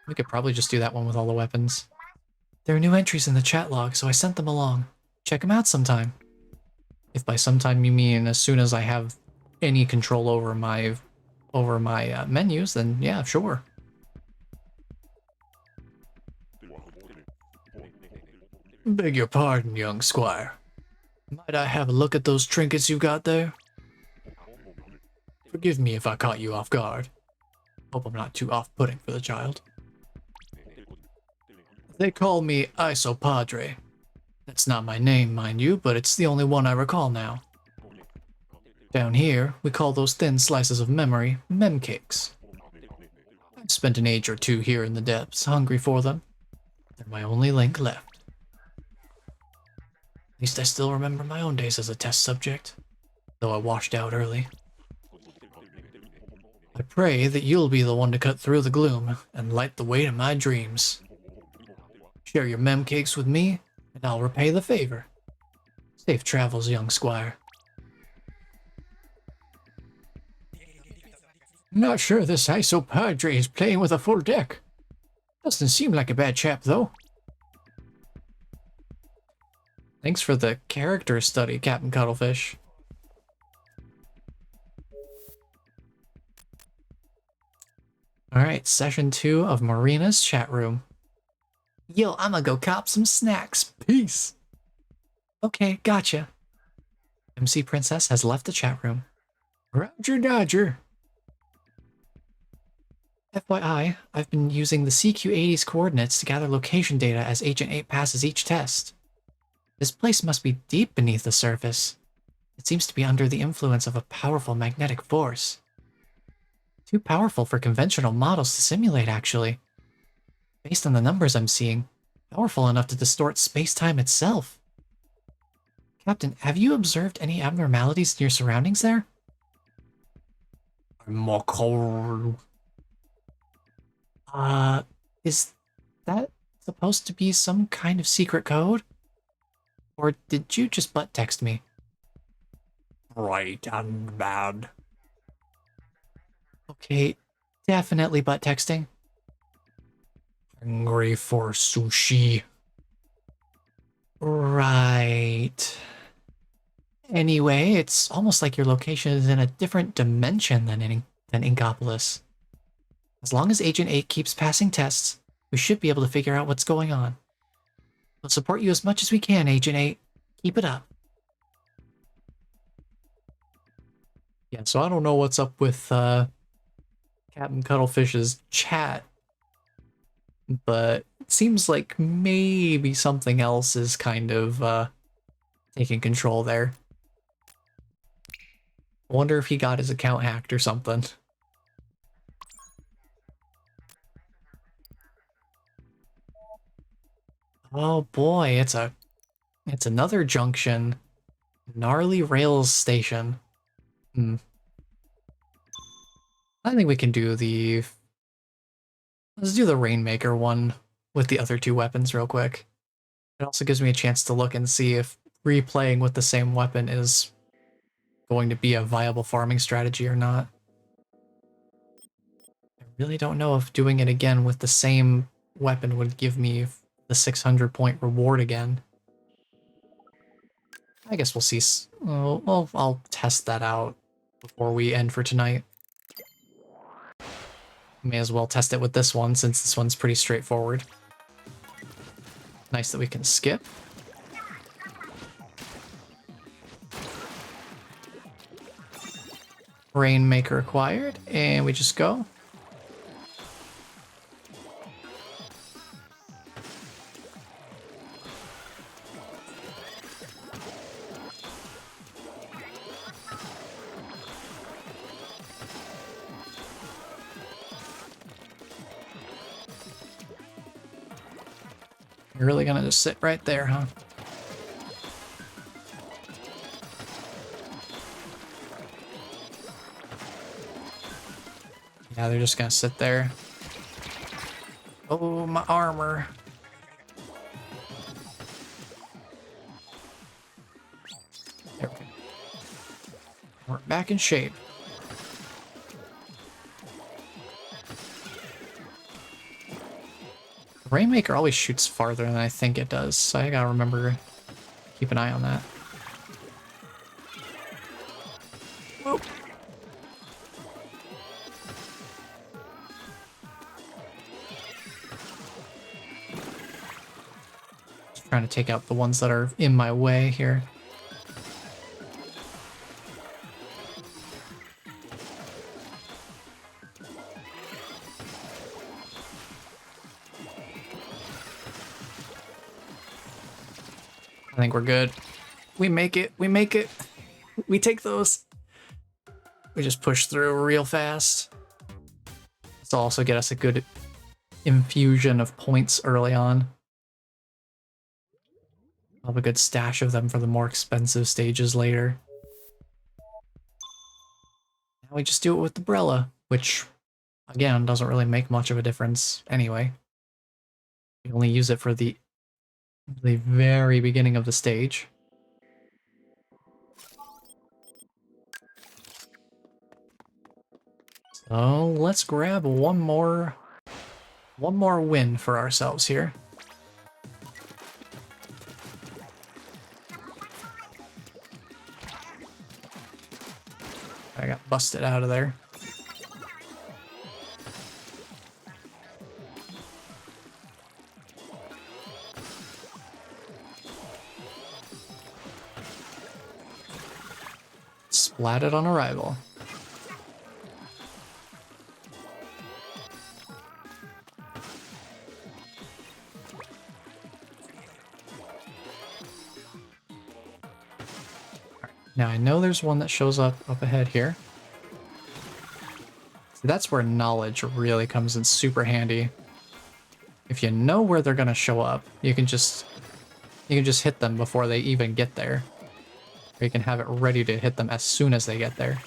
We could probably just do that one with all the weapons. There are new entries in the chat log, so I sent them along. Check them out sometime. If by sometime you mean as soon as I have any control over my menus, then yeah, sure. Beg your pardon, young squire. Might I have a look at those trinkets you got there? Forgive me if I caught you off guard. Hope I'm not too off-putting for the child. They call me Isopadre. That's not my name, mind you, but it's the only one I recall now. Down here, we call those thin slices of memory memcakes. I've spent an age or two here in the depths, hungry for them. They're my only link left. At least I still remember my own days as a test subject, though I washed out early. I pray that you'll be the one to cut through the gloom and light the way to my dreams. Share your memcakes with me, and I'll repay the favor. Safe travels, young squire. Not sure this Isopadre is playing with a full deck. Doesn't seem like a bad chap, though. Thanks for the character study, Captain Cuttlefish. Alright, session 2 of Marina's chat room. Yo, I'ma go cop some snacks. Peace. Okay, gotcha. MC Princess has left the chat room. Roger Dodger. FYI, I've been using the CQ-80's coordinates to gather location data as Agent 8 passes each test. This place must be deep beneath the surface. It seems to be under the influence of a powerful magnetic force. Too powerful for conventional models to simulate, actually. Based on the numbers I'm seeing, powerful enough to distort space-time itself. Captain, have you observed any abnormalities in your surroundings there? More cold. Is that supposed to be some kind of secret code? Or did you just butt text me? Right and bad. Okay, definitely butt texting. Hungry for sushi. Right. Anyway, it's almost like your location is in a different dimension than Inkopolis. As long as Agent 8 keeps passing tests, we should be able to figure out what's going on. We'll support you as much as we can, Agent 8. Keep it up. Yeah, so I don't know what's up with Captain Cuttlefish's chat, but it seems like maybe something else is kind of taking control there. I wonder if he got his account hacked or something. Oh boy, it's another junction. Gnarly Rails Station. I think we can do let's do the Rainmaker one with the other two weapons real quick. It also gives me a chance to look and see if replaying with the same weapon is going to be a viable farming strategy or not. I really don't know if doing it again with the same weapon would give me the 600-point reward again. I guess we'll see. Well, I'll test that out before we end for tonight. May as well test it with this one, since this one's pretty straightforward. Nice that we can skip. Rainmaker acquired, and we just go. You're really gonna just sit right there, huh? Yeah, they're just gonna sit there. Oh, my armor. There we go. We're back in shape. Rainmaker always shoots farther than I think it does, so I gotta remember, keep an eye on that. Whoa. Just trying trying to take out the ones that are in my way here. I think we're good. We make it. We make it. We take those. We just push through real fast. This will also get us a good infusion of points early on. I'll have a good stash of them for the more expensive stages later. Now we just do it with the Brella, which, again, doesn't really make much of a difference anyway. We only use it for the very beginning of the stage. So let's grab one more win for ourselves here. I got busted out of there. Splatted on arrival. Now I know there's one that shows up ahead here. See, that's where knowledge really comes in super handy. If you know where they're gonna show up, you can just hit them before they even get there. Or you can have it ready to hit them as soon as they get there.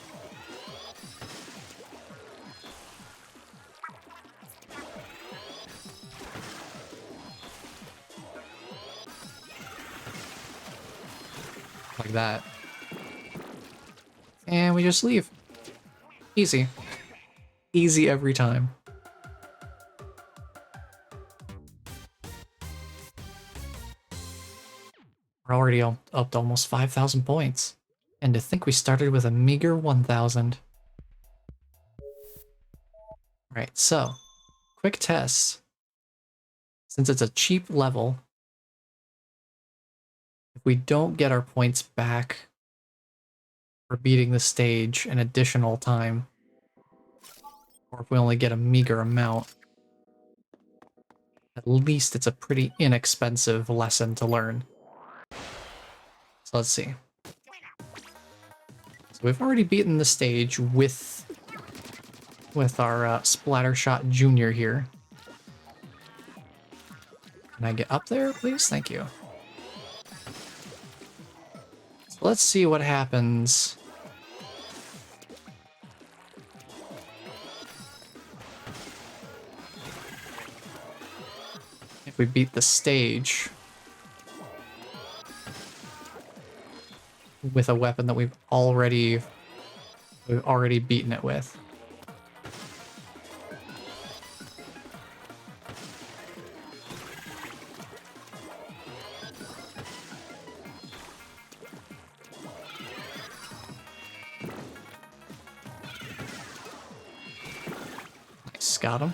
Like that. And we just leave. Easy. Easy every time. We're already up to almost 5,000 points. And to think we started with a meager 1,000. Right, so, quick test. Since it's a cheap level, if we don't get our points back for beating the stage an additional time, or if we only get a meager amount, at least it's a pretty inexpensive lesson to learn. So let's see. So we've already beaten the stage with our Splattershot Junior here. Can I get up there, please? Thank you. So let's see what happens. If we beat the stage with a weapon that we've already beaten it with. Nice, got him.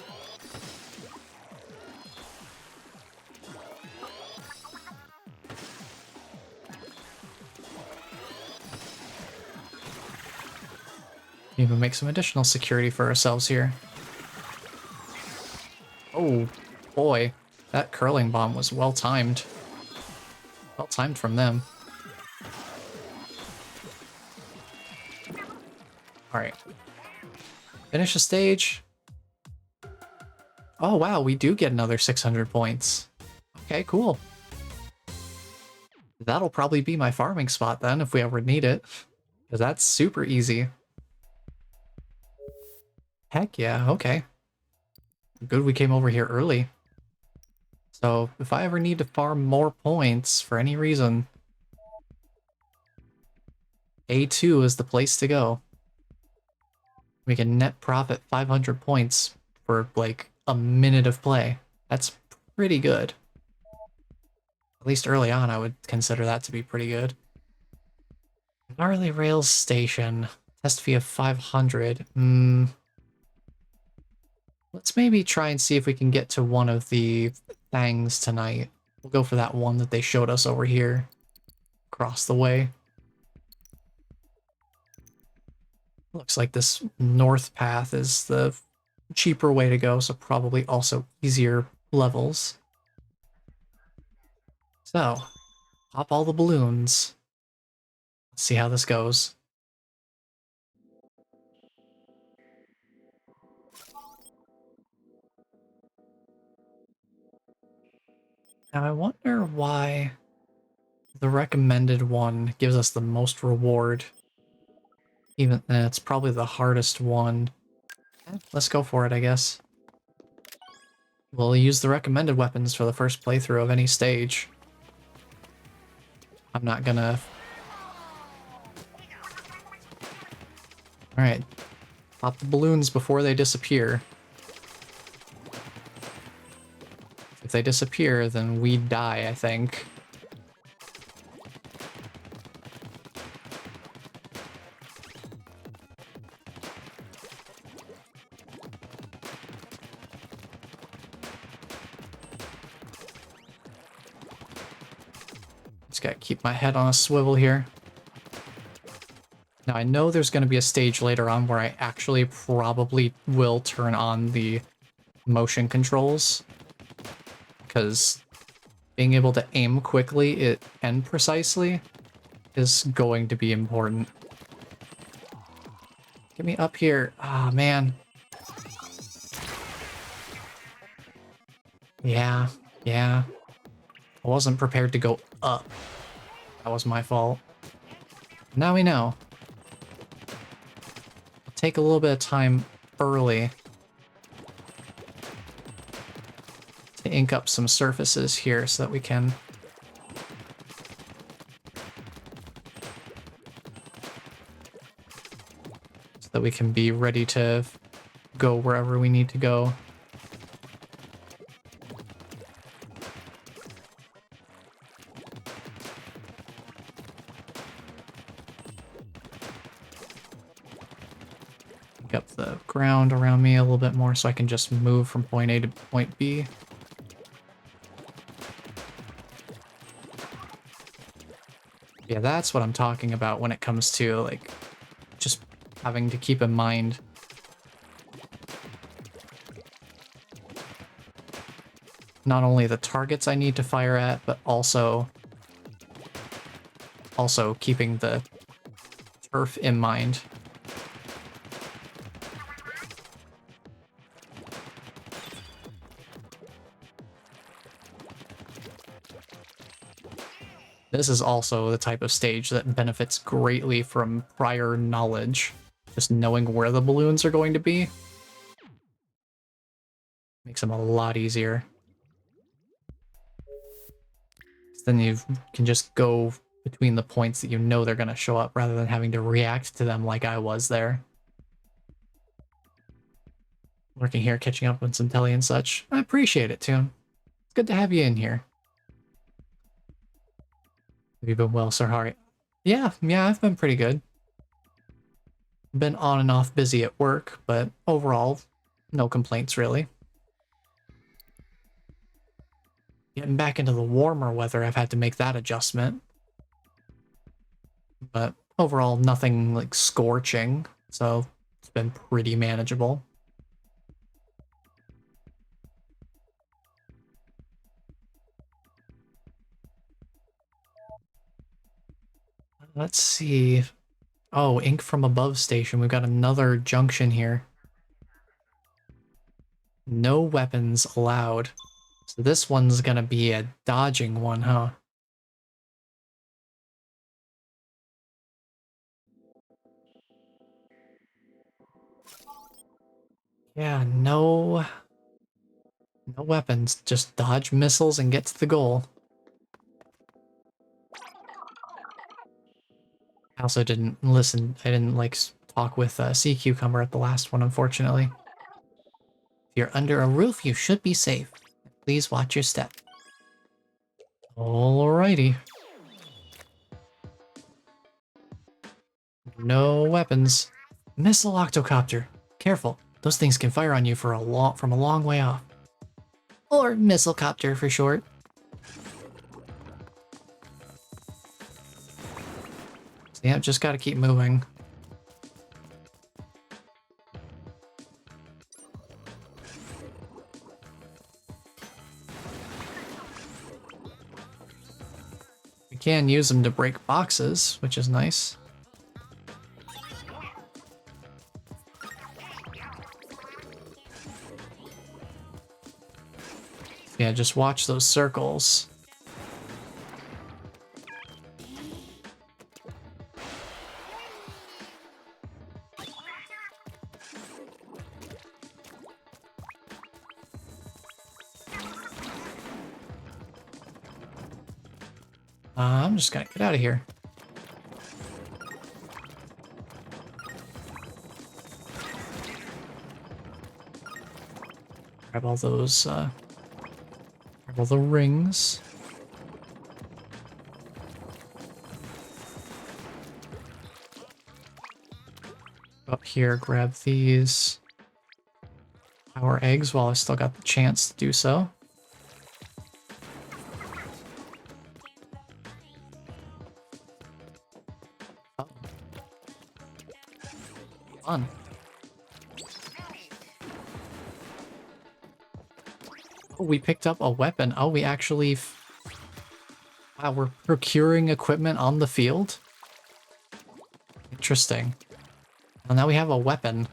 Even make some additional security for ourselves here. Oh boy, that curling bomb was well timed. Well timed from them. Alright. Finish the stage. Oh wow, we do get another 600 points. Okay, cool. That'll probably be my farming spot then if we ever need it. Because that's super easy. Heck yeah, okay. Good we came over here early. So if I ever need to farm more points for any reason, A2 is the place to go. We can net profit 500 points for like a minute of play. That's pretty good. At least early on I would consider that to be pretty good. Gnarly Rails Station. Test fee of 500. Let's maybe try and see if we can get to one of the things tonight. We'll go for that one that they showed us over here, across the way. Looks like this north path is the cheaper way to go, so probably also easier levels. So, pop all the balloons. Let's see how this goes. Now I wonder why the recommended one gives us the most reward. Even it's probably the hardest one. Let's go for it, I guess. We'll use the recommended weapons for the first playthrough of any stage. I'm not gonna... Alright. Pop the balloons before they disappear. If they disappear, then we die, I think. Just gotta keep my head on a swivel here. Now, I know there's going to be a stage later on where I actually probably will turn on the motion controls, because being able to aim quickly and precisely is going to be important. Get me up here. Ah, man. Yeah. I wasn't prepared to go up. That was my fault. Now we know. Take a little bit of time early to ink up some surfaces here so that we can be ready to go wherever we need to go. Up the ground around me a little bit more so I can just move from point A to point B. Yeah, that's what I'm talking about when it comes to, like, just having to keep in mind not only the targets I need to fire at, but also keeping the turf in mind. This is also the type of stage that benefits greatly from prior knowledge. Just knowing where the balloons are going to be makes them a lot easier. Then you can just go between the points that you know they're going to show up rather than having to react to them like I was there. Working here, catching up on some telly and such. I appreciate it, too. It's good to have you in here. Have you been well, Sir Hari? Yeah, I've been pretty good. Been on and off busy at work, but overall, no complaints really. Getting back into the warmer weather, I've had to make that adjustment. But overall, nothing like scorching, so it's been pretty manageable. Let's see. Oh, ink from above station. We've got another junction here. No weapons allowed. So this one's gonna be a dodging one, huh? Yeah, no weapons. Just dodge missiles and get to the goal. I also didn't listen. I didn't like talk with Sea Cucumber at the last one, unfortunately. If you're under a roof, you should be safe. Please watch your step. Alrighty. No weapons. Missile octocopter. Careful. Those things can fire on you from a long way off. Or missile copter for short. Yeah, just gotta keep moving. We can use them to break boxes, which is nice. Yeah, just watch those circles. I'm just gonna get out of here. Grab all those, grab all the rings. Up here, grab these power eggs while I still got the chance to do so. Oh. Fun. Oh, we picked up a weapon. Oh, we actually... Wow, we're procuring equipment on the field? Interesting. Well, now we have a weapon.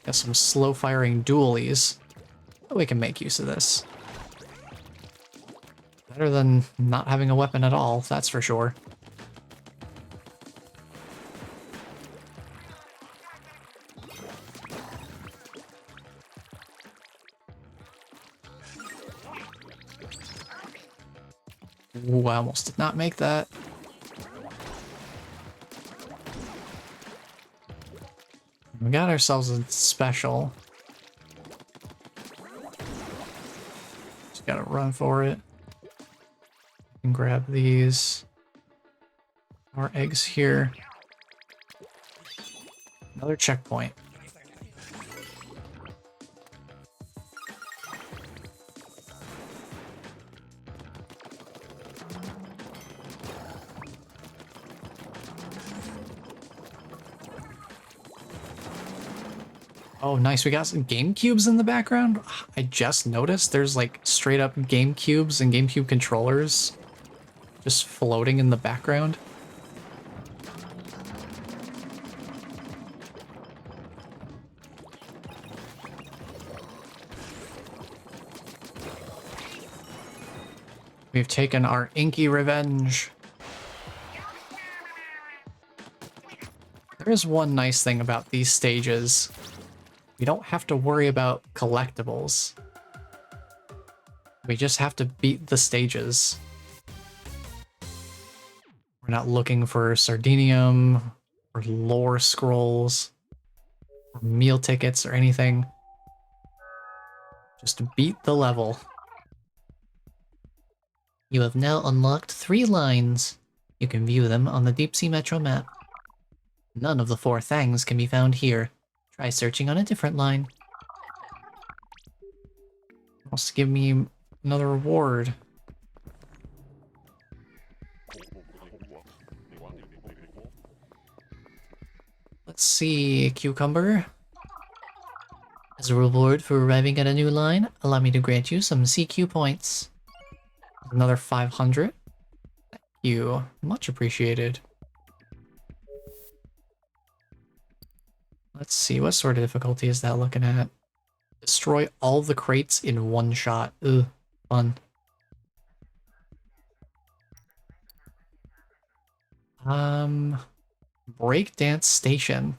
Got some slow-firing dualies. Oh, we can make use of this. Better than not having a weapon at all, that's for sure. Ooh, I almost did not make that. We got ourselves a special. Just gotta run for it. And grab these. More eggs here. Another checkpoint. Oh, nice. We got some GameCubes in the background. I just noticed there's like straight up GameCubes and GameCube controllers just floating in the background. We've taken our inky revenge. There is one nice thing about these stages. We don't have to worry about collectibles. We just have to beat the stages. We're not looking for Sardinium, or lore scrolls, or meal tickets, or anything. Just beat the level. You have now unlocked 3 lines. You can view them on the Deep Sea Metro map. None of the 4 things can be found here. Try searching on a different line. Wants to give me another reward. Let's see, cucumber. As a reward for arriving at a new line, allow me to grant you some CQ points. Another 500. Thank you. Much appreciated. Let's see, what sort of difficulty is that looking at? Destroy all the crates in one shot. Ugh, fun. Breakdance station.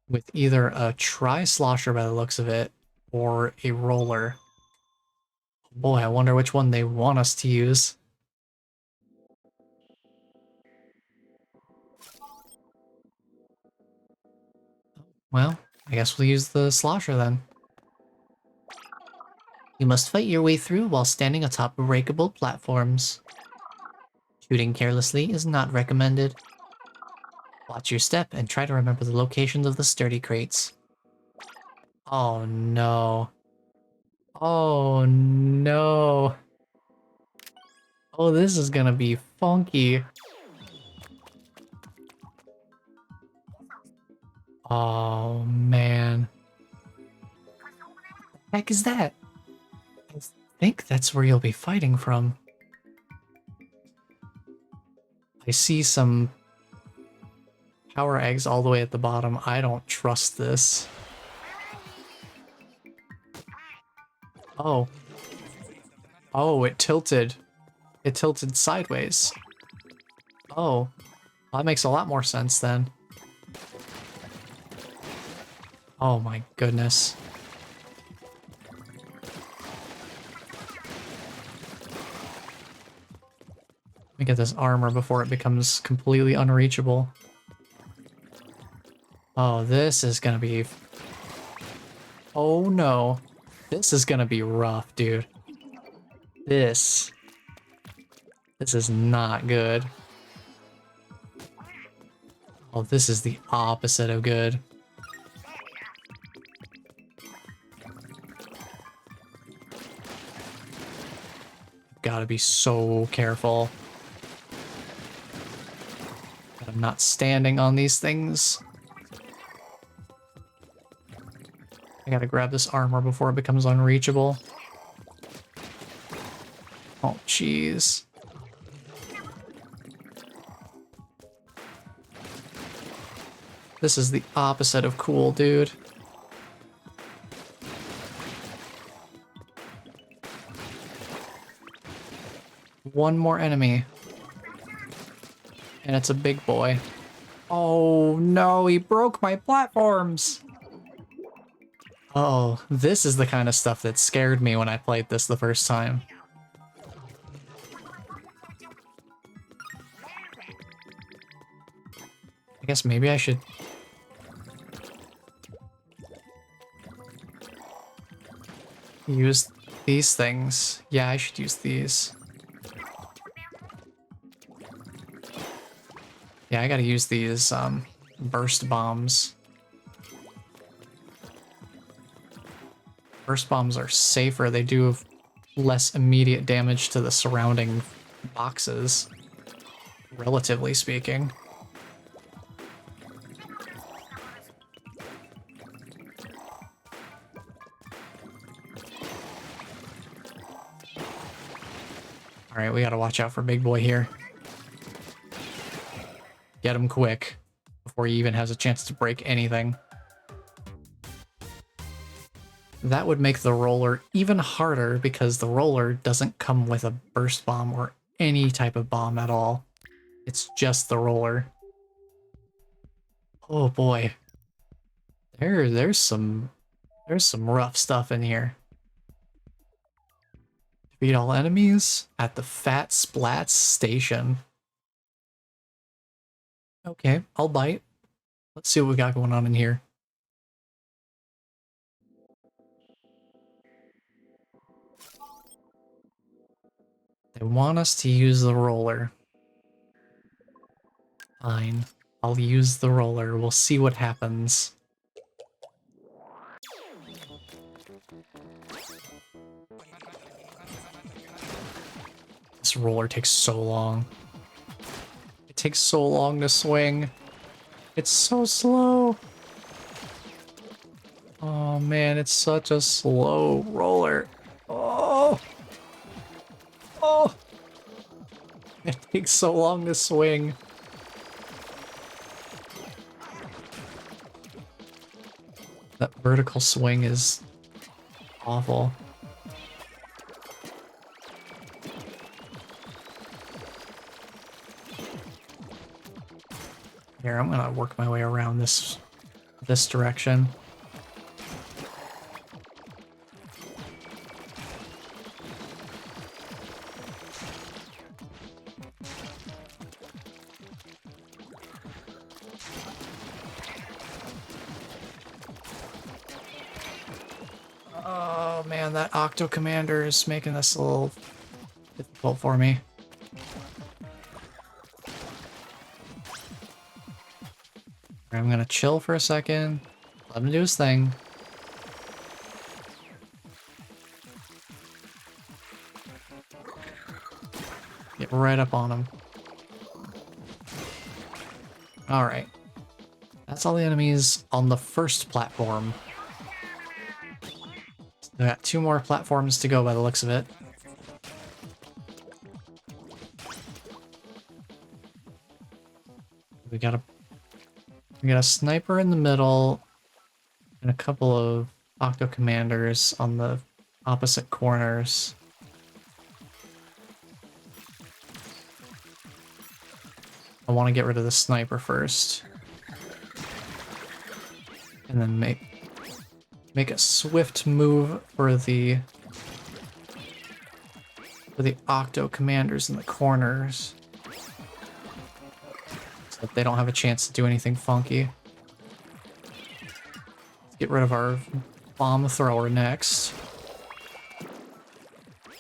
With either a tri-slosher by the looks of it, or a roller. Boy, I wonder which one they want us to use. Well, I guess we'll use the slosher then. You must fight your way through while standing atop breakable platforms. Shooting carelessly is not recommended. Watch your step and try to remember the locations of the sturdy crates. Oh no. Oh no. Oh, this is gonna be funky. Oh man. The heck is that? I think that's where you'll be fighting from. I see some power eggs all the way at the bottom. I don't trust this. Oh. Oh, it tilted. It tilted sideways. Oh. That makes a lot more sense then. Oh my goodness. Let me get this armor before it becomes completely unreachable. Oh, this is gonna be... Oh no. This is gonna be rough, dude. This is not good. Oh, this is the opposite of good. Gotta be so careful. I'm not standing on these things. I gotta grab this armor before it becomes unreachable. Oh, jeez. This is the opposite of cool, dude. One more enemy. And it's a big boy. Oh no, he broke my platforms! Oh, this is the kind of stuff that scared me when I played this the first time. I guess maybe I should... use these things. Yeah, I should use these. Yeah, I gotta use these, burst bombs. Burst bombs are safer. They do less immediate damage to the surrounding boxes, relatively speaking. Alright, we gotta watch out for Big Boy here. Get him quick, before he even has a chance to break anything. That would make the roller even harder because the roller doesn't come with a burst bomb or any type of bomb at all. It's just the roller. Oh boy. There's some rough stuff in here. Defeat all enemies at the Fat Splats station. Okay, I'll bite. Let's see what we got going on in here. They want us to use the roller. Fine. I'll use the roller. We'll see what happens. This roller takes so long. It takes so long to swing. It's so slow. Oh man, it's such a slow roller. Oh! Oh! It takes so long to swing. That vertical swing is awful. Here, I'm gonna work my way around this direction. Oh man, that Octo Commander is making this a little difficult for me. I'm gonna chill for a second, let him do his thing. Get right up on him. Alright. That's all the enemies on the first platform. We got 2 more platforms to go by the looks of it. We got a sniper in the middle and a couple of Octo Commanders on the opposite corners. I want to get rid of the sniper first. And then make a swift move for the Octo Commanders in the corners. So that they don't have a chance to do anything funky. Let's get rid of our bomb thrower next.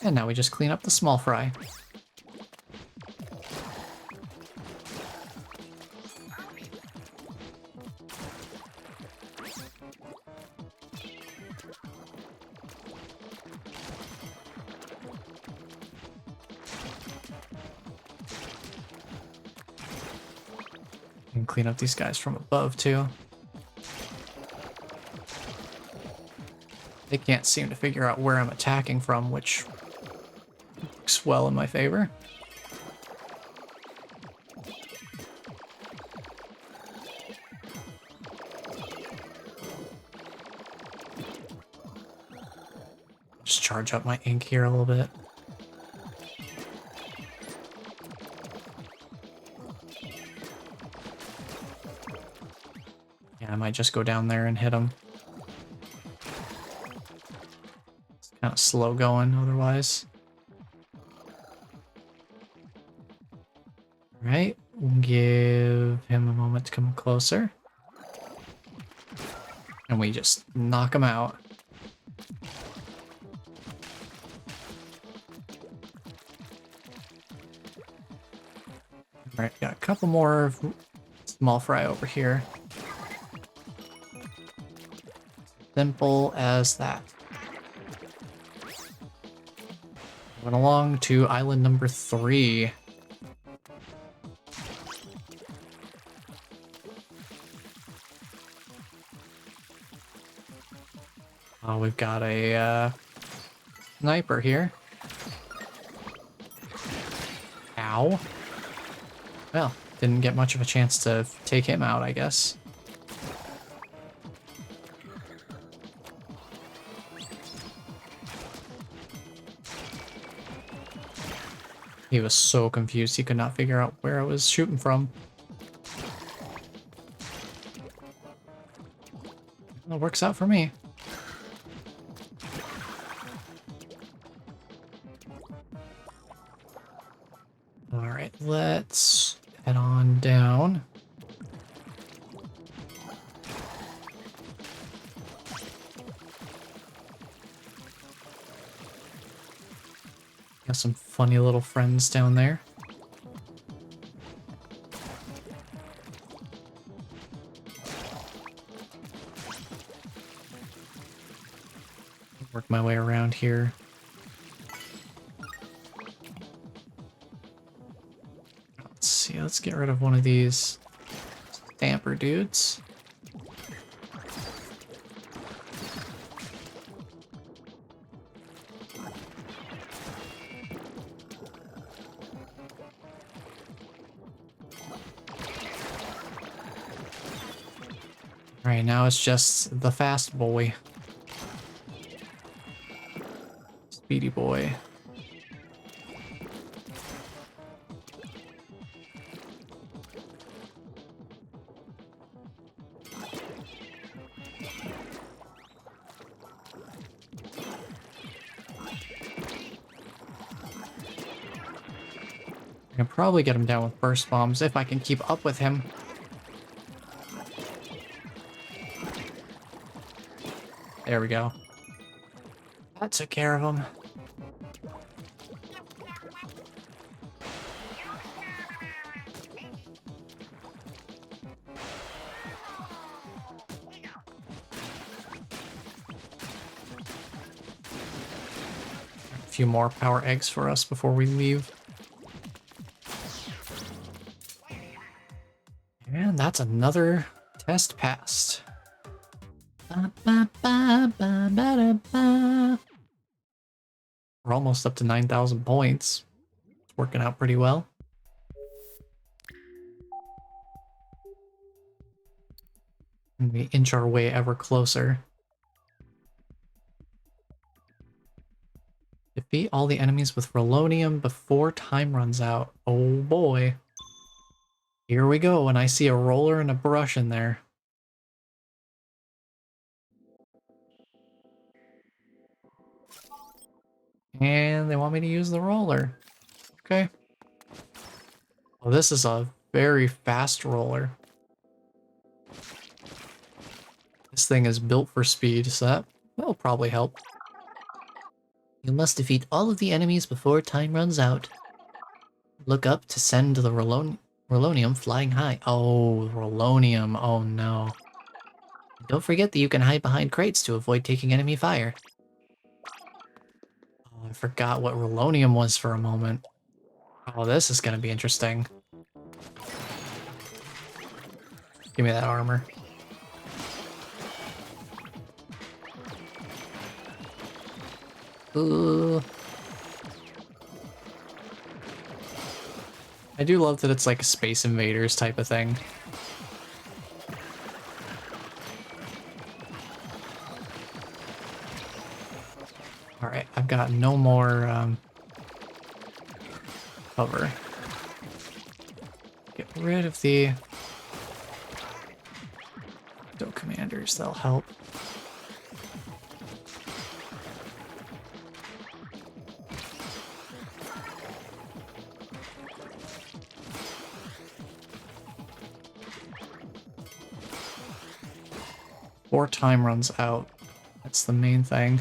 And now we just clean up the small fry. And clean up these guys from above too. They can't seem to figure out where I'm attacking from, which works well in my favor. Just charge up my ink here a little bit. Yeah, I might just go down there and hit him. It's kind of slow going otherwise. Alright, we'll give him a moment to come closer. And we just knock him out. Alright, got a couple more small fry over here. Simple as that. Moving along to island number 3. Oh, we've got a sniper here. Ow. Well, didn't get much of a chance to take him out, I guess. He was so confused, he could not figure out where I was shooting from. That works out for me. Alright, let's head on down. Got some funny little friends down there. Work my way around here. Let's see, let's get rid of one of these stamper dudes. Alright, now it's just the fast boy. Speedy boy. I can probably get him down with burst bombs if I can keep up with him. There we go. That took care of him. A few more power eggs for us before we leave. that's another test passed. Ba, ba, ba, ba, ba, da, ba. We're almost up to 9,000 points. It's working out pretty well. And we inch our way ever closer. Defeat all the enemies with Relonium before time runs out. Oh boy. Here we go, and I see a roller and a brush in there. And they want me to use the roller. Okay. Oh, this is a very fast roller. This thing is built for speed, so that'll probably help. You must defeat all of the enemies before time runs out. Look up to send the Relonium flying high. Oh, Relonium. Oh no. Don't forget that you can hide behind crates to avoid taking enemy fire. Oh, I forgot what Relonium was for a moment. Oh, this is gonna be interesting. Give me that armor. Ooh. I do love that it's like a Space Invaders type of thing. Alright, I've got no more cover. Get rid of the Octo Commanders, they'll help. Before time runs out. That's the main thing.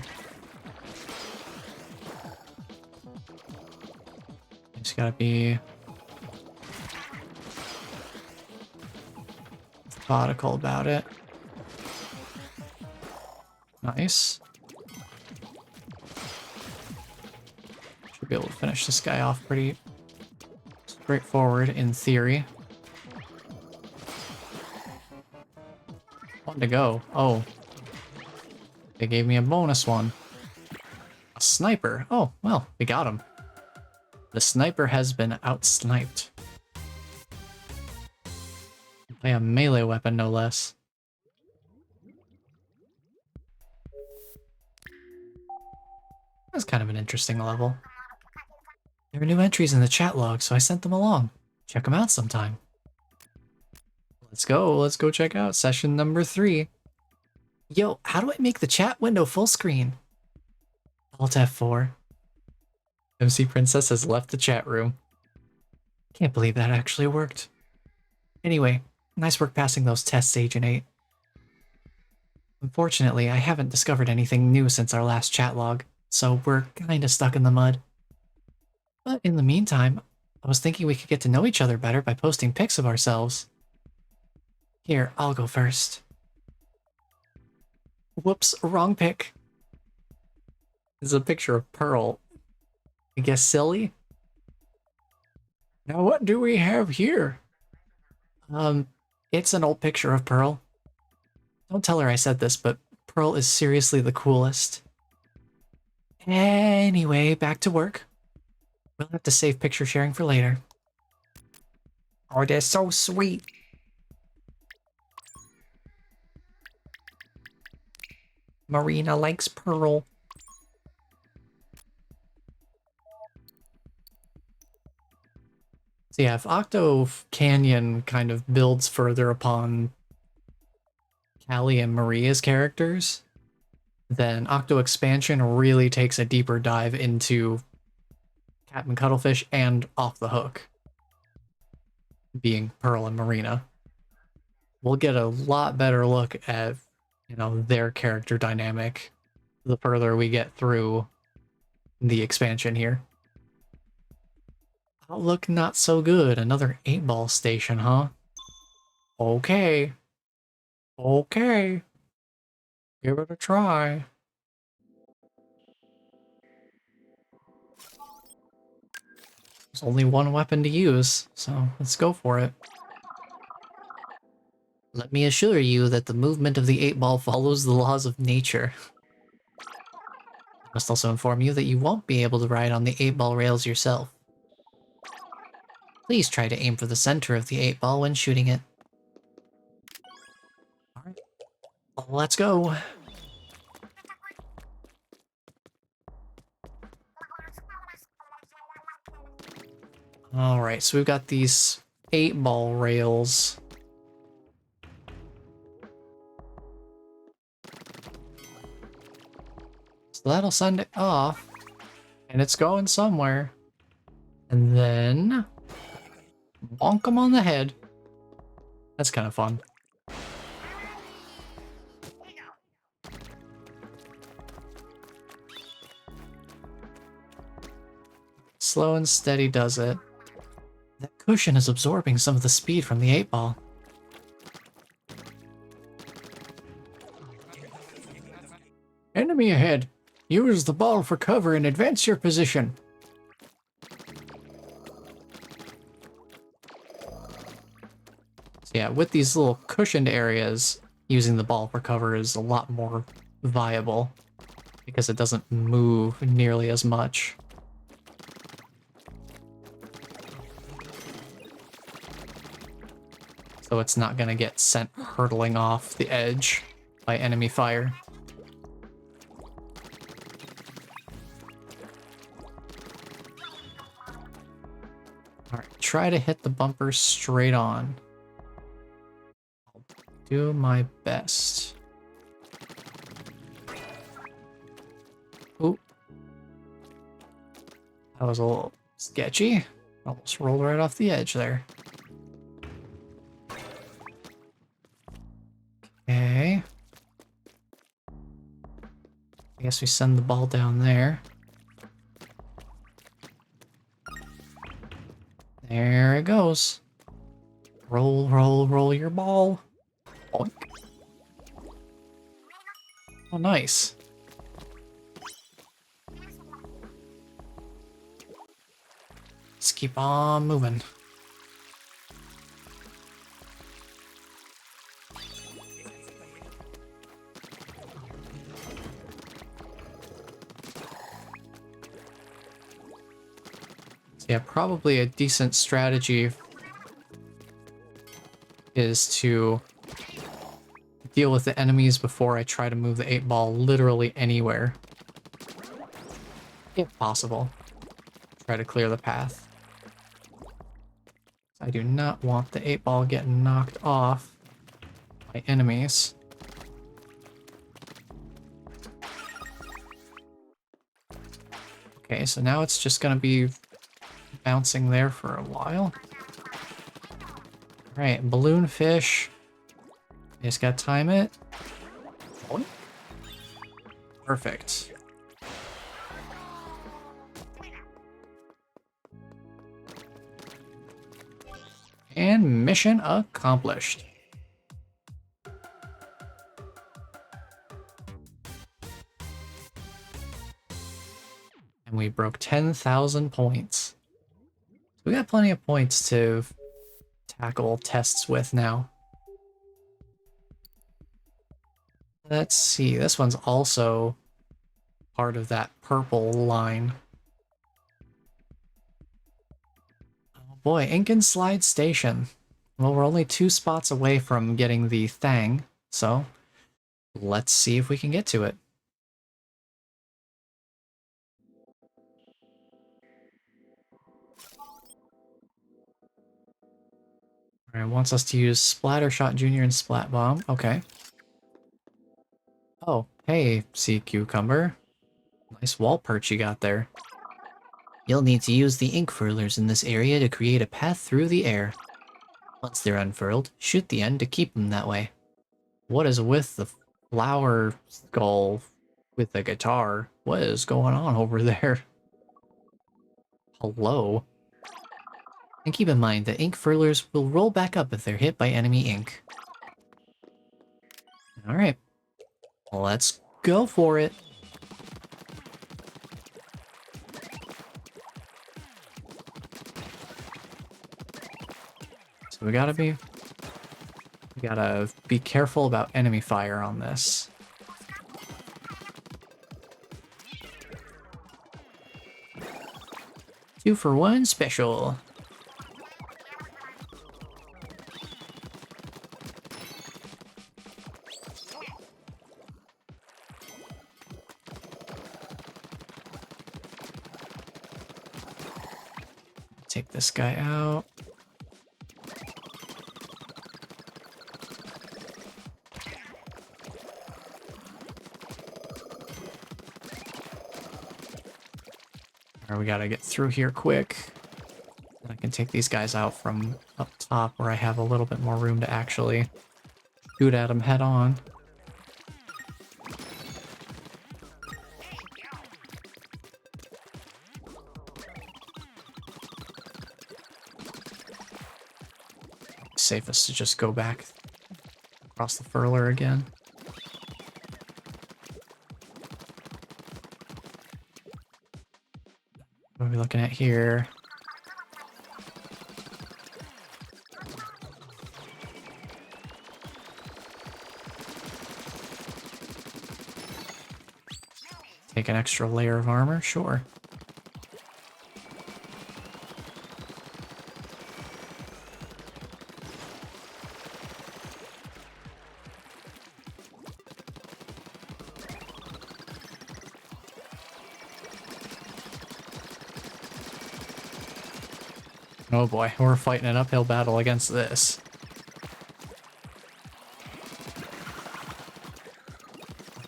Just gotta be methodical about it. Nice. Should be able to finish this guy off pretty straightforward in theory. One to go. Oh. They gave me a bonus one. A sniper. Oh, well, we got him. The sniper has been out-sniped. By a melee weapon, no less. That's kind of an interesting level. There are new entries in the chat log, so I sent them along. Check them out sometime. Let's go check out session number 3. Yo, how do I make the chat window full screen? Alt F4. MC Princess has left the chat room. Can't believe that actually worked. Anyway, nice work passing those tests, Agent 8. Unfortunately, I haven't discovered anything new since our last chat log, so we're kinda stuck in the mud. But in the meantime, I was thinking we could get to know each other better by posting pics of ourselves. Here, I'll go first. Whoops, wrong pic. This is a picture of Pearl. I guess silly? Now what do we have here? It's an old picture of Pearl. Don't tell her I said this, but Pearl is seriously the coolest. Anyway, back to work. We'll have to save picture sharing for later. Oh, they're so sweet. Marina likes Pearl. So yeah, if Octo Canyon kind of builds further upon Callie and Maria's characters, then Octo Expansion really takes a deeper dive into Captain Cuttlefish and Off the Hook, being Pearl and Marina. We'll get a lot better look at, you know, their character dynamic the further we get through the expansion here. Outlook not so good. Another 8-ball station, huh? Okay. Okay. Give it a try. There's only one weapon to use, so let's go for it. Let me assure you that the movement of the 8-ball follows the laws of nature. I must also inform you that you won't be able to ride on the 8-ball rails yourself. Please try to aim for the center of the 8-ball when shooting it. Alright, let's go. Alright, so we've got these 8-ball rails. So that'll send it off. And it's going somewhere. And then... bonk them on the head. That's kind of fun. Slow and steady does it. That cushion is absorbing some of the speed from the 8-ball. Enemy ahead. Use the ball for cover and advance your position. So yeah, with these little cushioned areas, using the ball for cover is a lot more viable because it doesn't move nearly as much. So it's not going to get sent hurtling off the edge by enemy fire. Alright, try to hit the bumper straight on. I'll do my best. Oop. That was a little sketchy. Almost rolled right off the edge there. Okay. I guess we send the ball down there. There it goes. Roll, roll, roll your ball. Boink. Oh, nice. Let's keep on moving. Yeah, probably a decent strategy is to deal with the enemies before I try to move the 8-ball literally anywhere. If possible. Try to clear the path. I do not want the 8-ball getting knocked off by enemies. Okay, so now it's just gonna be bouncing there for a while. Alright, balloon fish. You just gotta time it. Perfect. And mission accomplished. And we broke 10,000 points. We got plenty of points to tackle tests with now. Let's see, this one's also part of that purple line. Oh boy, Ink and Slide Station. Well, we're only 2 spots away from getting the thing, so let's see if we can get to it. Alright, wants us to use Splattershot Jr. and Splat Bomb. Okay. Oh, hey, Sea Cucumber. Nice wall perch you got there. You'll need to use the ink furlers in this area to create a path through the air. Once they're unfurled, shoot the end to keep them that way. What is with the flower skull with the guitar? What is going on over there? Hello? And keep in mind that ink furlers will roll back up if they're hit by enemy ink. Alright. Let's go for it. So we gotta be You gotta be careful about enemy fire on this. Two for one special. Take this guy out. Alright, we gotta get through here quick. I can take these guys out from up top where I have a little bit more room to actually shoot at them head on. Safest to just go back across the furler again. What are we looking at here? Take an extra layer of armor? Sure. Oh boy, we're fighting an uphill battle against this.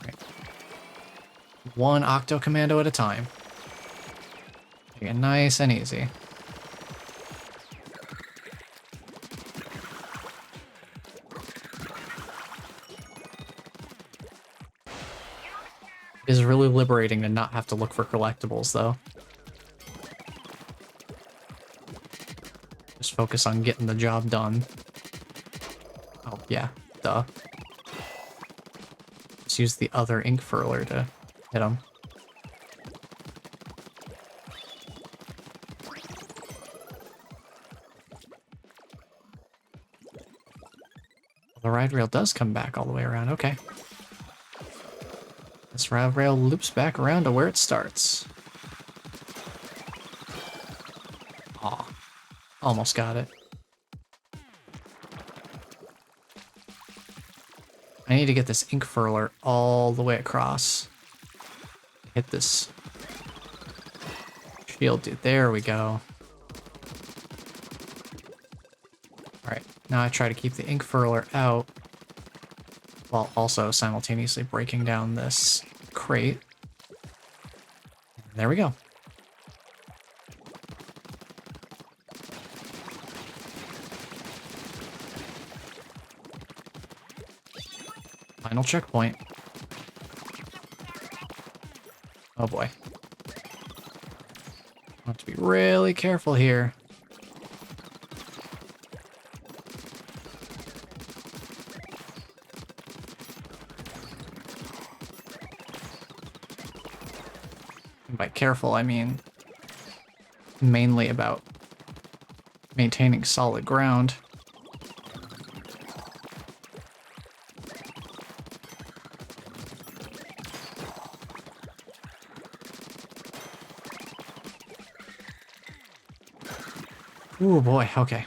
Right. One Octo Commando at a time. Take it nice and easy. It is really liberating to not have to look for collectibles, though. Just focus on getting the job done. Oh, yeah, duh. Just use the other ink furler to hit him. The ride rail does come back all the way around, okay. This ride rail loops back around to where it starts. Aw. Almost got it. I need to get this ink furler all the way across. Hit this shield, dude. There we go. Alright, now I try to keep the ink furler out while also simultaneously breaking down this crate. There we go. Final checkpoint. Oh boy. I have to be really careful here. And by careful, I mean mainly about maintaining solid ground. Oh boy, okay.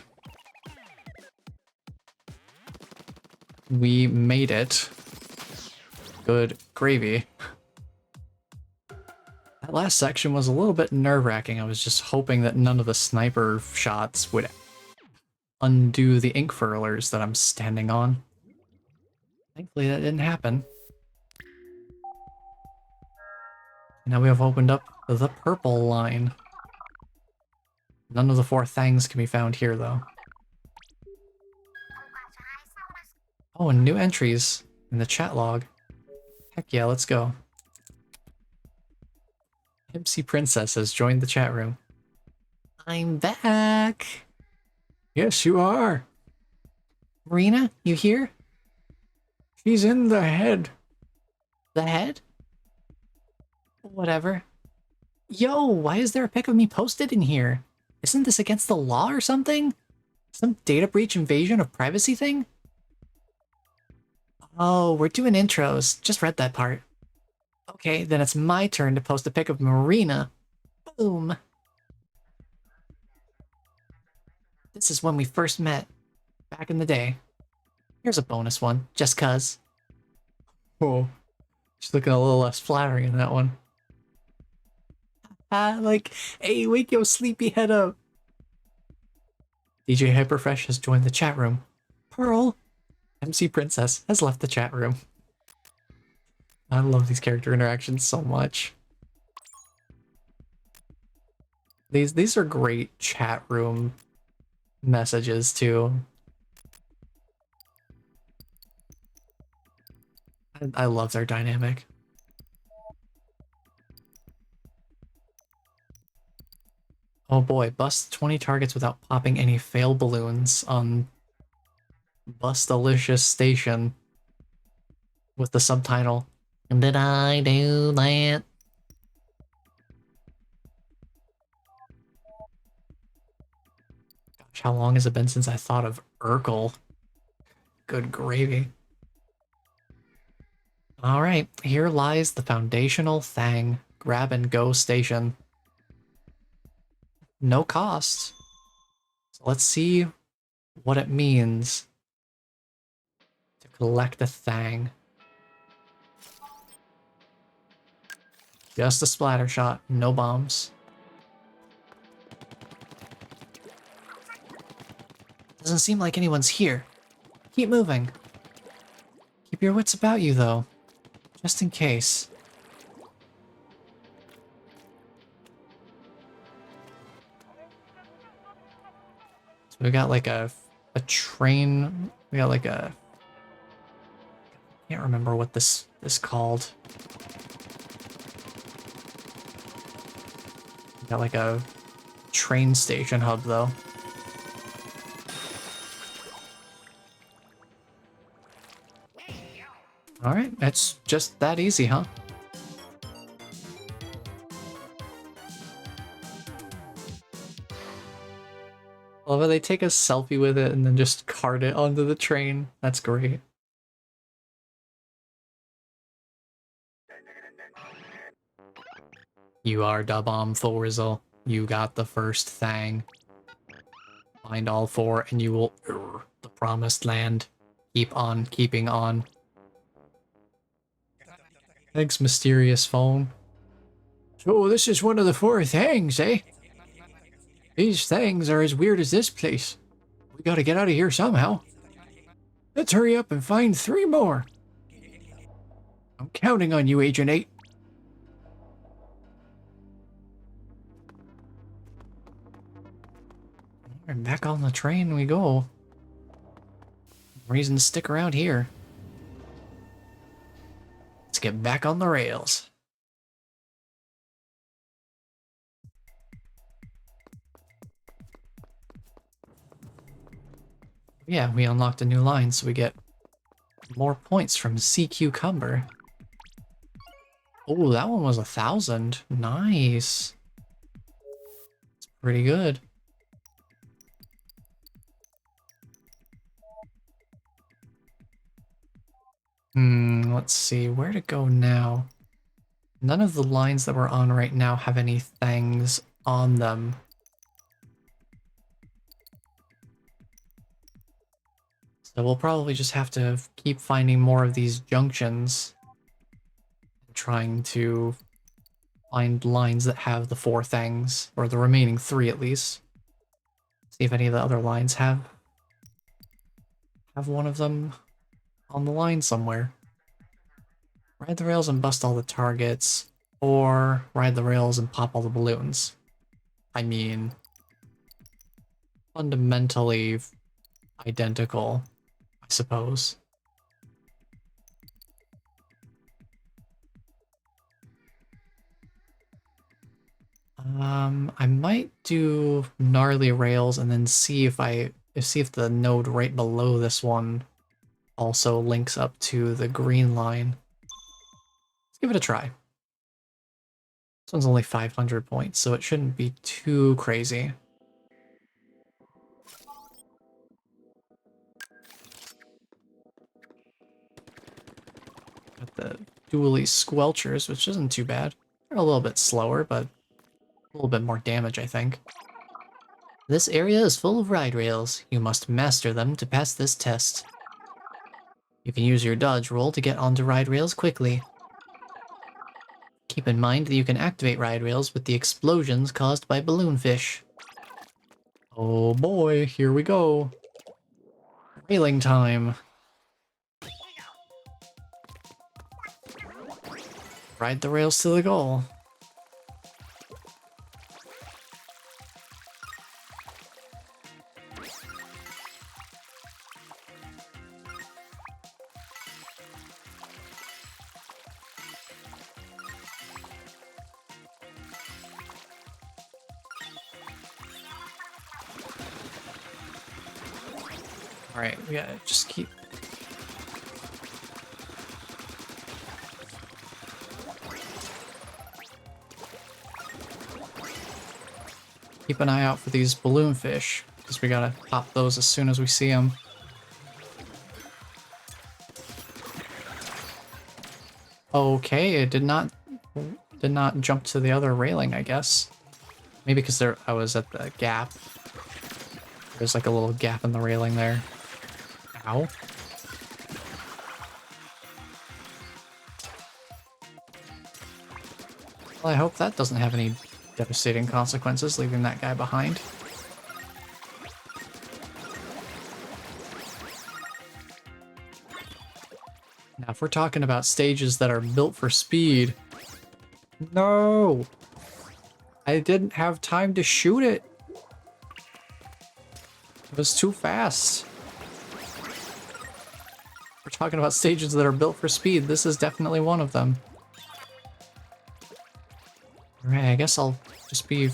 We made it. Good gravy. That last section was a little bit nerve-wracking. I was just hoping that none of the sniper shots would undo the ink furlers that I'm standing on. Thankfully that didn't happen. Now we have opened up the purple line. None of the 4 things can be found here, though. Oh, and new entries in the chat log. Heck yeah, let's go. Hipsy Princess has joined the chat room. I'm back! Yes, you are. Marina, you here? She's in the head. The head? Whatever. Yo, why is there a pic of me posted in here? Isn't this against the law or something? Some data breach invasion of privacy thing? Oh, we're doing intros. Just read that part. Okay, then it's my turn to post a pic of Marina. Boom. This is when we first met. Back in the day. Here's a bonus one, just cuz. Oh, just looking a little less flattering in that one. Like, hey, wake your sleepy head up. DJ Hyperfresh has joined the chat room. Pearl. MC Princess has left the chat room. I love these character interactions so much. These are great chat room messages too. I love their dynamic. Oh boy, bust 20 targets without popping any fail balloons on Bustalicious Station with the subtitle. Did I do that? Gosh, how long has it been since I thought of Urkel? Good gravy. Alright, here lies the foundational thing. Grab and go station. No cost. So let's see what it means to collect a thing. Just a splatter shot, no bombs. Doesn't seem like anyone's here. Keep moving. Keep your wits about you, though. Just in case. So we got like a train. We got like a... I can't remember what this is called. We got like a train station hub, though. Alright, it's just that easy, huh? I love how they take a selfie with it and then just cart it onto the train. That's great. You are da bomb Thorzel. You got the first thing. Find all four and you will the promised land. Keep on keeping on. Thanks, mysterious phone. So this is one of the four things, eh? These things are as weird as this place. We gotta get out of here somehow. Let's hurry up and find 3 more. I'm counting on you, Agent 8. And back on the train we go. Reason to stick around here. Let's get back on the rails. Yeah, we unlocked a new line, so we get more points from Sea Cucumber. Oh, that one was 1,000. Nice. It's pretty good. Let's see, where to go now? None of the lines that we're on right now have any things on them. So we'll probably just have to keep finding more of these junctions. Trying to find lines that have the 4 things, or the remaining 3 at least. See if any of the other lines have one of them on the line somewhere. Ride the rails and bust all the targets, or ride the rails and pop all the balloons. I mean, fundamentally identical, I suppose. I might do gnarly rails and then see if the node right below this one also links up to the green line. Let's give it a try. This one's only 500 points, so it shouldn't be too crazy. Got the dually squelchers, which isn't too bad. They're a little bit slower, but a little bit more damage, I think. This area is full of ride rails. You must master them to pass this test. You can use your dodge roll to get onto ride rails quickly. Keep in mind that you can activate ride rails with the explosions caused by balloonfish. Oh boy, here we go. Railing time. Ride the rails to the goal. Alright, we gotta just keep... Keep an eye out for these balloonfish, because we gotta pop those as soon as we see them. Okay, it did not jump to the other railing, I guess. Maybe because I was at the gap. There's like a little gap in the railing there. Ow. Well, I hope that doesn't have any devastating consequences, leaving that guy behind. Now, if we're talking about stages that are built for speed... No! I didn't have time to shoot it! It was too fast. We're talking about stages that are built for speed. This is definitely one of them. Alright, I guess I'll just be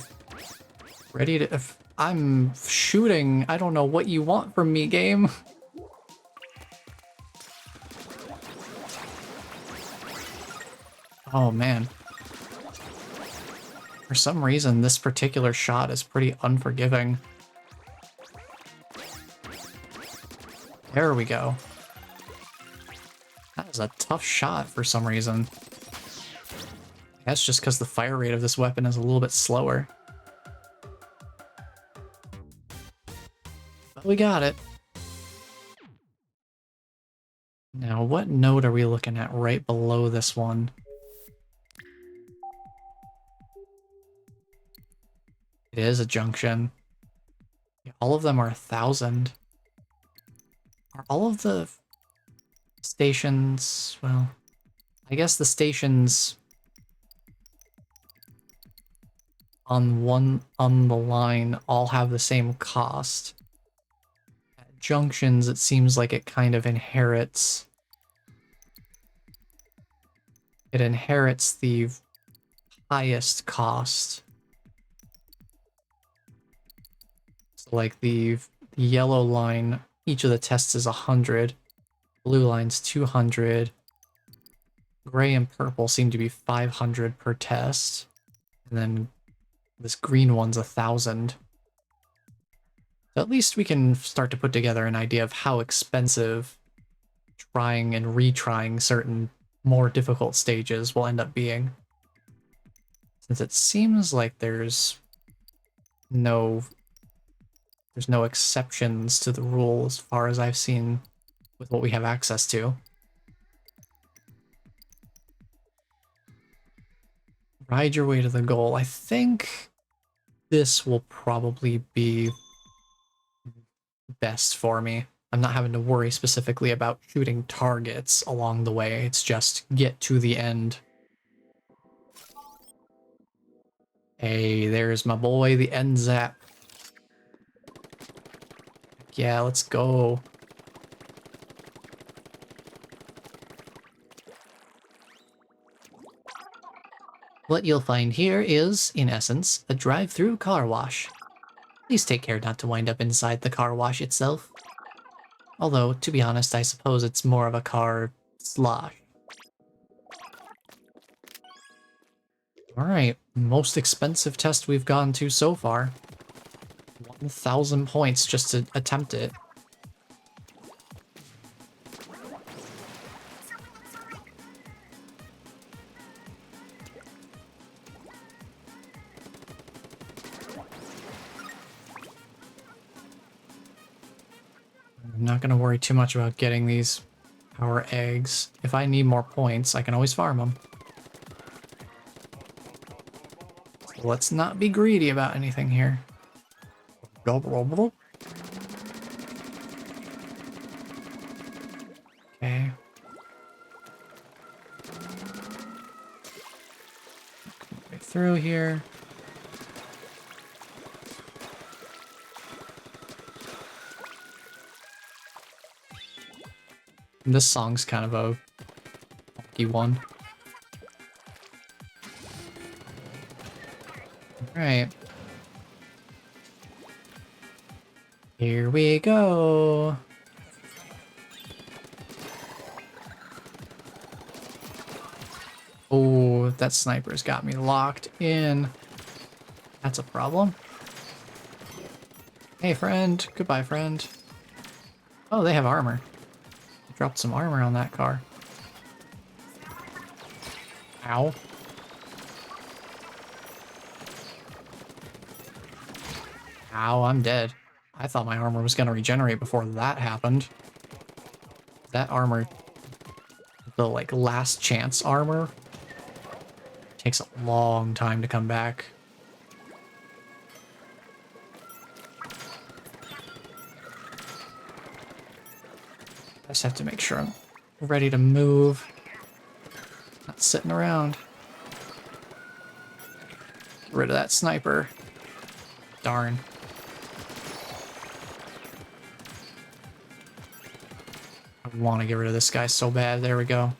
ready to... If I'm shooting, I don't know what you want from me, game. Oh, man. For some reason, this particular shot is pretty unforgiving. There we go. That was a tough shot for some reason. That's just because the fire rate of this weapon is a little bit slower. But we got it. Now, what node are we looking at right below this one? It is a junction. Yeah, all of them are 1,000. Are all of the stations... Well, I guess the stations on the line all have the same cost. At junctions, it seems like it kind of inherits... It inherits the highest cost. So like the yellow line, each of the tests is 100. Blue line's 200. Gray and purple seem to be 500 per test. And then this green one's 1,000. So at least we can start to put together an idea of how expensive trying and retrying certain more difficult stages will end up being. Since it seems like there's no exceptions to the rule as far as I've seen with what we have access to. Ride your way to the goal. I think this will probably be best for me. I'm not having to worry specifically about shooting targets along the way. It's just get to the end. Hey, there's my boy, the end zap. Yeah, let's go. What you'll find here is, in essence, a drive-through car wash. Please take care not to wind up inside the car wash itself. Although, to be honest, I suppose it's more of a car slosh. Alright, most expensive test we've gone to so far. 1,000 points just to attempt it. I'm not going to worry too much about getting these power eggs. If I need more points, I can always farm them. So let's not be greedy about anything here. Okay. Right through here. This song's kind of a funky one. Alright. Here we go. Oh, that sniper's got me locked in. That's a problem. Hey, friend. Goodbye, friend. Oh, they have armor. Dropped some armor on that car. Ow. Ow, I'm dead. I thought my armor was going to regenerate before that happened. That armor, the like last chance armor, takes a long time to come back. I just have to make sure I'm ready to move. Not sitting around. Get rid of that sniper. Darn. I want to get rid of this guy so bad. There we go.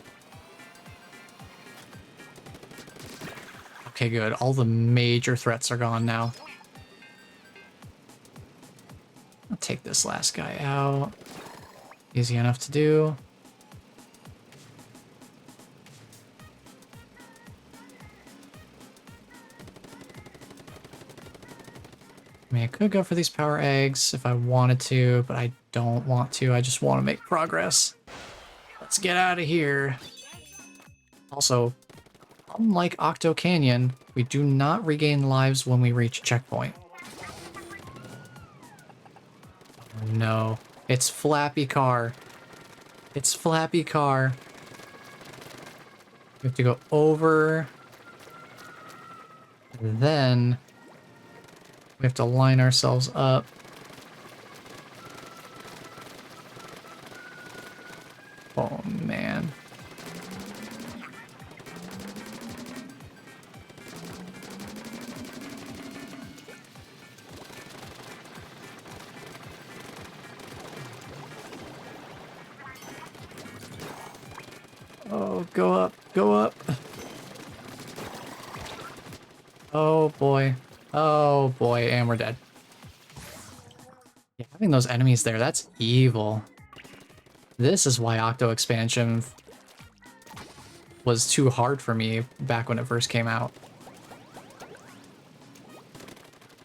Okay, good. All the major threats are gone now. I'll take this last guy out. Easy enough to do. I mean, I could go for these power eggs if I wanted to, but I don't want to. I just want to make progress. Let's get out of here. Also, unlike Octo Canyon, we do not regain lives when we reach a checkpoint. No. It's Flappy Car. It's Flappy Car. We have to go over. And then we have to line ourselves up. Oh, man. Oh, go up, go up. Oh boy. Oh boy, and we're dead. Yeah, having those enemies there, that's evil. This is why Octo Expansion was too hard for me back when it first came out.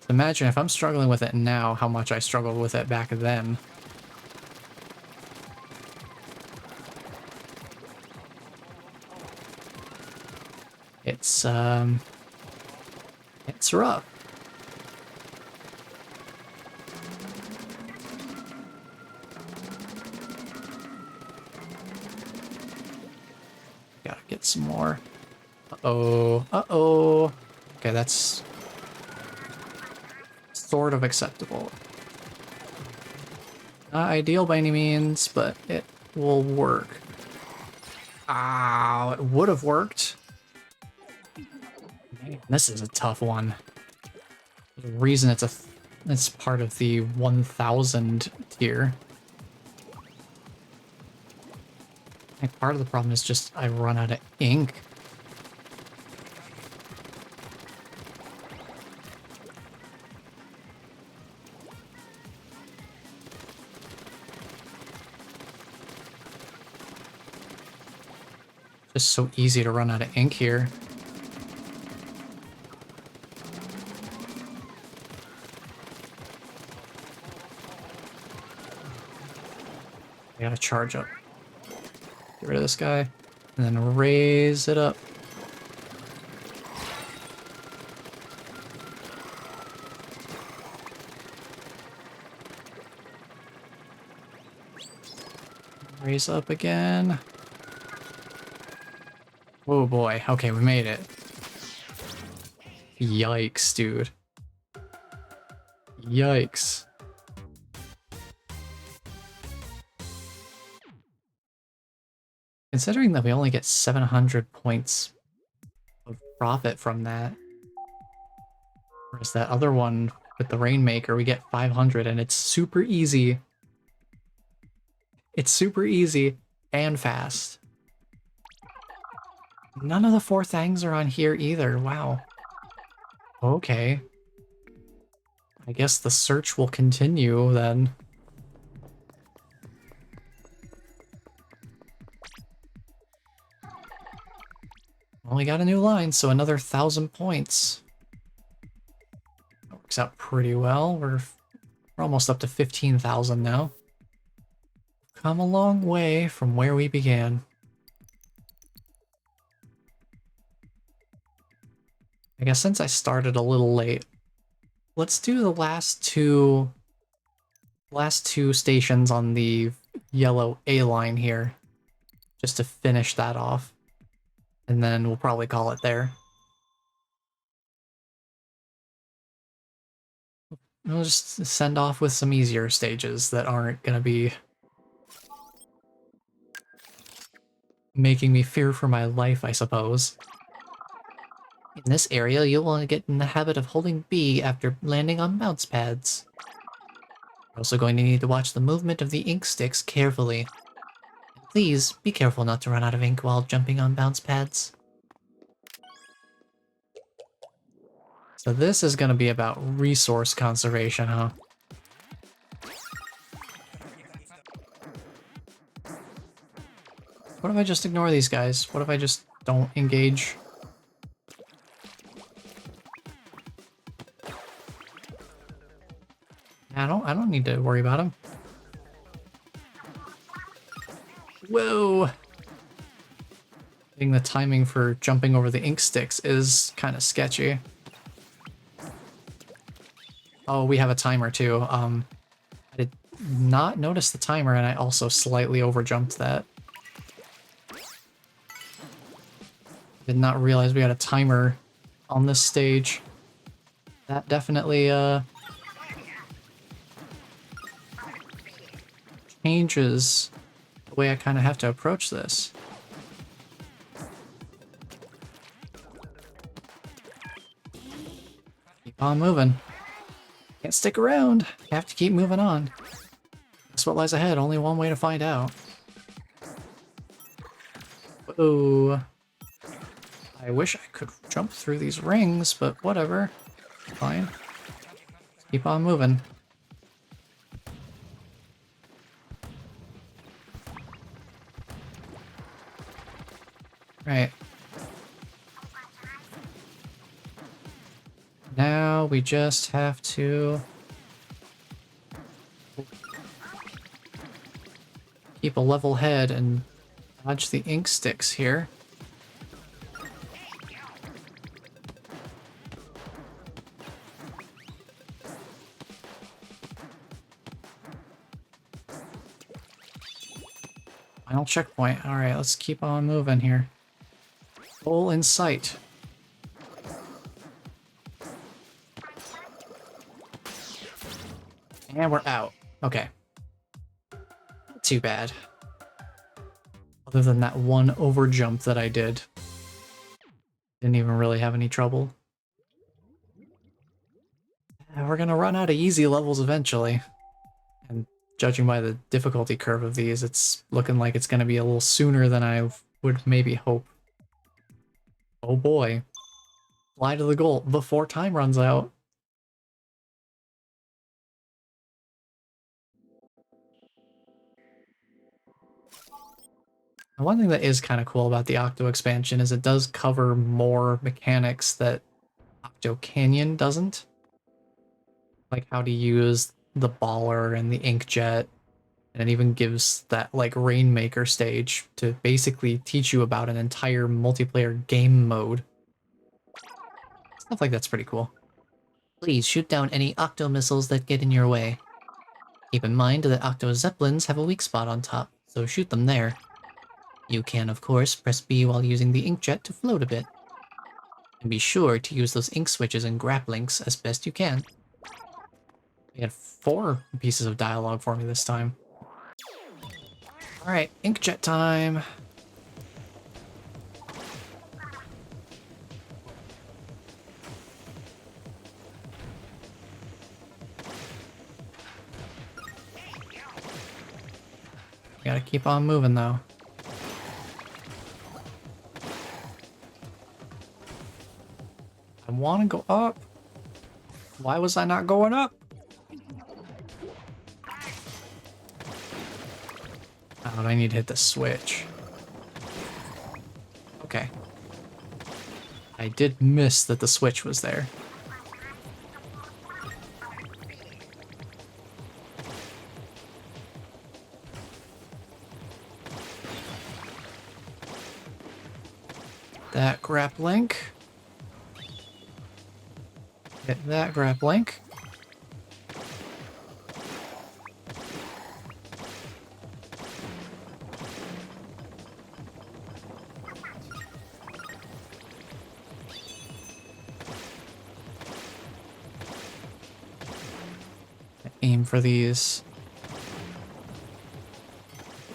Imagine if I'm struggling with it now, how much I struggled with it back then. It's rough. Gotta get some more. Uh-oh. Uh-oh. Okay, that's sort of acceptable. Not ideal by any means, but it will work. Ow, it would have worked. Man, this is a tough one. The reason it's part of the 1000 tier. I think part of the problem is just I run out of ink. Just so easy to run out of ink here. I gotta charge up. Get rid of this guy, and then raise it up. Raise up again. Oh boy. Okay, we made it. Yikes, dude. Yikes. Considering that we only get 700 points of profit from that, whereas that other one with the Rainmaker, we get 500 and it's super easy. It's super easy and fast. None of the 4 things are on here either. Wow. Okay. I guess the search will continue then. Only got a new line, so another 1,000 points. That works out pretty well. We're almost up to 15,000 now. Come a long way from where we began. I guess since I started a little late, let's do the last two stations on the yellow A line here, just to finish that off. And then we'll probably call it there. We'll just send off with some easier stages that aren't gonna be making me fear for my life, I suppose. In this area, you'll want to get in the habit of holding B after landing on bounce pads. You're also going to need to watch the movement of the ink sticks carefully. And please, be careful not to run out of ink while jumping on bounce pads. So this is going to be about resource conservation, huh? What if I just ignore these guys? What if I just don't engage? I don't need to worry about him. Whoa! Getting the timing for jumping over the ink sticks is kind of sketchy. Oh, we have a timer too. I did not notice the timer, and I also slightly overjumped that. Did not realize we had a timer on this stage. That definitely changes the way I kind of have to approach this. Keep on moving. Can't stick around. Have to keep moving on. That's what lies ahead. Only one way to find out. Whoa. I wish I could jump through these rings, but whatever. Fine. Keep on moving. Right. Now we just have to keep a level head and dodge the ink sticks here. Final checkpoint. All right, let's keep on moving here. Goal in sight. And we're out. Okay. Not too bad. Other than that one overjump that I did. Didn't even really have any trouble. We're gonna run out of easy levels eventually. And judging by the difficulty curve of these, it's looking like it's gonna be a little sooner than I would maybe hope. Oh boy. Fly to the goal before time runs out. And one thing that is kind of cool about the Octo expansion is it does cover more mechanics that Octo Canyon doesn't. Like how to use the baller and the inkjet. And it even gives that like Rainmaker stage to basically teach you about an entire multiplayer game mode. Stuff like that's pretty cool. Please shoot down any Octo missiles that get in your way. Keep in mind that Octo Zeppelins have a weak spot on top. so shoot them there. You can, of course, press B while using the inkjet to float a bit. And be sure to use those ink switches and grapplinks as best you can. We had 4 pieces of dialogue for me this time. Alright, inkjet time. Gotta keep on moving though. I wanna go up. Why was I not going up? Oh, I need to hit the switch. Okay. I did miss that the switch was there. That grapplink. Hit that grapplink. Aim for these.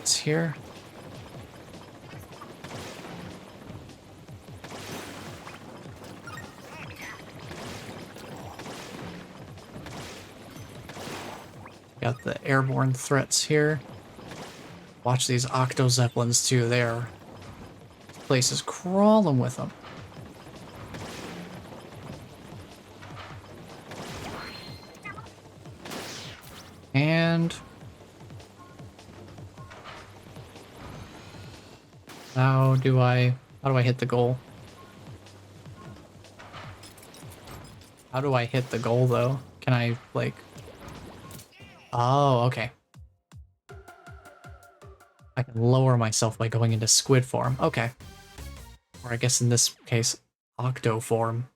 It's here. Got the airborne threats here. Watch these Octo Zeppelins too. This place is crawling with them. And how do I hit the goal? How do I hit the goal though? Can I like... Oh, okay. I can lower myself by going into squid form. Okay. Or I guess in this case, octo form.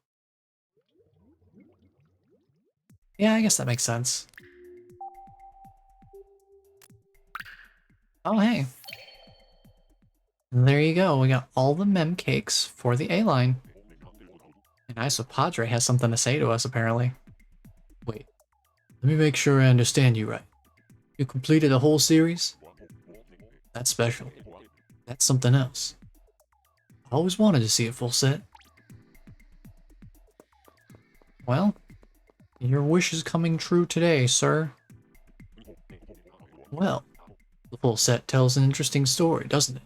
Yeah, I guess that makes sense. Oh, hey. There you go. We got all the mem cakes for the A-line. And Isopadre has something to say to us, apparently. Wait. Let me make sure I understand you right. You completed a whole series? That's special. That's something else. I always wanted to see a full set. Well, your wish is coming true today, sir. Well, the full set tells an interesting story, doesn't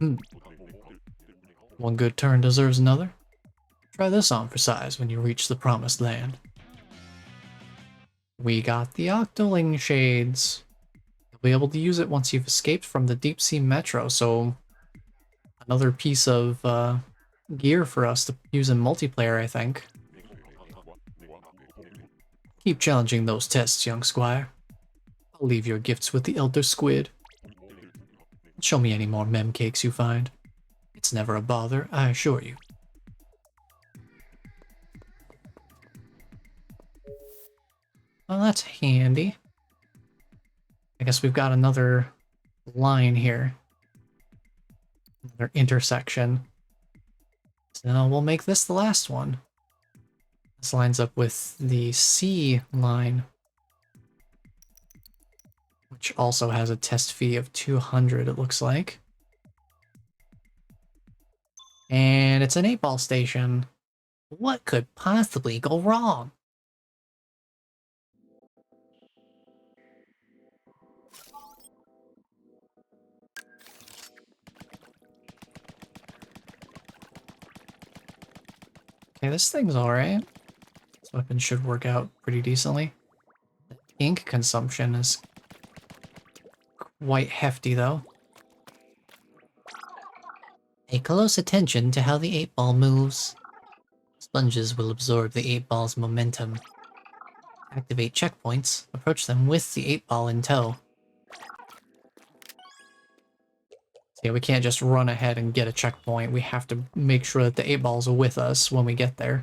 it? One good turn deserves another. Try this on for size when you reach the promised land. We got the Octoling Shades. You'll be able to use it once you've escaped from the deep sea metro, so another piece of gear for us to use in multiplayer, I think. Keep challenging those tests, young squire. I'll leave your gifts with the Elder Squid. Show me any more mem cakes you find. It's never a bother, I assure you. Well, that's handy. I guess we've got another line here. Another intersection. So we'll make this the last one. This lines up with the C line, which also has a test fee of 200, it looks like. And it's an 8-ball station. What could possibly go wrong? Okay, this thing's alright. This weapon should work out pretty decently. The ink consumption is quite hefty, though. Pay close attention to how the 8-ball moves. Sponges will absorb the 8-ball's momentum. Activate checkpoints, approach them with the 8-ball in tow. Yeah, we can't just run ahead and get a checkpoint. We have to make sure that the 8-ball's with us when we get there.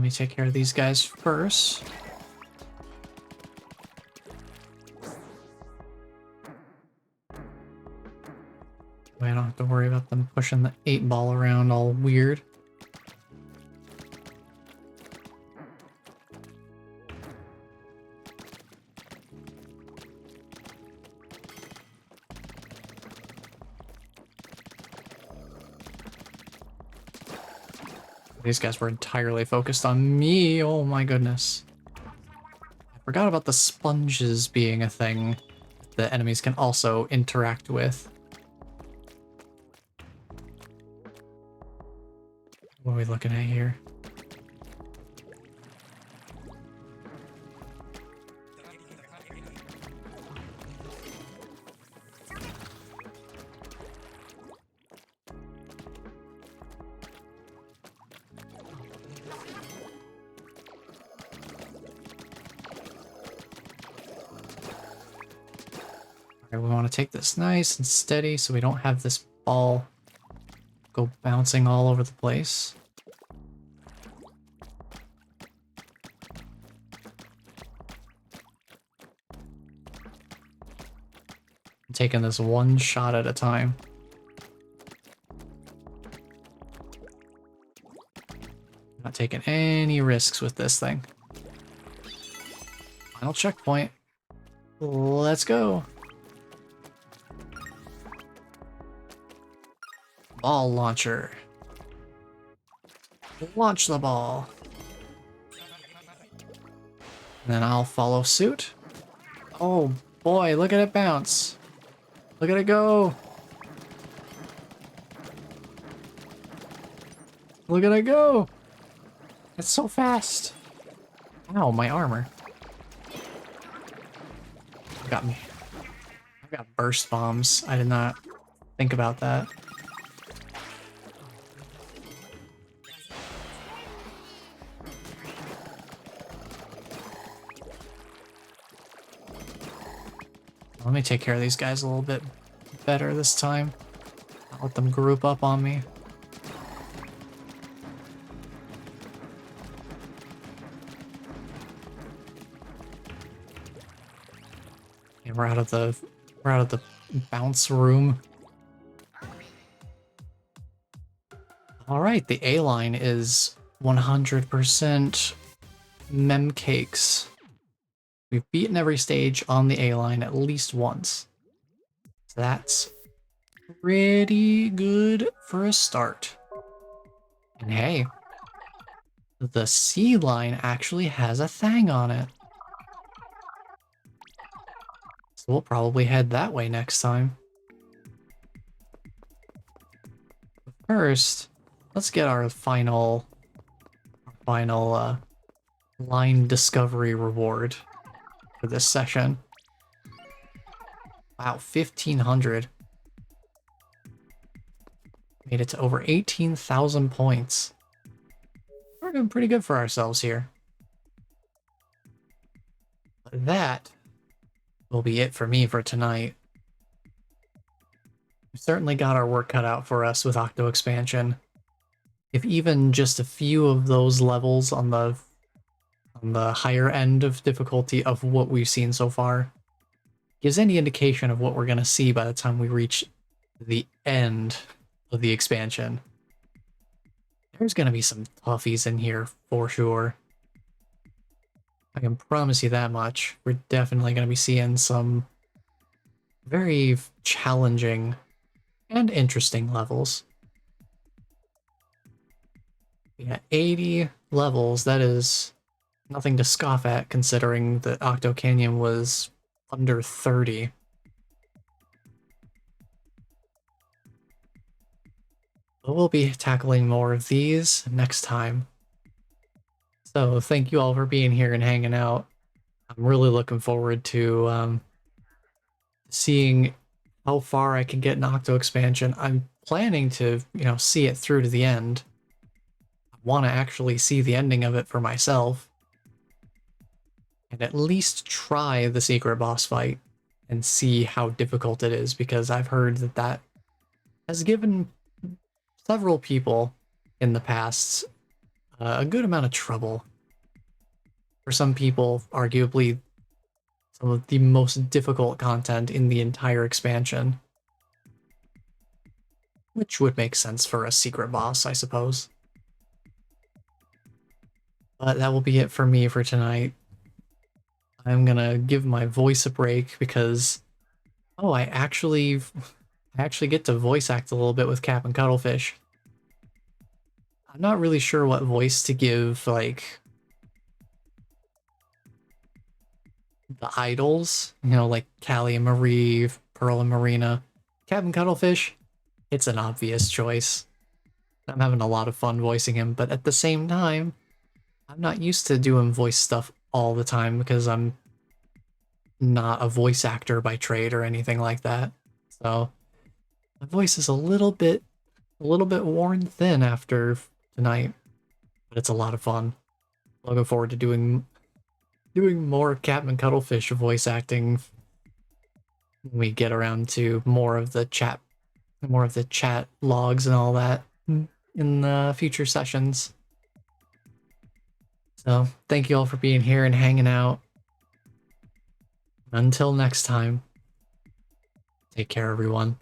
Let me take care of these guys first. I don't have to worry about them pushing the 8-ball around all weird. These guys were entirely focused on me. Oh my goodness. I forgot about the sponges being a thing that enemies can also interact with. What are we looking at here? Alright, we want to take this nice and steady so we don't have this ball go bouncing all over the place. I'm taking this one shot at a time. Not taking any risks with this thing. Final checkpoint. Let's go. Ball launcher. Launch the ball. And then I'll follow suit. Oh boy, look at it bounce. Look at it go. Look at it go. It's so fast. Ow, my armor. Got me. I got burst bombs. I did not think about that. Let me take care of these guys a little bit better this time. Not let them group up on me. Okay, we're out of the bounce room. All right, the A line is 100% mem cakes. We've beaten every stage on the A line at least once. So that's pretty good for a start. And hey, the C line actually has a thing on it. So we'll probably head that way next time. But first, let's get our final line discovery reward for this session. Wow, 1,500. Made it to over 18,000 points. We're doing pretty good for ourselves here. But that will be it for me for tonight. We certainly got our work cut out for us with Octo Expansion. If even just a few of those levels on the higher end of difficulty of what we've seen so far gives any indication of what we're going to see by the time we reach the end of the expansion. There's going to be some toughies in here for sure. I can promise you that much. We're definitely going to be seeing some very challenging and interesting levels. We got 80 levels. That is nothing to scoff at, considering that Octo Canyon was under 30. But we'll be tackling more of these next time. So thank you all for being here and hanging out. I'm really looking forward to seeing how far I can get in Octo Expansion. I'm planning to, see it through to the end. I want to actually see the ending of it for myself. And at least try the secret boss fight and see how difficult it is, because I've heard that has given several people in the past a good amount of trouble. For some people, arguably some of the most difficult content in the entire expansion. Which would make sense for a secret boss, I suppose. But that will be it for me for tonight. I'm gonna give my voice a break because, oh, I actually get to voice act a little bit with Cap and Cuttlefish. I'm not really sure what voice to give, like, the idols, you know, like Callie and Marie, Pearl and Marina. Cap and Cuttlefish, it's an obvious choice. I'm having a lot of fun voicing him, but at the same time, I'm not used to doing voice stuff all the time because I'm not a voice actor by trade or anything like that. So my voice is a little bit worn thin after tonight, but it's a lot of fun. Looking forward to doing more Captain and Cuttlefish voice acting when we get around to more of the chat logs and all that in the future sessions. So thank you all for being here and hanging out. Until next time, take care, everyone.